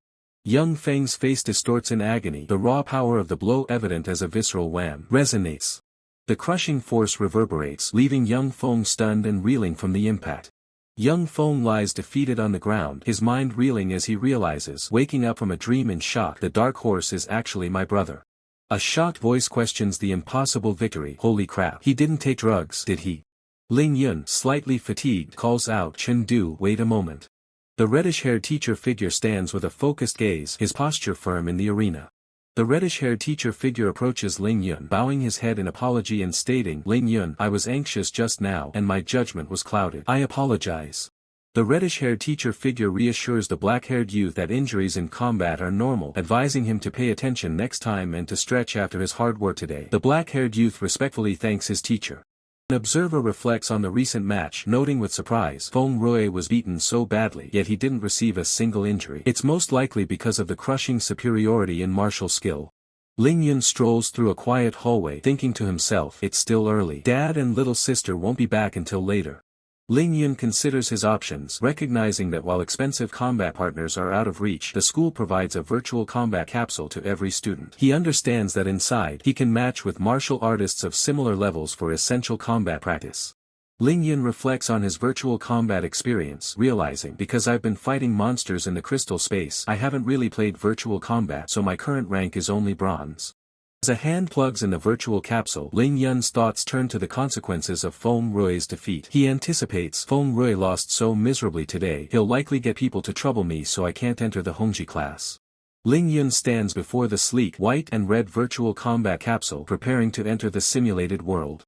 Speaker 1: Young Feng's face distorts in agony, the raw power of the blow evident as a visceral wham resonates. The crushing force reverberates, leaving Young Feng stunned and reeling from the impact. Young Feng lies defeated on the ground, his mind reeling as he realizes, waking up from a dream in shock, the dark horse is actually my brother. A shocked voice questions the impossible victory. Holy crap, he didn't take drugs, did he? Ling Yun, slightly fatigued, calls out, Chengdu, wait a moment. The reddish-haired teacher figure stands with a focused gaze, his posture firm in the arena. The reddish-haired teacher figure approaches Ling Yun, bowing his head in apology and stating, Ling Yun, I was anxious just now and my judgment was clouded. I apologize. The reddish-haired teacher figure reassures the black-haired youth that injuries in combat are normal, advising him to pay attention next time and to stretch after his hard work today. The black-haired youth respectfully thanks his teacher. An observer reflects on the recent match, noting with surprise, Feng Rui was beaten so badly, yet he didn't receive a single injury. It's most likely because of the crushing superiority in martial skill. Ling Yun strolls through a quiet hallway, thinking to himself, it's still early. Dad and little sister won't be back until later. Ling Yun considers his options, recognizing that while expensive combat partners are out of reach, the school provides a virtual combat capsule to every student. He understands that inside, he can match with martial artists of similar levels for essential combat practice. Ling Yun reflects on his virtual combat experience, realizing, because I've been fighting monsters in the crystal space, I haven't really played virtual combat, so my current rank is only bronze. As a hand plugs in the virtual capsule, Ling Yun's thoughts turn to the consequences of Feng Rui's defeat. He anticipates, Feng Rui lost so miserably today, he'll likely get people to trouble me so I can't enter the Hongji class. Ling Yun stands before the sleek, white and red virtual combat capsule, preparing to enter the simulated world.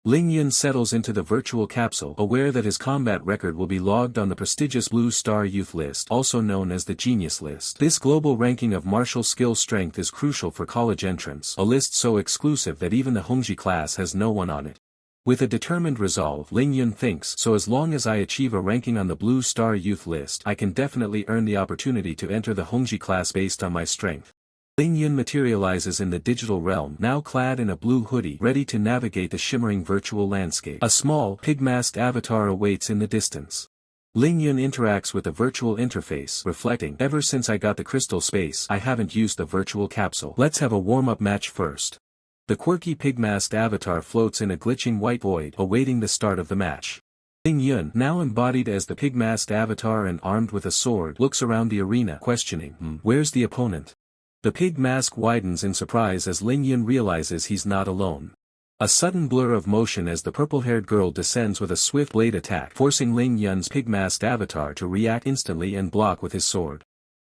Speaker 1: Ling Yun settles into the virtual capsule, aware that his combat record will be logged on the prestigious Blue Star Youth List, also known as the Genius List. This global ranking of martial skill strength is crucial for college entrance, a list so exclusive that even the Hongji class has no one on it. With a determined resolve, Ling Yun thinks, so as long as I achieve a ranking on the Blue Star Youth List, I can definitely earn the opportunity to enter the Hongji class based on my strength. Ling Yun materializes in the digital realm, now clad in a blue hoodie, ready to navigate the shimmering virtual landscape. A small, pig-masked avatar awaits in the distance. Ling Yun interacts with the virtual interface, reflecting, ever since I got the crystal space, I haven't used the virtual capsule. Let's have a warm-up match first. The quirky pig-masked avatar floats in a glitching white void, awaiting the start of the match. Ling Yun, now embodied as the pig-masked avatar and armed with a sword, looks around the arena, questioning, where's the opponent? The pig mask widens in surprise as Ling Yun realizes he's not alone. A sudden blur of motion as the purple-haired girl descends with a swift blade attack, forcing Ling Yun's pig-masked avatar to react instantly and block with his sword.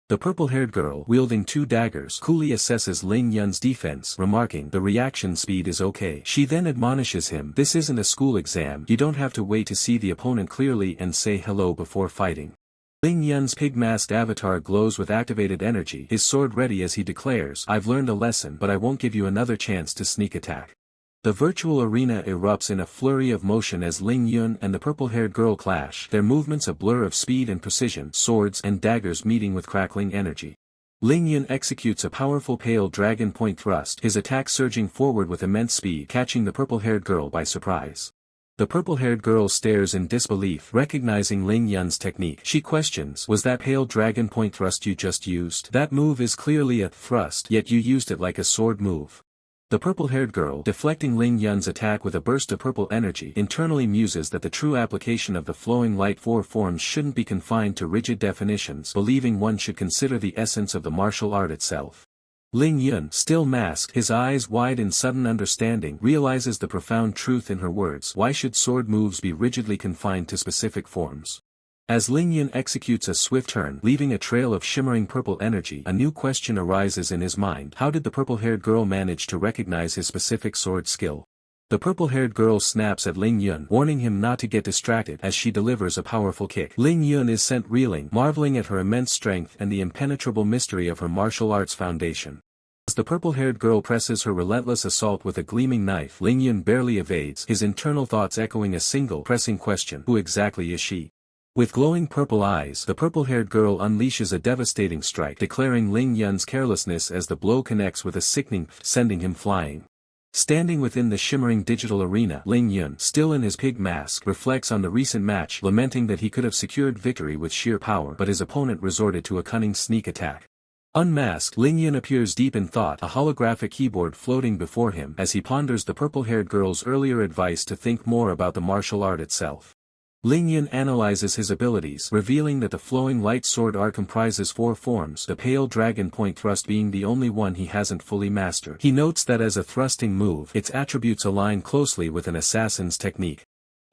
Speaker 1: The purple-haired girl, wielding two daggers, coolly assesses Ling Yun's defense, remarking, the reaction speed is okay. She then admonishes him, this isn't a school exam, you don't have to wait to see the opponent clearly and say hello before fighting. Ling Yun's pig-masked avatar glows with activated energy, his sword ready as he declares, I've learned a lesson but I won't give you another chance to sneak attack. The virtual arena erupts in a flurry of motion as Ling Yun and the purple-haired girl clash, their movements a blur of speed and precision, swords and daggers meeting with crackling energy. Ling Yun executes a powerful pale dragon point thrust, his attack surging forward with immense speed, catching the purple-haired girl by surprise. The purple-haired girl stares in disbelief, recognizing Ling Yun's technique. She questions, was that pale dragon point thrust you just used? That move is clearly a thrust, yet you used it like a sword move. The purple-haired girl, deflecting Ling Yun's attack with a burst of purple energy, internally muses that the true application of the flowing light four forms shouldn't be confined to rigid definitions, believing one should consider the essence of the martial art itself. Ling Yun, still masked, his eyes wide in sudden understanding, realizes the profound truth in her words. Why should sword moves be rigidly confined to specific forms? As Ling Yun executes a swift turn, leaving a trail of shimmering purple energy, a new question arises in his mind. How did the purple-haired girl manage to recognize his specific sword skill? The purple-haired girl snaps at Ling Yun, warning him not to get distracted as she delivers a powerful kick. Ling Yun is sent reeling, marveling at her immense strength and the impenetrable mystery of her martial arts foundation. As the purple-haired girl presses her relentless assault with a gleaming knife, Ling Yun barely evades, his internal thoughts echoing a single, pressing question: who exactly is she? With glowing purple eyes, the purple-haired girl unleashes a devastating strike, declaring Ling Yun's carelessness as the blow connects with a sickening, sending him flying. Standing within the shimmering digital arena, Ling Yun, still in his pig mask, reflects on the recent match, lamenting that he could have secured victory with sheer power, but his opponent resorted to a cunning sneak attack. Unmasked, Ling Yun appears deep in thought, a holographic keyboard floating before him as he ponders the purple-haired girl's earlier advice to think more about the martial art itself. Ling Yun analyzes his abilities, revealing that the flowing light sword art comprises four forms, the pale dragon point thrust being the only one he hasn't fully mastered. He notes that as a thrusting move, its attributes align closely with an assassin's technique.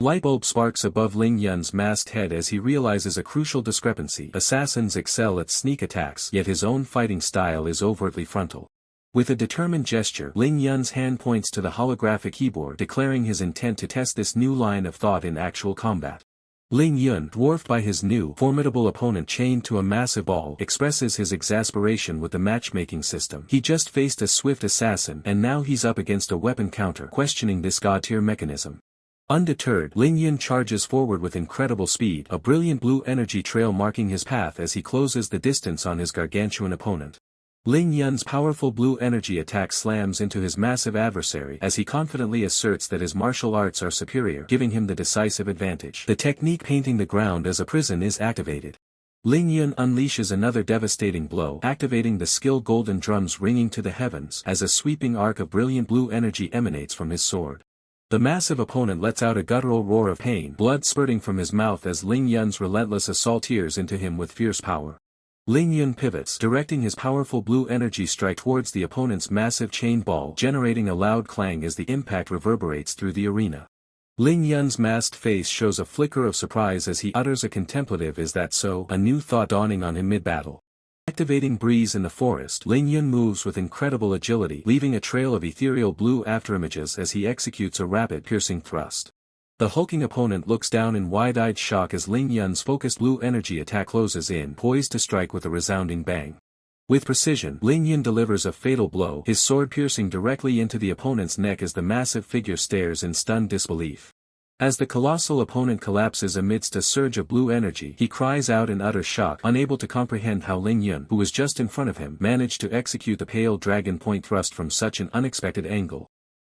Speaker 1: Lightbulb sparks above Ling Yun's masked head as he realizes a crucial discrepancy. Assassins excel at sneak attacks, yet his own fighting style is overtly frontal. With a determined gesture, Ling Yun's hand points to the holographic keyboard, declaring his intent to test this new line of thought in actual combat. Ling Yun, dwarfed by his new, formidable opponent chained to a massive ball, expresses his exasperation with the matchmaking system. He just faced a swift assassin, and now he's up against a weapon counter, questioning this god-tier mechanism. Undeterred, Ling Yun charges forward with incredible speed, a brilliant blue energy trail marking his path as he closes the distance on his gargantuan opponent. Ling Yun's powerful blue energy attack slams into his massive adversary as he confidently asserts that his martial arts are superior, giving him the decisive advantage. The technique painting the ground as a prison is activated. Ling Yun unleashes another devastating blow, activating the skill golden drums ringing to the heavens as a sweeping arc of brilliant blue energy emanates from his sword. The massive opponent lets out a guttural roar of pain, blood spurting from his mouth as Ling Yun's relentless assault tears into him with fierce power. Ling Yun pivots, directing his powerful blue energy strike towards the opponent's massive chain ball, generating a loud clang as the impact reverberates through the arena. Ling Yun's masked face shows a flicker of surprise as he utters a contemplative "Is that so?" a new thought dawning on him mid-battle. Activating breeze in the forest, Ling Yun moves with incredible agility, leaving a trail of ethereal blue afterimages as he executes a rapid, piercing thrust. The hulking opponent looks down in wide-eyed shock as Ling Yun's focused blue energy attack closes in, poised to strike with a resounding bang. With precision, Ling Yun delivers a fatal blow, his sword piercing directly into the opponent's neck as the massive figure stares in stunned disbelief. As the colossal opponent collapses amidst a surge of blue energy, he cries out in utter shock, unable to comprehend how Ling Yun, who was just in front of him, managed to execute the pale dragon point thrust from such an unexpected angle.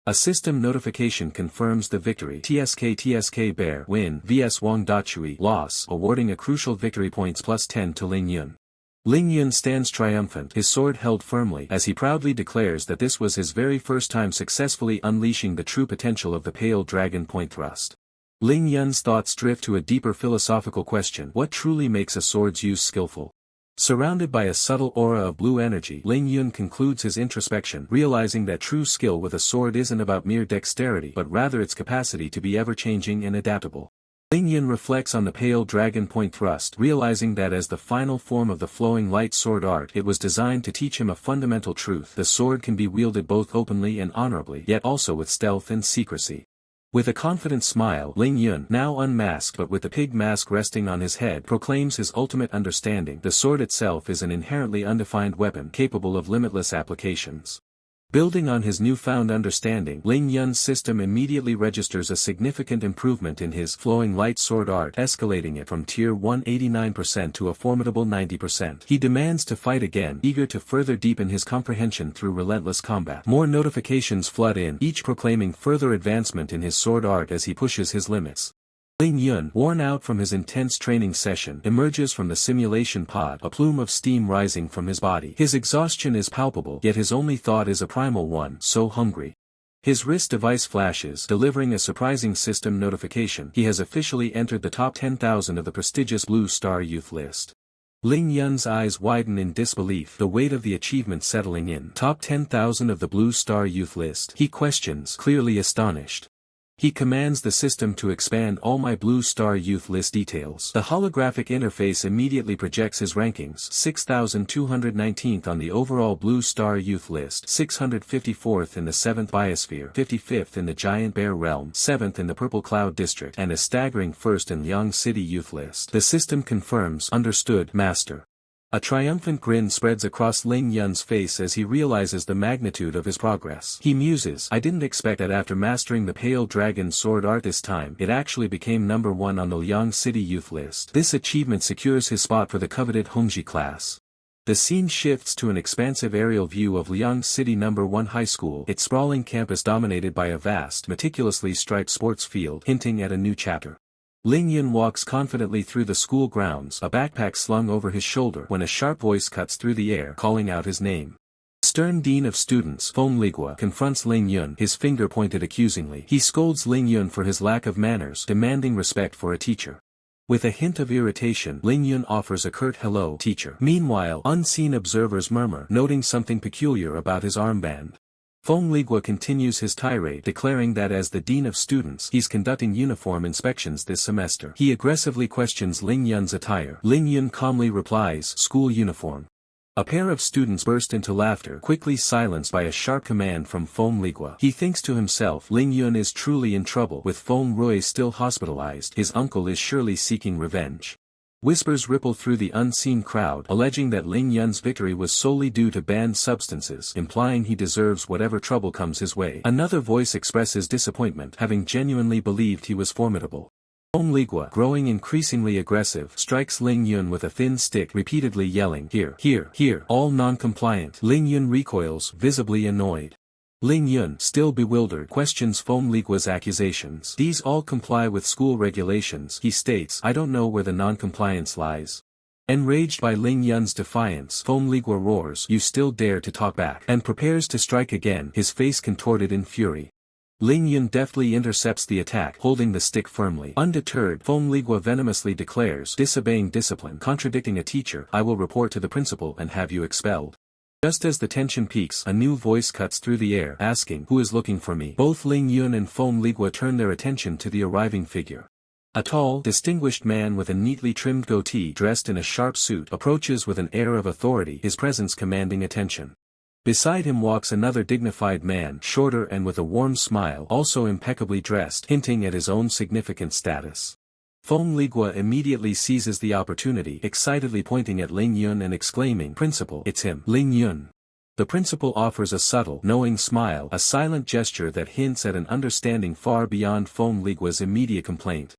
Speaker 1: A system notification confirms the victory. TSK Bear win vs Wang Dachui loss, awarding a crucial victory points +10 to Ling Yun. Ling Yun stands triumphant, his sword held firmly, as he proudly declares that this was his very first time successfully unleashing the true potential of the pale dragon point thrust. Ling Yun's thoughts drift to a deeper philosophical question: what truly makes a sword's use skillful? Surrounded by a subtle aura of blue energy, Ling Yun concludes his introspection, realizing that true skill with a sword isn't about mere dexterity but rather its capacity to be ever-changing and adaptable. Ling Yun reflects on the pale dragon point thrust, realizing that as the final form of the flowing light sword art, it was designed to teach him a fundamental truth: the sword can be wielded both openly and honorably, yet also with stealth and secrecy. With a confident smile, Ling Yun, now unmasked but with the pig mask resting on his head, proclaims his ultimate understanding: the sword itself is an inherently undefined weapon capable of limitless applications. Building on his newfound understanding, Ling Yun's system immediately registers a significant improvement in his flowing light sword art, escalating it from tier 189% to a formidable 90%. He demands to fight again, eager to further deepen his comprehension through relentless combat. More notifications flood in, each proclaiming further advancement in his sword art as he pushes his limits. Ling Yun, worn out from his intense training session, emerges from the simulation pod, a plume of steam rising from his body. His exhaustion is palpable, yet his only thought is a primal one, so hungry. His wrist device flashes, delivering a surprising system notification. He has officially entered the top 10,000 of the prestigious Blue Star Youth list. Ling Yun's eyes widen in disbelief, the weight of the achievement settling in. Top 10,000 of the Blue Star Youth list? He questions, clearly astonished. He commands the system to expand all my Blue Star Youth list details. The holographic interface immediately projects his rankings: 6,219th on the overall Blue Star Youth list, 654th in the 7th Biosphere, 55th in the Giant Bear Realm, 7th in the Purple Cloud District, and a staggering 1st in Liang City Youth list. The system confirms, understood, Master. A triumphant grin spreads across Ling Yun's face as he realizes the magnitude of his progress. He muses, I didn't expect that after mastering the Pale Dragon sword art this time, it actually became number 1 on the Liang City Youth list. This achievement secures his spot for the coveted Hongji class. The scene shifts to an expansive aerial view of Liang City No. 1 High School, its sprawling campus dominated by a vast, meticulously striped sports field, hinting at a new chapter. Ling Yun walks confidently through the school grounds, a backpack slung over his shoulder, when a sharp voice cuts through the air, calling out his name. Stern Dean of Students, Feng Ligua, confronts Ling Yun, his finger pointed accusingly. He scolds Ling Yun for his lack of manners, demanding respect for a teacher. With a hint of irritation, Ling Yun offers a curt hello, teacher. Meanwhile, unseen observers murmur, noting something peculiar about his armband. Feng Ligua continues his tirade, declaring that as the Dean of Students, he's conducting uniform inspections this semester. He aggressively questions Ling Yun's attire. Ling Yun calmly replies, school uniform. A pair of students burst into laughter, quickly silenced by a sharp command from Feng Ligua. He thinks to himself, Ling Yun is truly in trouble. With Feng Rui still hospitalized, his uncle is surely seeking revenge. Whispers ripple through the unseen crowd, alleging that Ling Yun's victory was solely due to banned substances, implying he deserves whatever trouble comes his way. Another voice expresses disappointment, having genuinely believed he was formidable. Feng Ligua, growing increasingly aggressive, strikes Ling Yun with a thin stick, repeatedly yelling, here, here, here, all non-compliant. Ling Yun recoils, visibly annoyed. Ling Yun, still bewildered, questions Feng Ligua's accusations. These all comply with school regulations, he states. I don't know where the non-compliance lies. Enraged by Ling Yun's defiance, Feng Ligua roars, you still dare to talk back, and prepares to strike again, his face contorted in fury. Ling Yun deftly intercepts the attack, holding the stick firmly. Undeterred, Feng Ligua venomously declares, disobeying discipline, contradicting a teacher, I will report to the principal and have you expelled. Just as the tension peaks, a new voice cuts through the air, asking, who is looking for me? Both Ling Yun and Feng Ligua turn their attention to the arriving figure. A tall, distinguished man with a neatly trimmed goatee, dressed in a sharp suit, approaches with an air of authority, his presence commanding attention. Beside him walks another dignified man, shorter and with a warm smile, also impeccably dressed, hinting at his own significant status. Feng Ligua immediately seizes the opportunity, excitedly pointing at Ling Yun and exclaiming, Principal, it's him. Ling Yun. The principal offers a subtle, knowing smile, a silent gesture that hints at an understanding far beyond Feng Ligua's immediate complaint.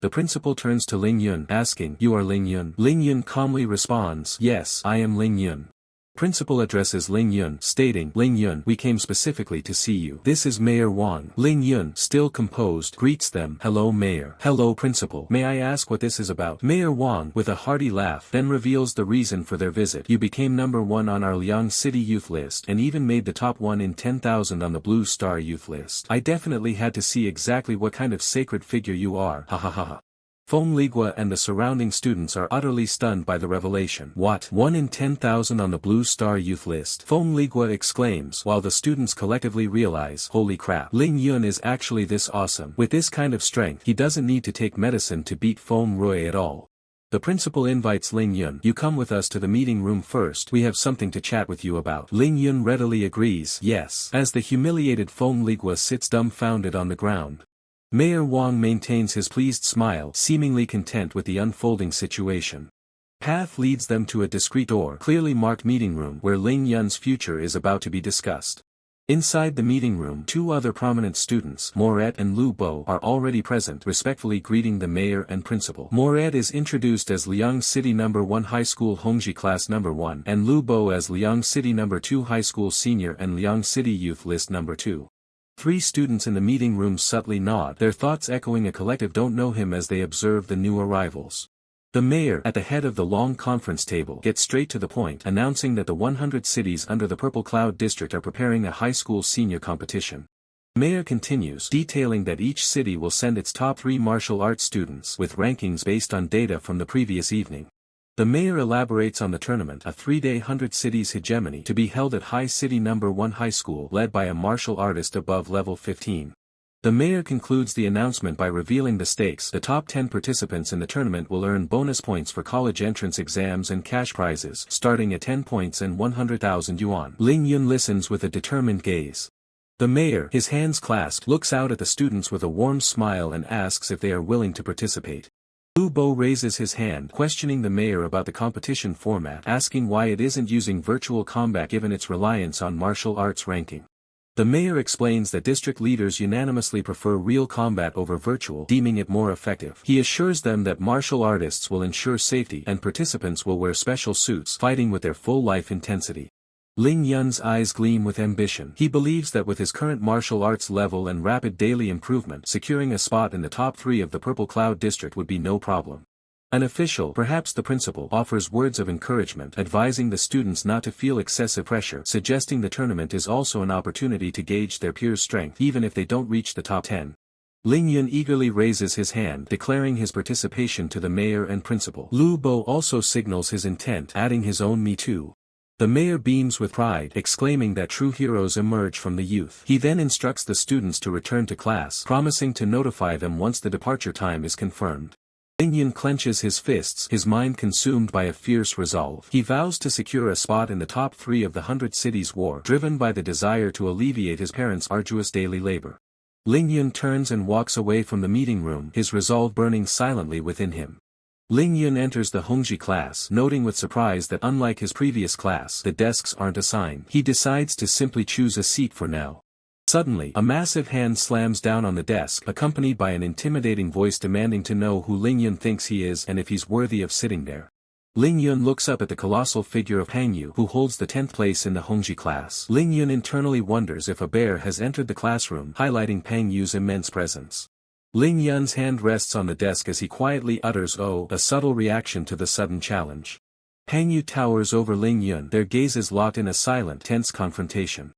Speaker 1: The principal turns to Ling Yun, asking, you are Ling Yun? Ling Yun calmly responds, yes, I am Ling Yun. Principal addresses Ling Yun, stating, Ling Yun, we came specifically to see you. This is Mayor Wang. Ling Yun, still composed, greets them. Hello Mayor. Hello Principal. May I ask what this is about? Mayor Wang, with a hearty laugh, then reveals the reason for their visit. You became number 1 on our Liang City Youth list, and even made the top 1 in 10,000 on the Blue Star Youth list. I definitely had to see exactly what kind of sacred figure you are. Ha ha ha ha. Feng Ligua and the surrounding students are utterly stunned by the revelation. What? 1 in 10,000 on the Blue Star Youth list? Feng Ligua exclaims, while the students collectively realize, holy crap, Ling Yun is actually this awesome. With this kind of strength, he doesn't need to take medicine to beat Feng Rui at all. The principal invites Ling Yun. You come with us to the meeting room first, we have something to chat with you about. Ling Yun readily agrees, yes. As the humiliated Feng Ligua sits dumbfounded on the ground, Mayor Wang maintains his pleased smile, seemingly content with the unfolding situation. Path leads them to a discreet door, clearly marked meeting room, where Ling Yun's future is about to be discussed. Inside the meeting room, two other prominent students, Moret and Lu Bo, are already present, respectfully greeting the mayor and principal. Moret is introduced as Liang City No. 1 High School Hongji Class No. 1 and Lu Bo as Liang City No. 2 High School Senior and Liang City Youth List No. 2. Three students in the meeting room subtly nod, their thoughts echoing a collective "don't know him" as they observe the new arrivals. The mayor, at the head of the long conference table, gets straight to the point, announcing that the 100 cities under the Purple Cloud District are preparing a high school senior competition. The mayor continues, detailing that each city will send its top 3 martial arts students, with rankings based on data from the previous evening. The mayor elaborates on the tournament, a 3-day 100 cities hegemony, to be held at High City No. 1 High School, led by a martial artist above level 15. The mayor concludes the announcement by revealing the stakes. The top 10 participants in the tournament will earn bonus points for college entrance exams and cash prizes, starting at 10 points and 100,000 yuan. Ling Yun listens with a determined gaze. The mayor, his hands clasped, looks out at the students with a warm smile and asks if they are willing to participate. Lu Bo raises his hand, questioning the mayor about the competition format, asking why it isn't using virtual combat given its reliance on martial arts ranking. The mayor explains that district leaders unanimously prefer real combat over virtual, deeming it more effective. He assures them that martial artists will ensure safety and participants will wear special suits, fighting with their full life intensity. Ling Yun's eyes gleam with ambition. He believes that with his current martial arts level and rapid daily improvement, securing a spot in the top 3 of the Purple Cloud District would be no problem. An official, perhaps the principal, offers words of encouragement, advising the students not to feel excessive pressure, suggesting the tournament is also an opportunity to gauge their peers' strength even if they don't reach the top 10. Ling Yun eagerly raises his hand, declaring his participation to the mayor and principal. Lu Bo also signals his intent, adding his own "me too." The mayor beams with pride, exclaiming that true heroes emerge from the youth. He then instructs the students to return to class, promising to notify them once the departure time is confirmed. Ling Yun clenches his fists, his mind consumed by a fierce resolve. He vows to secure a spot in the top 3 of the 100 Cities War, driven by the desire to alleviate his parents' arduous daily labor. Ling Yun turns and walks away from the meeting room, his resolve burning silently within him. Ling Yun enters the Hongji class, noting with surprise that unlike his previous class, the desks aren't assigned. He decides to simply choose a seat for now. Suddenly, a massive hand slams down on the desk, accompanied by an intimidating voice demanding to know who Ling Yun thinks he is and if he's worthy of sitting there. Ling Yun looks up at the colossal figure of Pang Yu, who holds the 10th place in the Hongji class. Ling Yun internally wonders if a bear has entered the classroom, highlighting Pang Yu's immense presence. Ling Yun's hand rests on the desk as he quietly utters "oh," a subtle reaction to the sudden challenge. Pang Yu towers over Ling Yun, their gazes locked in a silent, tense confrontation.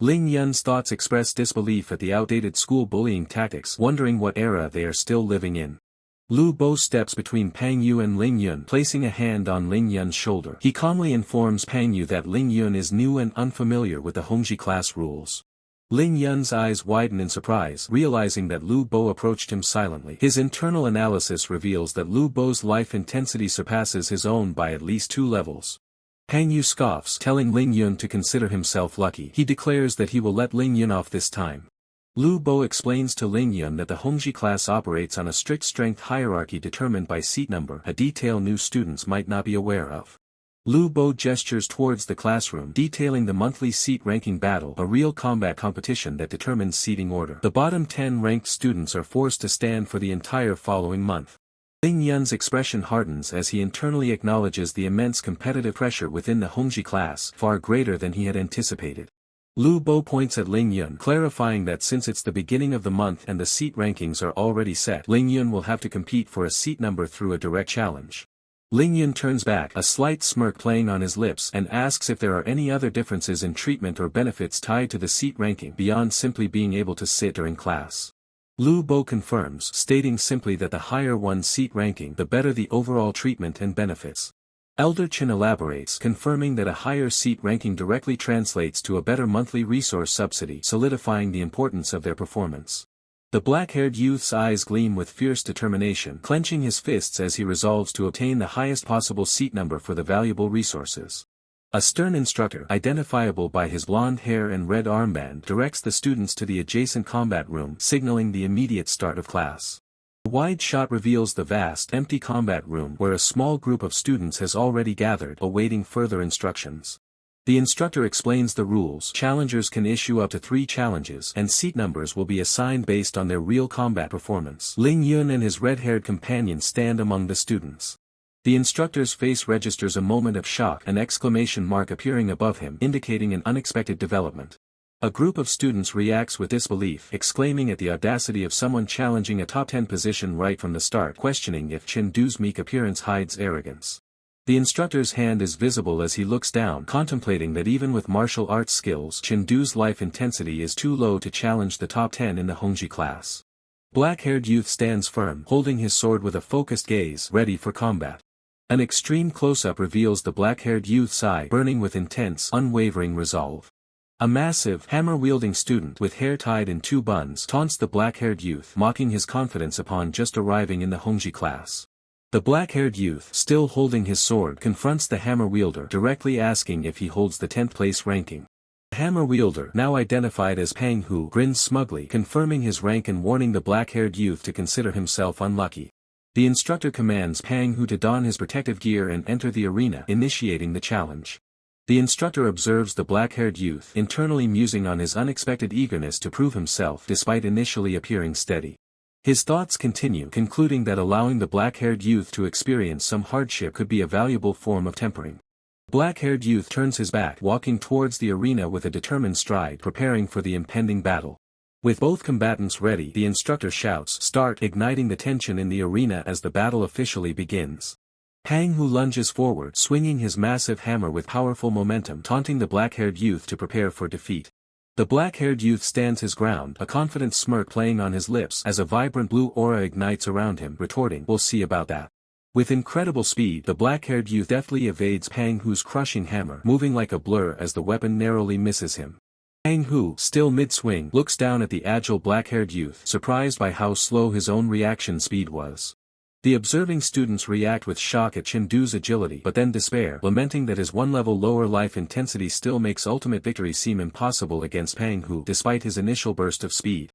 Speaker 1: Ling Yun's thoughts express disbelief at the outdated school bullying tactics, wondering what era they are still living in. Lu Bo steps between Pang Yu and Ling Yun, placing a hand on Ling Yun's shoulder. He calmly informs Pang Yu that Ling Yun is new and unfamiliar with the Hongji class rules. Ling Yun's eyes widen in surprise, realizing that Lu Bo approached him silently. His internal analysis reveals that Lu Bo's life intensity surpasses his own by at least 2 levels. Pang Yu scoffs, telling Ling Yun to consider himself lucky. He declares that he will let Ling Yun off this time. Lu Bo explains to Ling Yun that the Hongji class operates on a strict strength hierarchy determined by seat number, a detail new students might not be aware of. Lu Bo gestures towards the classroom, detailing the monthly seat ranking battle, a real combat competition that determines seating order. The bottom 10 ranked students are forced to stand for the entire following month. Ling Yun's expression hardens as he internally acknowledges the immense competitive pressure within the Hongji class, far greater than he had anticipated. Lu Bo points at Ling Yun, clarifying that since it's the beginning of the month and the seat rankings are already set, Ling Yun will have to compete for a seat number through a direct challenge. Ling Yun turns back, a slight smirk playing on his lips, and asks if there are any other differences in treatment or benefits tied to the seat ranking beyond simply being able to sit during class. Lu Bo confirms, stating simply that the higher one's seat ranking, the better the overall treatment and benefits. Elder Chen elaborates, confirming that a higher seat ranking directly translates to a better monthly resource subsidy, solidifying the importance of their performance. The black-haired youth's eyes gleam with fierce determination, clenching his fists as he resolves to obtain the highest possible seat number for the valuable resources. A stern instructor, identifiable by his blonde hair and red armband, directs the students to the adjacent combat room, signaling the immediate start of class. A wide shot reveals the vast, empty combat room where a small group of students has already gathered, awaiting further instructions. The instructor explains the rules. Challengers can issue up to 3 challenges, and seat numbers will be assigned based on their real combat performance. Ling Yun and his red-haired companion stand among the students. The instructor's face registers a moment of shock, an exclamation mark appearing above him, indicating an unexpected development. A group of students reacts with disbelief, exclaiming at the audacity of someone challenging a top 10 position right from the start, questioning if Chendu's meek appearance hides arrogance. The instructor's hand is visible as he looks down, contemplating that even with martial arts skills, Chendu's life intensity is too low to challenge the top 10 in the Hongji class. Black-haired youth stands firm, holding his sword with a focused gaze, ready for combat. An extreme close-up reveals the black-haired youth's eye burning with intense, unwavering resolve. A massive, hammer-wielding student with hair tied in 2 buns taunts the black-haired youth, mocking his confidence upon just arriving in the Hongji class. The black-haired youth, still holding his sword, confronts the hammer wielder, directly asking if he holds the 10th place ranking. The hammer wielder, now identified as Pang Hu, grins smugly, confirming his rank and warning the black-haired youth to consider himself unlucky. The instructor commands Pang Hu to don his protective gear and enter the arena, initiating the challenge. The instructor observes the black-haired youth, internally musing on his unexpected eagerness to prove himself despite initially appearing steady. His thoughts continue, concluding that allowing the black-haired youth to experience some hardship could be a valuable form of tempering. The black-haired youth turns his back, walking towards the arena with a determined stride, preparing for the impending battle. With both combatants ready, the instructor shouts, "Start!" igniting the tension in the arena as the battle officially begins. Pang Hu lunges forward, swinging his massive hammer with powerful momentum, taunting the black-haired youth to prepare for defeat. The black-haired youth stands his ground, a confident smirk playing on his lips as a vibrant blue aura ignites around him, retorting, "We'll see about that." With incredible speed, the black-haired youth deftly evades Pang Hu's crushing hammer, moving like a blur as the weapon narrowly misses him. Pang Hu, still mid-swing, looks down at the agile black-haired youth, surprised by how slow his own reaction speed was. The observing students react with shock at Chendu's agility, but then despair, lamenting that his 1 level lower life intensity still makes ultimate victory seem impossible against Pang Hu, despite his initial burst of speed.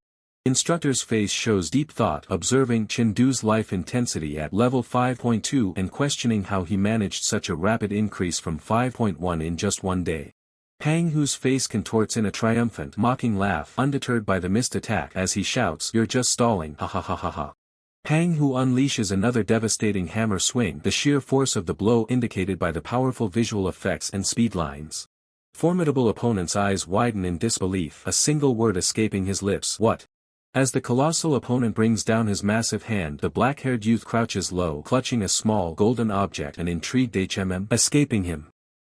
Speaker 1: The instructor's face shows deep thought, observing Chendu's life intensity at level 5.2 and questioning how he managed such a rapid increase from 5.1 in just 1 day. Pang Hu's face contorts in a triumphant, mocking laugh, undeterred by the missed attack as he shouts, "You're just stalling, ha ha ha ha ha." Pang Hu unleashes another devastating hammer swing, the sheer force of the blow indicated by the powerful visual effects and speed lines. Formidable opponent's eyes widen in disbelief, a single word escaping his lips, "What?" As the colossal opponent brings down his massive hand, the black-haired youth crouches low, clutching a small, golden object, an intrigued escaping him.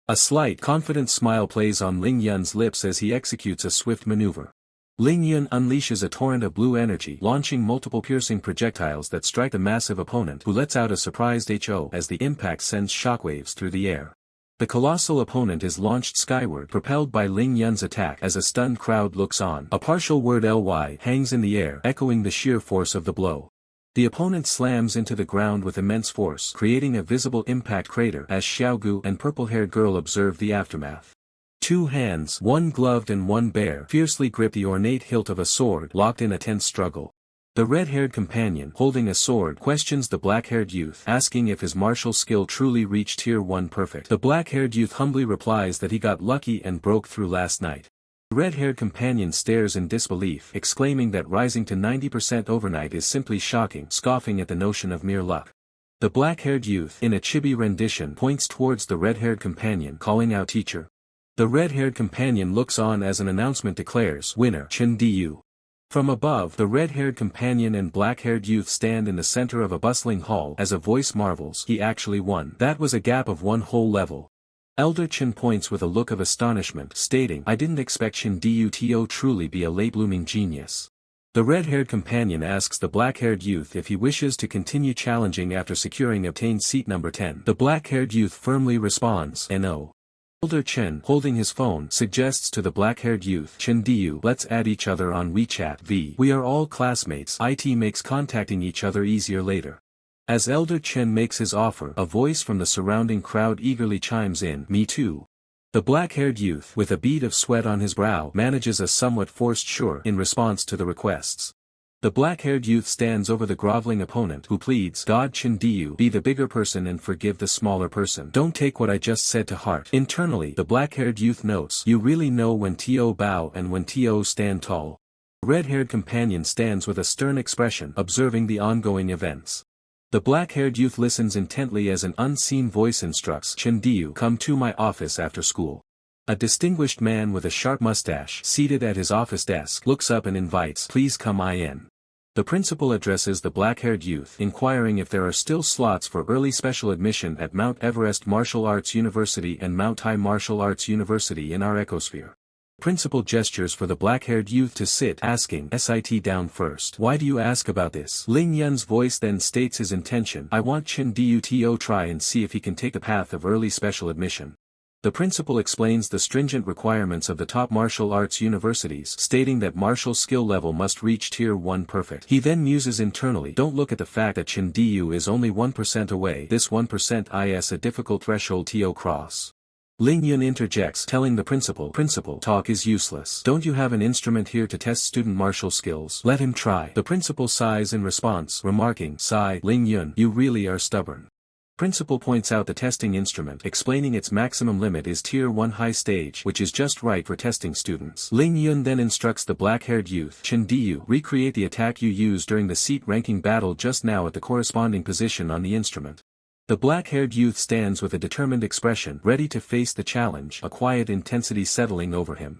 Speaker 1: A slight, confident smile plays on Ling Yun's lips as he executes a swift maneuver. Ling Yun unleashes a torrent of blue energy, launching multiple piercing projectiles that strike the massive opponent, who lets out a surprised "HO" as the impact sends shockwaves through the air. The colossal opponent is launched skyward, propelled by Ling Yun's attack as a stunned crowd looks on. A partial word "ly" hangs in the air, echoing the sheer force of the blow. The opponent slams into the ground with immense force, creating a visible impact crater as Xiaogu and purple-haired girl observe the aftermath. 2 hands, one gloved and one bare, fiercely grip the ornate hilt of a sword, locked in a tense struggle. The red-haired companion, holding a sword, questions the black-haired youth, asking if his martial skill truly reached Tier 1 perfect. The black-haired youth humbly replies that he got lucky and broke through last night. The red-haired companion stares in disbelief, exclaiming that rising to 90% overnight is simply shocking, scoffing at the notion of mere luck. The black-haired youth, in a chibi rendition, points towards the red-haired companion, calling out, "Teacher." The red-haired companion looks on as an announcement declares, "Winner, Chen Du." From above, the red-haired companion and black-haired youth stand in the center of a bustling hall as a voice marvels, "He actually won. That was a gap of 1 whole level." Elder Chen points with a look of astonishment, stating, "I didn't expect Chen Du to truly be a late-blooming genius." The red-haired companion asks the black-haired youth if he wishes to continue challenging after securing obtained seat number 10. The black-haired youth firmly responds, "No." Elder Chen, holding his phone, suggests to the black-haired youth, "Chen Du, let's add each other on WeChat. We are all classmates. It makes contacting each other easier later." As Elder Chen makes his offer, a voice from the surrounding crowd eagerly chimes in, "Me too." The black-haired youth, with a bead of sweat on his brow, manages a somewhat forced "sure" in response to the requests. The black-haired youth stands over the groveling opponent who pleads, God Chindiyu, be the bigger person and forgive the smaller person. Don't take what I just said to heart. Internally, the black-haired youth notes, you really know when to bow and when to stand tall. The red-haired companion stands with a stern expression, observing the ongoing events. The black-haired youth listens intently as an unseen voice instructs, Chindiyu, come to my office after school. A distinguished man with a sharp mustache, seated at his office desk, looks up and invites, please come in. The principal addresses the black-haired youth, inquiring if there are still slots for early special admission at Mount Everest Martial Arts University and Mount Tai Martial Arts University in our ecosphere. Principal gestures for the black-haired youth to sit, asking, sit down first. Why do you ask about this? Ling Yun's voice then states his intention, I want Chindiyu to try and see if he can take the path of early special admission. The principal explains the stringent requirements of the top martial arts universities, stating that martial skill level must reach Tier 1 perfect. He then muses internally, don't look at the fact that Chindiyu is only 1% away. This 1% is a difficult threshold to cross. Ling Yun interjects, telling the principal, talk is useless. Don't you have an instrument here to test student martial skills? Let him try. The principal sighs in response, remarking, sigh, Ling Yun, you really are stubborn. Principal points out the testing instrument, explaining its maximum limit is Tier 1 high stage, which is just right for testing students. Ling Yun then instructs the black-haired youth, Chindiyu, recreate the attack you used during the seat-ranking battle just now at the corresponding position on the instrument. The black-haired youth stands with a determined expression, ready to face the challenge, a quiet intensity settling over him.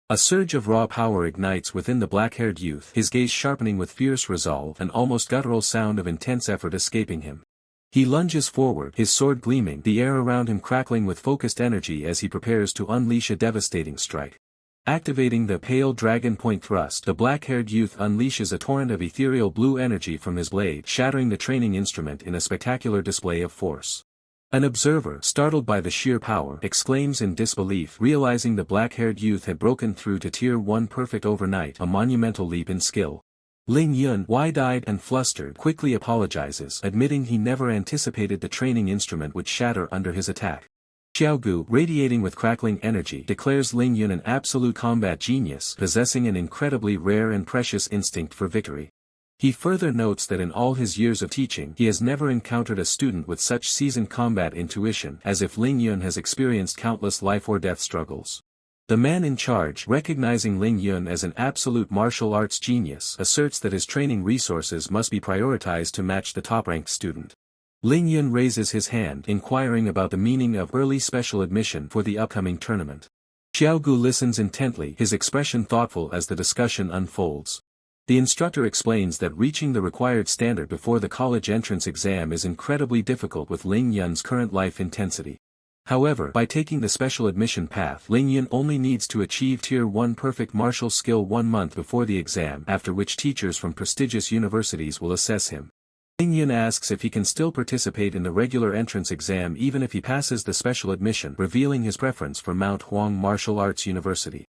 Speaker 1: A surge of raw power ignites within the black-haired youth, his gaze sharpening with fierce resolve, an almost guttural sound of intense effort escaping him. He lunges forward, his sword gleaming, the air around him crackling with focused energy as he prepares to unleash a devastating strike. Activating the pale dragon point thrust, the black-haired youth unleashes a torrent of ethereal blue energy from his blade, shattering the training instrument in a spectacular display of force. An observer, startled by the sheer power, exclaims in disbelief, realizing the black-haired youth had broken through to Tier 1 perfect overnight, a monumental leap in skill. Ling Yun, wide-eyed and flustered, quickly apologizes, admitting he never anticipated the training instrument would shatter under his attack. Xiaogu, radiating with crackling energy, declares Ling Yun an absolute combat genius, possessing an incredibly rare and precious instinct for victory. He further notes that in all his years of teaching, he has never encountered a student with such seasoned combat intuition, as if Ling Yun has experienced countless life-or-death struggles. The man in charge, recognizing Ling Yun as an absolute martial arts genius, asserts that his training resources must be prioritized to match the top-ranked student. Ling Yun raises his hand, inquiring about the meaning of early special admission for the upcoming tournament. Xiaogu listens intently, his expression thoughtful as the discussion unfolds. The instructor explains that reaching the required standard before the college entrance exam is incredibly difficult with Ling Yun's current life intensity. However, by taking the special admission path, Ling Yun only needs to achieve Tier 1 perfect martial skill 1 month before the exam, after which teachers from prestigious universities will assess him. Ling Yun asks if he can still participate in the regular entrance exam even if he passes the special admission, revealing his preference for Mount Huang Martial Arts University.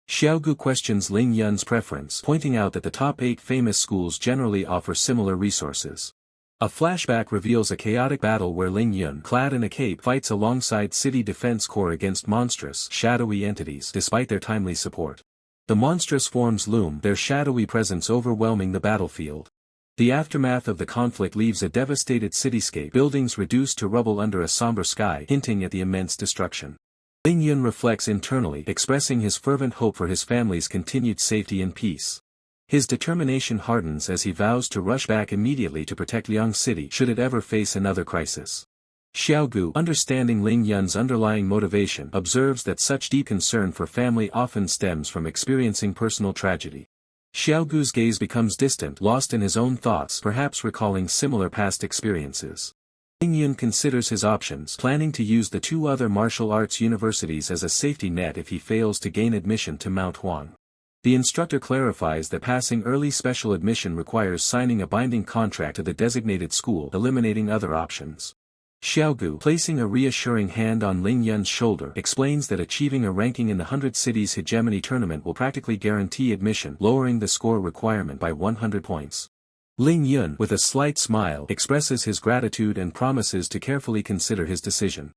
Speaker 1: Xiaogu questions Ling Yun's preference, pointing out that the top 8 famous schools generally offer similar resources. A flashback reveals a chaotic battle where Ling Yun, clad in a cape, fights alongside City Defense Corps against monstrous, shadowy entities despite their timely support. The monstrous forms loom, their shadowy presence overwhelming the battlefield. The aftermath of the conflict leaves a devastated cityscape, buildings reduced to rubble under a somber sky, hinting at the immense destruction. Ling Yun reflects internally, expressing his fervent hope for his family's continued safety and peace. His determination hardens as he vows to rush back immediately to protect Liang City should it ever face another crisis. Xiaogu, understanding Ling Yun's underlying motivation, observes that such deep concern for family often stems from experiencing personal tragedy. Xiaogu's gaze becomes distant, lost in his own thoughts, perhaps recalling similar past experiences. Ling Yun considers his options, planning to use the 2 other martial arts universities as a safety net if he fails to gain admission to Mount Huang. The instructor clarifies that passing early special admission requires signing a binding contract to the designated school, eliminating other options. Xiaogu, placing a reassuring hand on Ling Yun's shoulder, explains that achieving a ranking in the 100 Cities Hegemony tournament will practically guarantee admission, lowering the score requirement by 100 points. Ling Yun, with a slight smile, expresses his gratitude and promises to carefully consider his decision.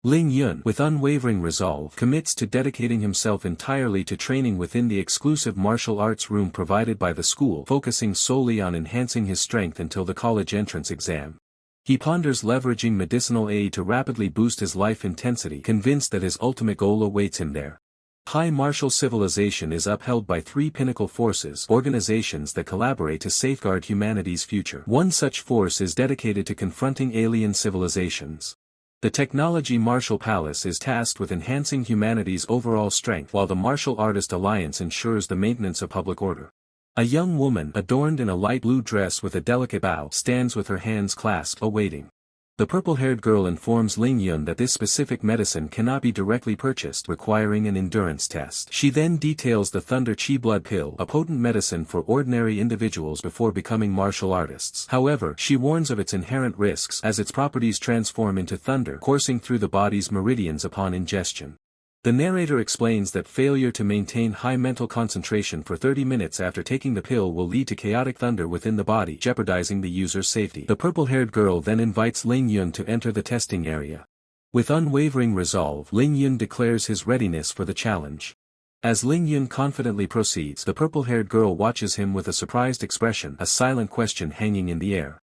Speaker 1: Ling Yun, with unwavering resolve, commits to dedicating himself entirely to training within the exclusive martial arts room provided by the school, focusing solely on enhancing his strength until the college entrance exam. He ponders leveraging medicinal aid to rapidly boost his life intensity, convinced that his ultimate goal awaits him there. High martial civilization is upheld by three pinnacle forces, organizations that collaborate to safeguard humanity's future. One such force is dedicated to confronting alien civilizations. The Technology Martial Palace is tasked with enhancing humanity's overall strength, while the Martial Artist Alliance ensures the maintenance of public order. A young woman, adorned in a light blue dress with a delicate bow, stands with her hands clasped, awaiting. The purple-haired girl informs Ling Yun that this specific medicine cannot be directly purchased, requiring an endurance test. She then details the Thunder Chi Blood Pill, a potent medicine for ordinary individuals before becoming martial artists. However, she warns of its inherent risks, as its properties transform into thunder, coursing through the body's meridians upon ingestion. The narrator explains that failure to maintain high mental concentration for 30 minutes after taking the pill will lead to chaotic thunder within the body, jeopardizing the user's safety. The purple-haired girl then invites Ling Yun to enter the testing area. With unwavering resolve, Ling Yun declares his readiness for the challenge. As Ling Yun confidently proceeds, the purple-haired girl watches him with a surprised expression, a silent question hanging in the air.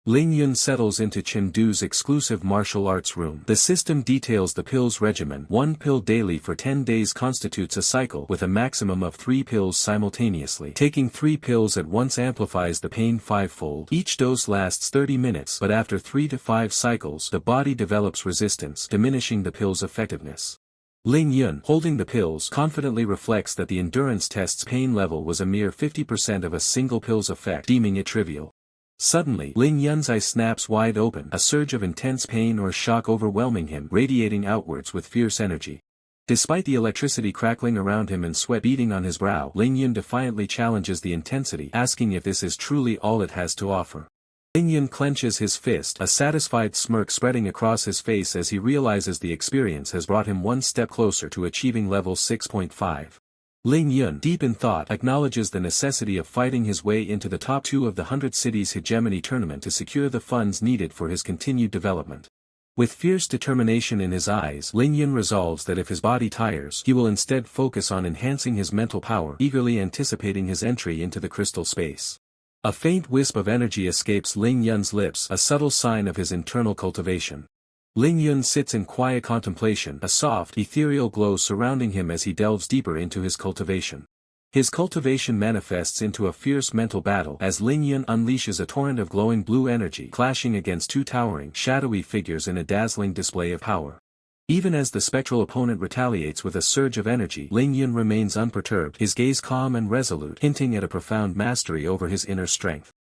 Speaker 1: Ling Yun settles into Chengdu's exclusive martial arts room. The system details the pills regimen. 1 pill daily for 10 days constitutes a cycle, with a maximum of 3 pills simultaneously. Taking 3 pills at once amplifies the pain 5-fold. Each dose lasts 30 minutes, but after 3 to 5 cycles, the body develops resistance, diminishing the pill's effectiveness. Ling Yun, holding the pills, confidently reflects that the endurance test's pain level was a mere 50% of a single pill's effect, deeming it trivial. Suddenly, Ling Yun's eye snaps wide open, a surge of intense pain or shock overwhelming him, radiating outwards with fierce energy. Despite the electricity crackling around him and sweat beading on his brow, Ling Yun defiantly challenges the intensity, asking if this is truly all it has to offer. Ling Yun clenches his fist, a satisfied smirk spreading across his face as he realizes the experience has brought him one step closer to achieving level 6.5. Ling Yun, deep in thought, acknowledges the necessity of fighting his way into the top 2 of the 100 Cities Hegemony tournament to secure the funds needed for his continued development. With fierce determination in his eyes, Ling Yun resolves that if his body tires, he will instead focus on enhancing his mental power, eagerly anticipating his entry into the crystal space. A faint wisp of energy escapes Ling Yun's lips, a subtle sign of his internal cultivation. Ling Yun sits in quiet contemplation, a soft, ethereal glow surrounding him as he delves deeper into his cultivation. His cultivation manifests into a fierce mental battle as Ling Yun unleashes a torrent of glowing blue energy, clashing against 2 towering, shadowy figures in a dazzling display of power. Even as the spectral opponent retaliates with a surge of energy, Ling Yun remains unperturbed, his gaze calm and resolute, hinting at a profound mastery over his inner strength.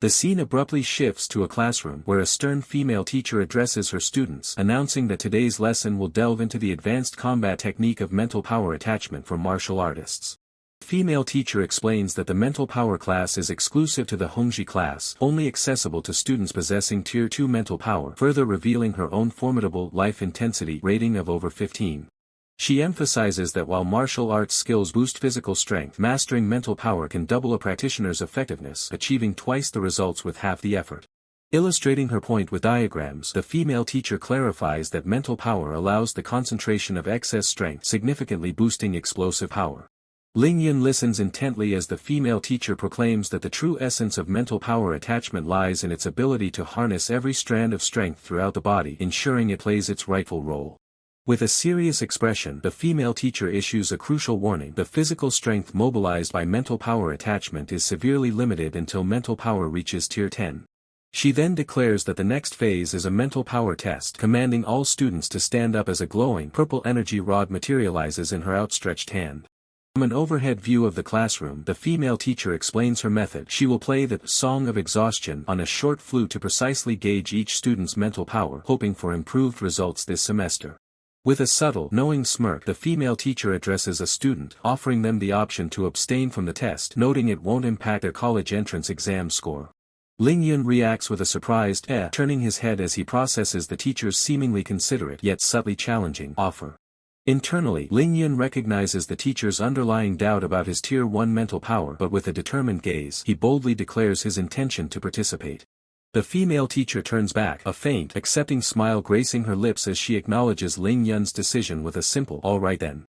Speaker 1: The scene abruptly shifts to a classroom where a stern female teacher addresses her students, announcing that today's lesson will delve into the advanced combat technique of mental power attachment for martial artists. The female teacher explains that the mental power class is exclusive to the Hongji class, only accessible to students possessing Tier 2 mental power, further revealing her own formidable life intensity rating of over 15. She emphasizes that while martial arts skills boost physical strength, mastering mental power can double a practitioner's effectiveness, achieving twice the results with half the effort. Illustrating her point with diagrams, the female teacher clarifies that mental power allows the concentration of excess strength, significantly boosting explosive power. Ling Yun listens intently as the female teacher proclaims that the true essence of mental power attachment lies in its ability to harness every strand of strength throughout the body, ensuring it plays its rightful role. With a serious expression, the female teacher issues a crucial warning: the physical strength mobilized by mental power attachment is severely limited until mental power reaches Tier 10. She then declares that the next phase is a mental power test, commanding all students to stand up as a glowing, purple energy rod materializes in her outstretched hand. From an overhead view of the classroom, the female teacher explains her method. She will play the Song of Exhaustion on a short flute to precisely gauge each student's mental power, hoping for improved results this semester. With a subtle, knowing smirk, the female teacher addresses a student, offering them the option to abstain from the test, noting it won't impact their college entrance exam score. Ling Yun reacts with a surprised turning his head as he processes the teacher's seemingly considerate yet subtly challenging offer. Internally, Ling Yun recognizes the teacher's underlying doubt about his Tier 1 mental power, but with a determined gaze, he boldly declares his intention to participate. The female teacher turns back, a faint, accepting smile gracing her lips as she acknowledges Ling Yun's decision with a simple, "All right then."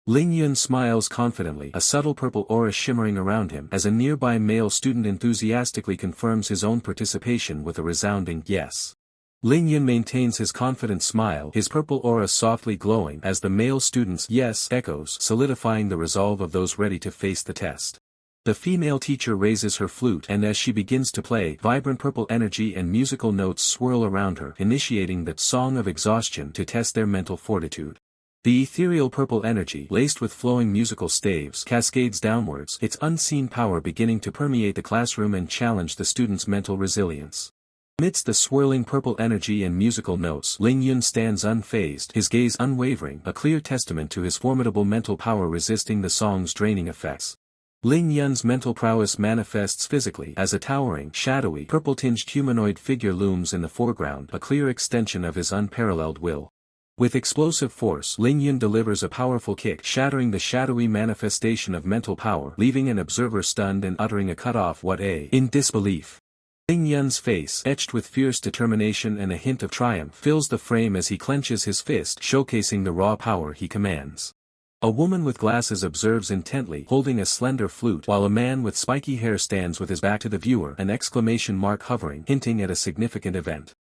Speaker 1: Ling Yun smiles confidently, a subtle purple aura shimmering around him as a nearby male student enthusiastically confirms his own participation with a resounding yes. Ling Yun maintains his confident smile, his purple aura softly glowing as the male student's yes echoes, solidifying the resolve of those ready to face the test. The female teacher raises her flute and as she begins to play, vibrant purple energy and musical notes swirl around her, initiating that song of exhaustion to test their mental fortitude. The ethereal purple energy, laced with flowing musical staves, cascades downwards, its unseen power beginning to permeate the classroom and challenge the students' mental resilience. Amidst the swirling purple energy and musical notes, Ling Yun stands unfazed, his gaze unwavering, a clear testament to his formidable mental power resisting the song's draining effects. Ling Yun's mental prowess manifests physically as a towering, shadowy, purple-tinged humanoid figure looms in the foreground, a clear extension of his unparalleled will. With explosive force, Ling Yun delivers a powerful kick, shattering the shadowy manifestation of mental power, leaving an observer stunned and uttering a cut-off "what a" in disbelief. Ling Yun's face, etched with fierce determination and a hint of triumph, fills the frame as he clenches his fist, showcasing the raw power he commands. A woman with glasses observes intently, holding a slender flute, while a man with spiky hair stands with his back to the viewer, an exclamation mark hovering, hinting at a significant event.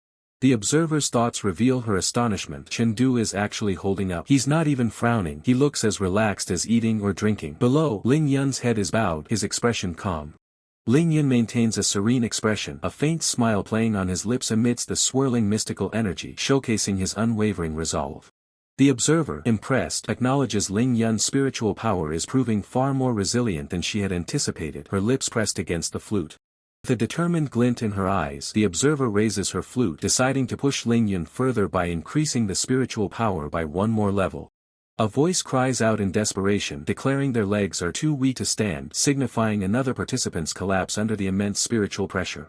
Speaker 1: The observer's thoughts reveal her astonishment. Chengdu is actually holding up. He's not even frowning. He looks as relaxed as eating or drinking. Below, Ling Yun's head is bowed, his expression calm. Ling Yun maintains a serene expression, a faint smile playing on his lips amidst the swirling mystical energy, showcasing his unwavering resolve. The observer, impressed, acknowledges Ling Yun's spiritual power is proving far more resilient than she had anticipated, her lips pressed against the flute. With a determined glint in her eyes, the observer raises her flute, deciding to push Ling Yun further by increasing the spiritual power by one more level. A voice cries out in desperation, declaring their legs are too weak to stand, signifying another participant's collapse under the immense spiritual pressure.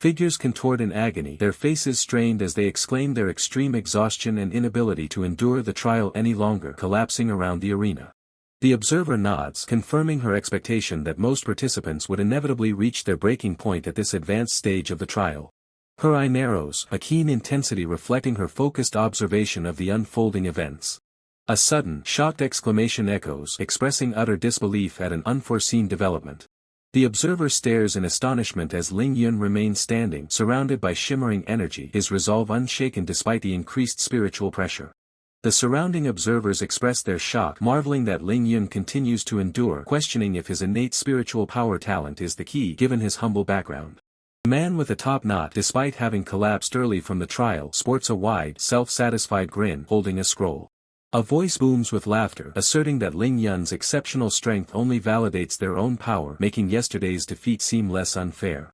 Speaker 1: Figures contort in agony, their faces strained as they exclaim their extreme exhaustion and inability to endure the trial any longer, collapsing around the arena. The observer nods, confirming her expectation that most participants would inevitably reach their breaking point at this advanced stage of the trial. Her eye narrows, a keen intensity reflecting her focused observation of the unfolding events. A sudden, shocked exclamation echoes, expressing utter disbelief at an unforeseen development. The observer stares in astonishment as Ling Yun remains standing, surrounded by shimmering energy, his resolve unshaken despite the increased spiritual pressure. The surrounding observers express their shock, marveling that Ling Yun continues to endure, questioning if his innate spiritual power talent is the key given his humble background. The man with the top knot, despite having collapsed early from the trial, sports a wide, self-satisfied grin, holding a scroll. A voice booms with laughter, asserting that Ling Yun's exceptional strength only validates their own power, making yesterday's defeat seem less unfair.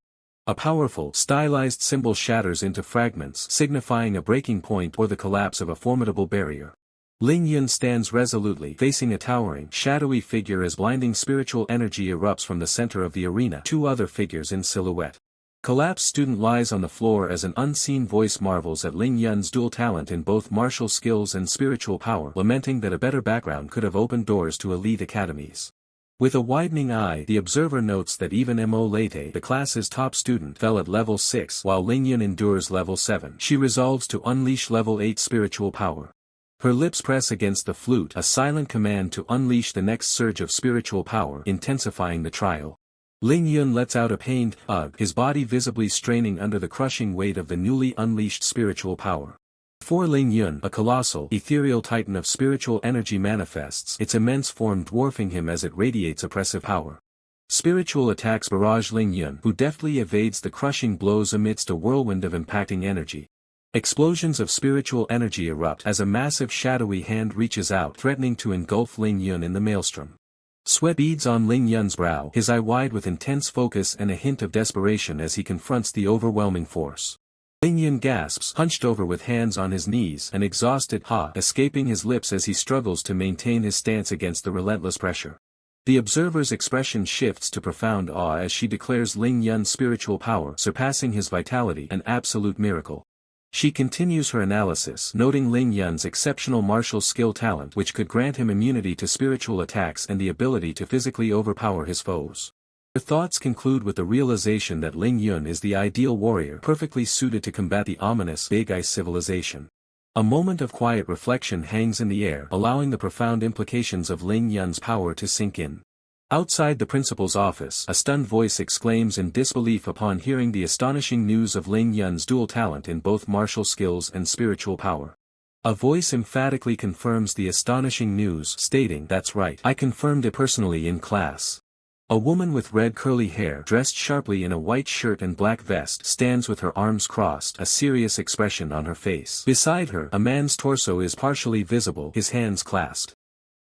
Speaker 1: A powerful, stylized symbol shatters into fragments, signifying a breaking point or the collapse of a formidable barrier. Ling Yun stands resolutely, facing a towering, shadowy figure as blinding spiritual energy erupts from the center of the arena, two other figures in silhouette. Collapsed student lies on the floor as an unseen voice marvels at Ling Yun's dual talent in both martial skills and spiritual power, lamenting that a better background could have opened doors to elite academies. With a widening eye, the observer notes that even Mo Late, the class's top student, fell at level 6 while Ling Yun endures level 7. She resolves to unleash level 8 spiritual power. Her lips press against the flute, a silent command to unleash the next surge of spiritual power, intensifying the trial. Ling Yun lets out a pained ugh, his body visibly straining under the crushing weight of the newly unleashed spiritual power. Before Ling Yun, a colossal, ethereal titan of spiritual energy manifests, its immense form dwarfing him as it radiates oppressive power. Spiritual attacks barrage Ling Yun, who deftly evades the crushing blows amidst a whirlwind of impacting energy. Explosions of spiritual energy erupt as a massive shadowy hand reaches out, threatening to engulf Ling Yun in the maelstrom. Sweat beads on Ling Yun's brow, his eye wide with intense focus and a hint of desperation as he confronts the overwhelming force. Ling Yun gasps, hunched over with hands on his knees, an exhausted ha escaping his lips as he struggles to maintain his stance against the relentless pressure. The observer's expression shifts to profound awe as she declares Ling Yun's spiritual power surpassing his vitality, an absolute miracle. She continues her analysis, noting Ling Yun's exceptional martial skill talent which could grant him immunity to spiritual attacks and the ability to physically overpower his foes. Her thoughts conclude with the realization that Ling Yun is the ideal warrior perfectly suited to combat the ominous Big Ice civilization. A moment of quiet reflection hangs in the air, allowing the profound implications of Ling Yun's power to sink in. Outside the principal's office, a stunned voice exclaims in disbelief upon hearing the astonishing news of Ling Yun's dual talent in both martial skills and spiritual power. A voice emphatically confirms the astonishing news, stating, "That's right, I confirmed it personally in class." A woman with red curly hair, dressed sharply in a white shirt and black vest, stands with her arms crossed, a serious expression on her face. Beside her, a man's torso is partially visible, his hands clasped.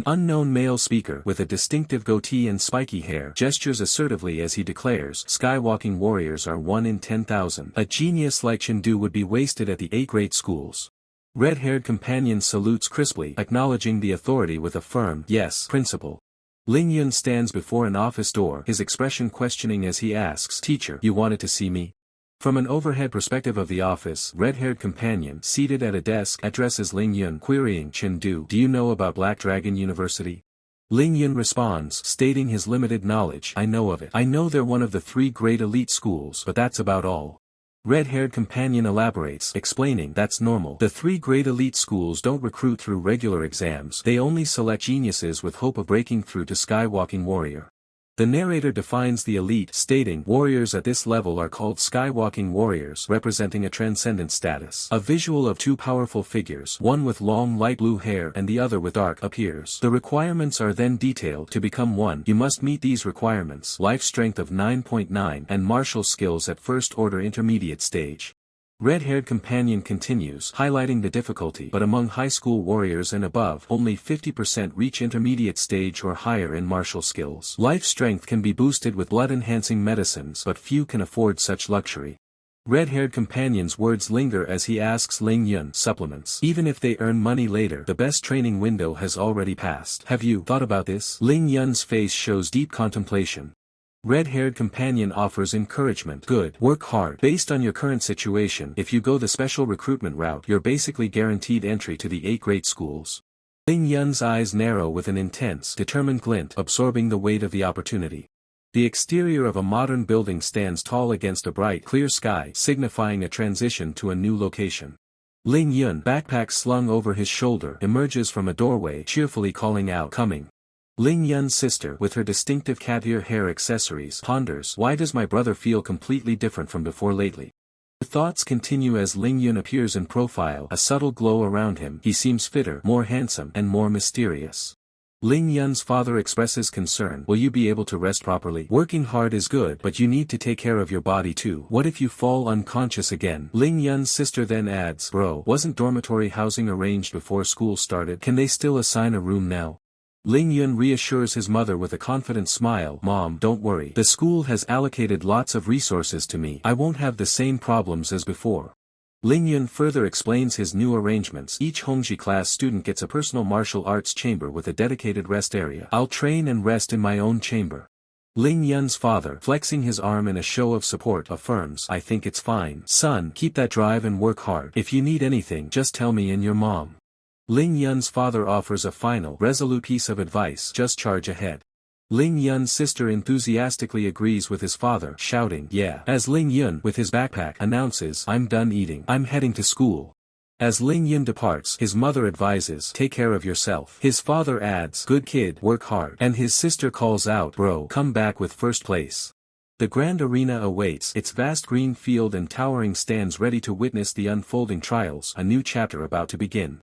Speaker 1: An unknown male speaker, with a distinctive goatee and spiky hair, gestures assertively as he declares, "Skywalking warriors are 1 in 10,000. A genius like Chengdu would be wasted at the 8 great schools." Red-haired companion salutes crisply, acknowledging the authority with a firm, "Yes, principal." Ling Yun stands before an office door, his expression questioning as he asks, "Teacher, you wanted to see me?" From an overhead perspective of the office, red-haired companion, seated at a desk, addresses Ling Yun, querying, "Chengdu, do you know about Black Dragon University?" Ling Yun responds, stating his limited knowledge, "I know of it. I know they're one of the 3 great elite schools, but that's about all." Red-haired companion elaborates, explaining, "That's normal. The 3 great elite schools don't recruit through regular exams, they only select geniuses with hope of breaking through to Skywalking warrior." The narrator defines the elite, stating, "Warriors at this level are called Skywalking warriors, representing a transcendent status." A visual of 2 powerful figures, one with long light blue hair and the other with dark, appears. The requirements are then detailed. To become one, you must meet these requirements: life strength of 9.9 and martial skills at first order intermediate stage. Red-haired companion continues, highlighting the difficulty, but among high school warriors and above, only 50% reach intermediate stage or higher in martial skills. Life strength can be boosted with blood-enhancing medicines, but few can afford such luxury. Red-haired companion's words linger as he asks Ling Yun, "Supplements. Even if they earn money later, the best training window has already passed. Have you thought about this?" Ling Yun's face shows deep contemplation. Red-haired companion offers encouragement. "Good. Work hard. Based on your current situation, if you go the special recruitment route, you're basically guaranteed entry to the 8 great schools." Ling Yun's eyes narrow with an intense, determined glint, absorbing the weight of the opportunity. The exterior of a modern building stands tall against a bright, clear sky, signifying a transition to a new location. Ling Yun, backpack slung over his shoulder, emerges from a doorway, cheerfully calling out, "Coming." Ling Yun's sister, with her distinctive cat ear hair accessories, ponders, "Why does my brother feel completely different from before lately?" Her thoughts continue as Ling Yun appears in profile, a subtle glow around him. He seems fitter, more handsome, and more mysterious. Ling Yun's father expresses concern, "Will you be able to rest properly? Working hard is good, but you need to take care of your body too. What if you fall unconscious again?" Ling Yun's sister then adds, "Bro, wasn't dormitory housing arranged before school started? Can they still assign a room now?" Ling Yun reassures his mother with a confident smile, "Mom, don't worry. The school has allocated lots of resources to me. I won't have the same problems as before." Ling Yun further explains his new arrangements. Each Hongji class student gets a personal martial arts chamber with a dedicated rest area. "I'll train and rest in my own chamber." Ling Yun's father, flexing his arm in a show of support, affirms, "I think it's fine. Son, keep that drive and work hard. If you need anything, just tell me and your mom." Ling Yun's father offers a final, resolute piece of advice: "Just charge ahead." Ling Yun's sister enthusiastically agrees with his father, shouting, "Yeah," as Ling Yun, with his backpack, announces, "I'm done eating. I'm heading to school." As Ling Yun departs, his mother advises, "Take care of yourself." His father adds, "Good kid, work hard." And his sister calls out, "Bro, come back with first place." The grand arena awaits, its vast green field and towering stands ready to witness the unfolding trials, a new chapter about to begin.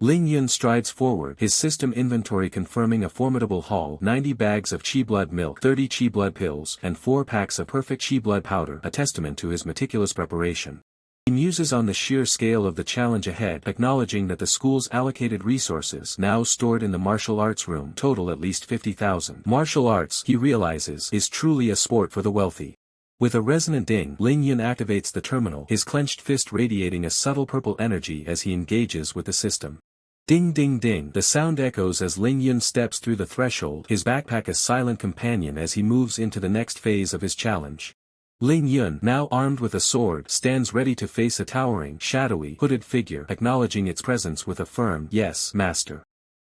Speaker 1: Ling Yun strides forward, his system inventory confirming a formidable haul: 90 bags of chi blood milk, 30 chi blood pills, and 4 packs of perfect chi blood powder, a testament to his meticulous preparation. He muses on the sheer scale of the challenge ahead, acknowledging that the school's allocated resources, now stored in the martial arts room, total at least 50,000. Martial arts, he realizes, is truly a sport for the wealthy. With a resonant ding, Ling Yun activates the terminal, his clenched fist radiating a subtle purple energy as he engages with the system. Ding ding ding, the sound echoes as Ling Yun steps through the threshold, his backpack a silent companion as he moves into the next phase of his challenge. Ling Yun, now armed with a sword, stands ready to face a towering, shadowy, hooded figure, acknowledging its presence with a firm, "Yes, master."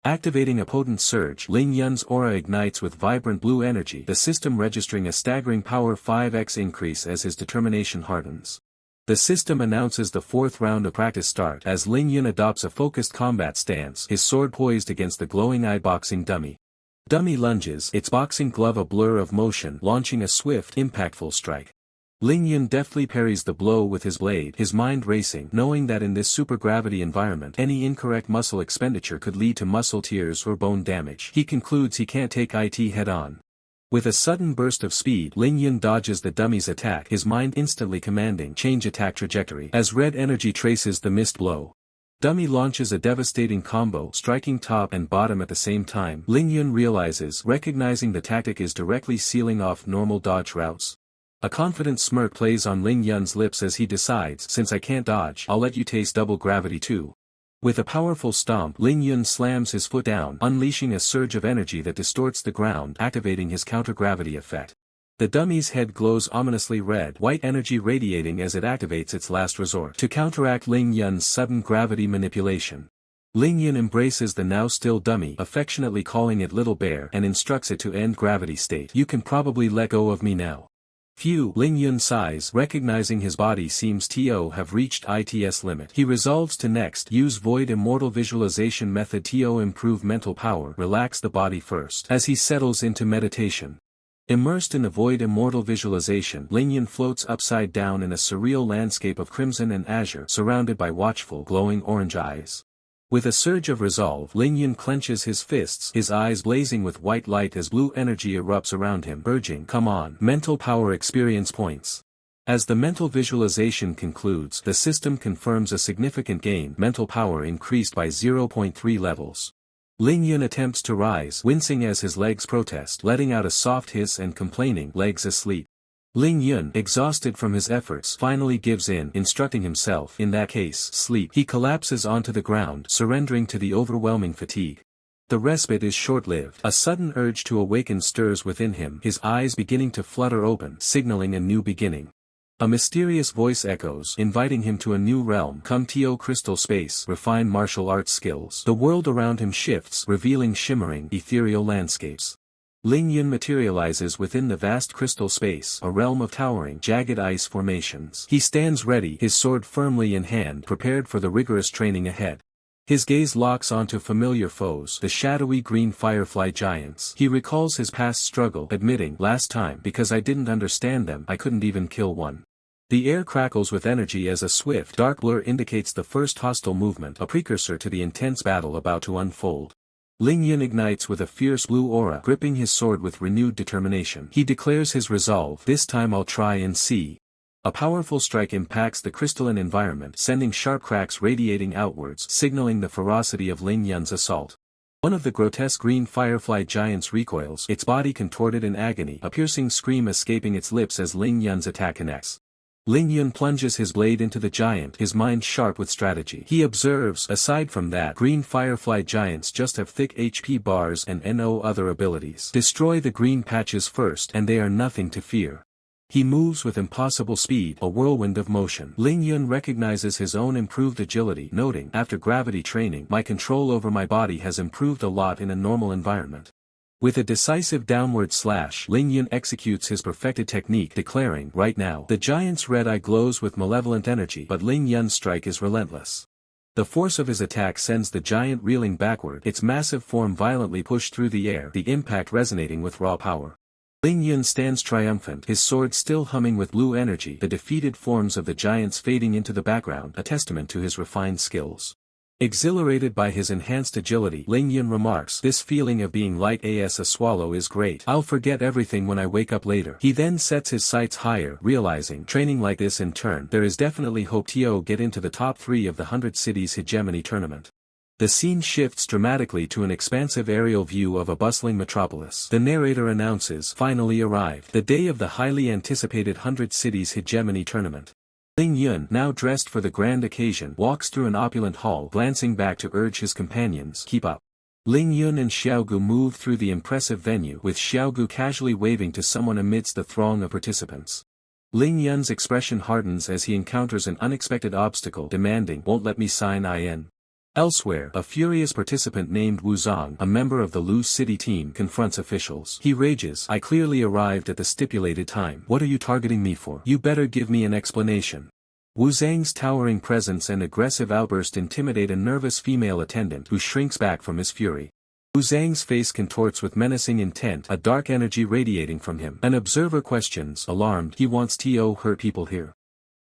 Speaker 1: Activating a potent surge, Ling Yun's aura ignites with vibrant blue energy, the system registering a staggering power 5x increase as his determination hardens. The system announces the fourth round of practice start as Ling Yun adopts a focused combat stance, his sword poised against the glowing-eyed boxing dummy. Dummy lunges, its boxing glove a blur of motion, launching a swift, impactful strike. Ling Yun deftly parries the blow with his blade, his mind racing, knowing that in this supergravity environment any incorrect muscle expenditure could lead to muscle tears or bone damage. He concludes he can't take it head-on. With a sudden burst of speed, Ling Yun dodges the dummy's attack, his mind instantly commanding change attack trajectory as red energy traces the missed blow. Dummy launches a devastating combo, striking top and bottom at the same time. Ling Yun realizes, recognizing the tactic is directly sealing off normal dodge routes. A confident smirk plays on Ling Yun's lips as he decides, since I can't dodge, I'll let you taste double gravity too. With a powerful stomp, Ling Yun slams his foot down, unleashing a surge of energy that distorts the ground, activating his counter-gravity effect. The dummy's head glows ominously red, white energy radiating as it activates its last resort to counteract Ling Yun's sudden gravity manipulation. Ling Yun embraces the now still dummy, affectionately calling it Little Bear, and instructs it to end gravity state. You can probably let go of me now. Phew, Ling Yun sighs, recognizing his body seems to have reached its limit. He resolves to next use Void Immortal Visualization method to improve mental power, relax the body first. As he settles into meditation. Immersed in the Void Immortal Visualization, Ling Yun floats upside down in a surreal landscape of crimson and azure, surrounded by watchful, glowing orange eyes. With a surge of resolve, Ling Yun clenches his fists, his eyes blazing with white light as blue energy erupts around him, urging, come on, mental power experience points. As the mental visualization concludes, the system confirms a significant gain, mental power increased by 0.3 levels. Ling Yun attempts to rise, wincing as his legs protest, letting out a soft hiss and complaining, legs asleep. Ling Yun, exhausted from his efforts, finally gives in, instructing himself, in that case, sleep. He collapses onto the ground, surrendering to the overwhelming fatigue. The respite is short-lived. A sudden urge to awaken stirs within him, his eyes beginning to flutter open, signaling a new beginning. A mysterious voice echoes, inviting him to a new realm. Come to crystal space, refine martial arts skills. The world around him shifts, revealing shimmering, ethereal landscapes. Ling Yun materializes within the vast crystal space, a realm of towering, jagged ice formations. He stands ready, his sword firmly in hand, prepared for the rigorous training ahead. His gaze locks onto familiar foes, the shadowy green firefly giants. He recalls his past struggle, admitting, last time, because I didn't understand them, I couldn't even kill one. The air crackles with energy as a swift, dark blur indicates the first hostile movement, a precursor to the intense battle about to unfold. Ling Yun ignites with a fierce blue aura, gripping his sword with renewed determination. He declares his resolve, this time I'll try and see. A powerful strike impacts the crystalline environment, sending sharp cracks radiating outwards, signaling the ferocity of Ling Yun's assault. One of the grotesque green firefly giants recoils, its body contorted in agony, a piercing scream escaping its lips as Ling Yun's attack connects. Ling Yun plunges his blade into the giant, his mind sharp with strategy. He observes, aside from that, green firefly giants just have thick HP bars and no other abilities. Destroy the green patches first, and they are nothing to fear. He moves with impossible speed, a whirlwind of motion. Ling Yun recognizes his own improved agility, noting, after gravity training, my control over my body has improved a lot in a normal environment. With a decisive downward slash, Ling Yun executes his perfected technique, declaring, right now. The giant's red eye glows with malevolent energy, but Ling Yun's strike is relentless. The force of his attack sends the giant reeling backward, its massive form violently pushed through the air, the impact resonating with raw power. Ling Yun stands triumphant, his sword still humming with blue energy, the defeated forms of the giants fading into the background, a testament to his refined skills. Exhilarated by his enhanced agility, Ling Yun remarks, this feeling of being light as a swallow is great. I'll forget everything when I wake up later. He then sets his sights higher, realizing, training like this in turn, there is definitely hope to get into the top 3 of the 100 Cities Hegemony tournament. The scene shifts dramatically to an expansive aerial view of a bustling metropolis. The narrator announces, finally arrived, the day of the highly anticipated 100 Cities Hegemony tournament. Ling Yun, now dressed for the grand occasion, walks through an opulent hall, glancing back to urge his companions, keep up. Ling Yun and Xiaogu move through the impressive venue, with Xiaogu casually waving to someone amidst the throng of participants. Ling Yun's expression hardens as he encounters an unexpected obstacle, demanding, won't let me sign in. Elsewhere, a furious participant named Wu Zhang, a member of the Lu City team, confronts officials. He rages, "I clearly arrived at the stipulated time. What are you targeting me for? You better give me an explanation." Wu Zhang's towering presence and aggressive outburst intimidate a nervous female attendant who shrinks back from his fury. Wu Zhang's face contorts with menacing intent, a dark energy radiating from him. An observer questions, alarmed, "He wants to hurt people here.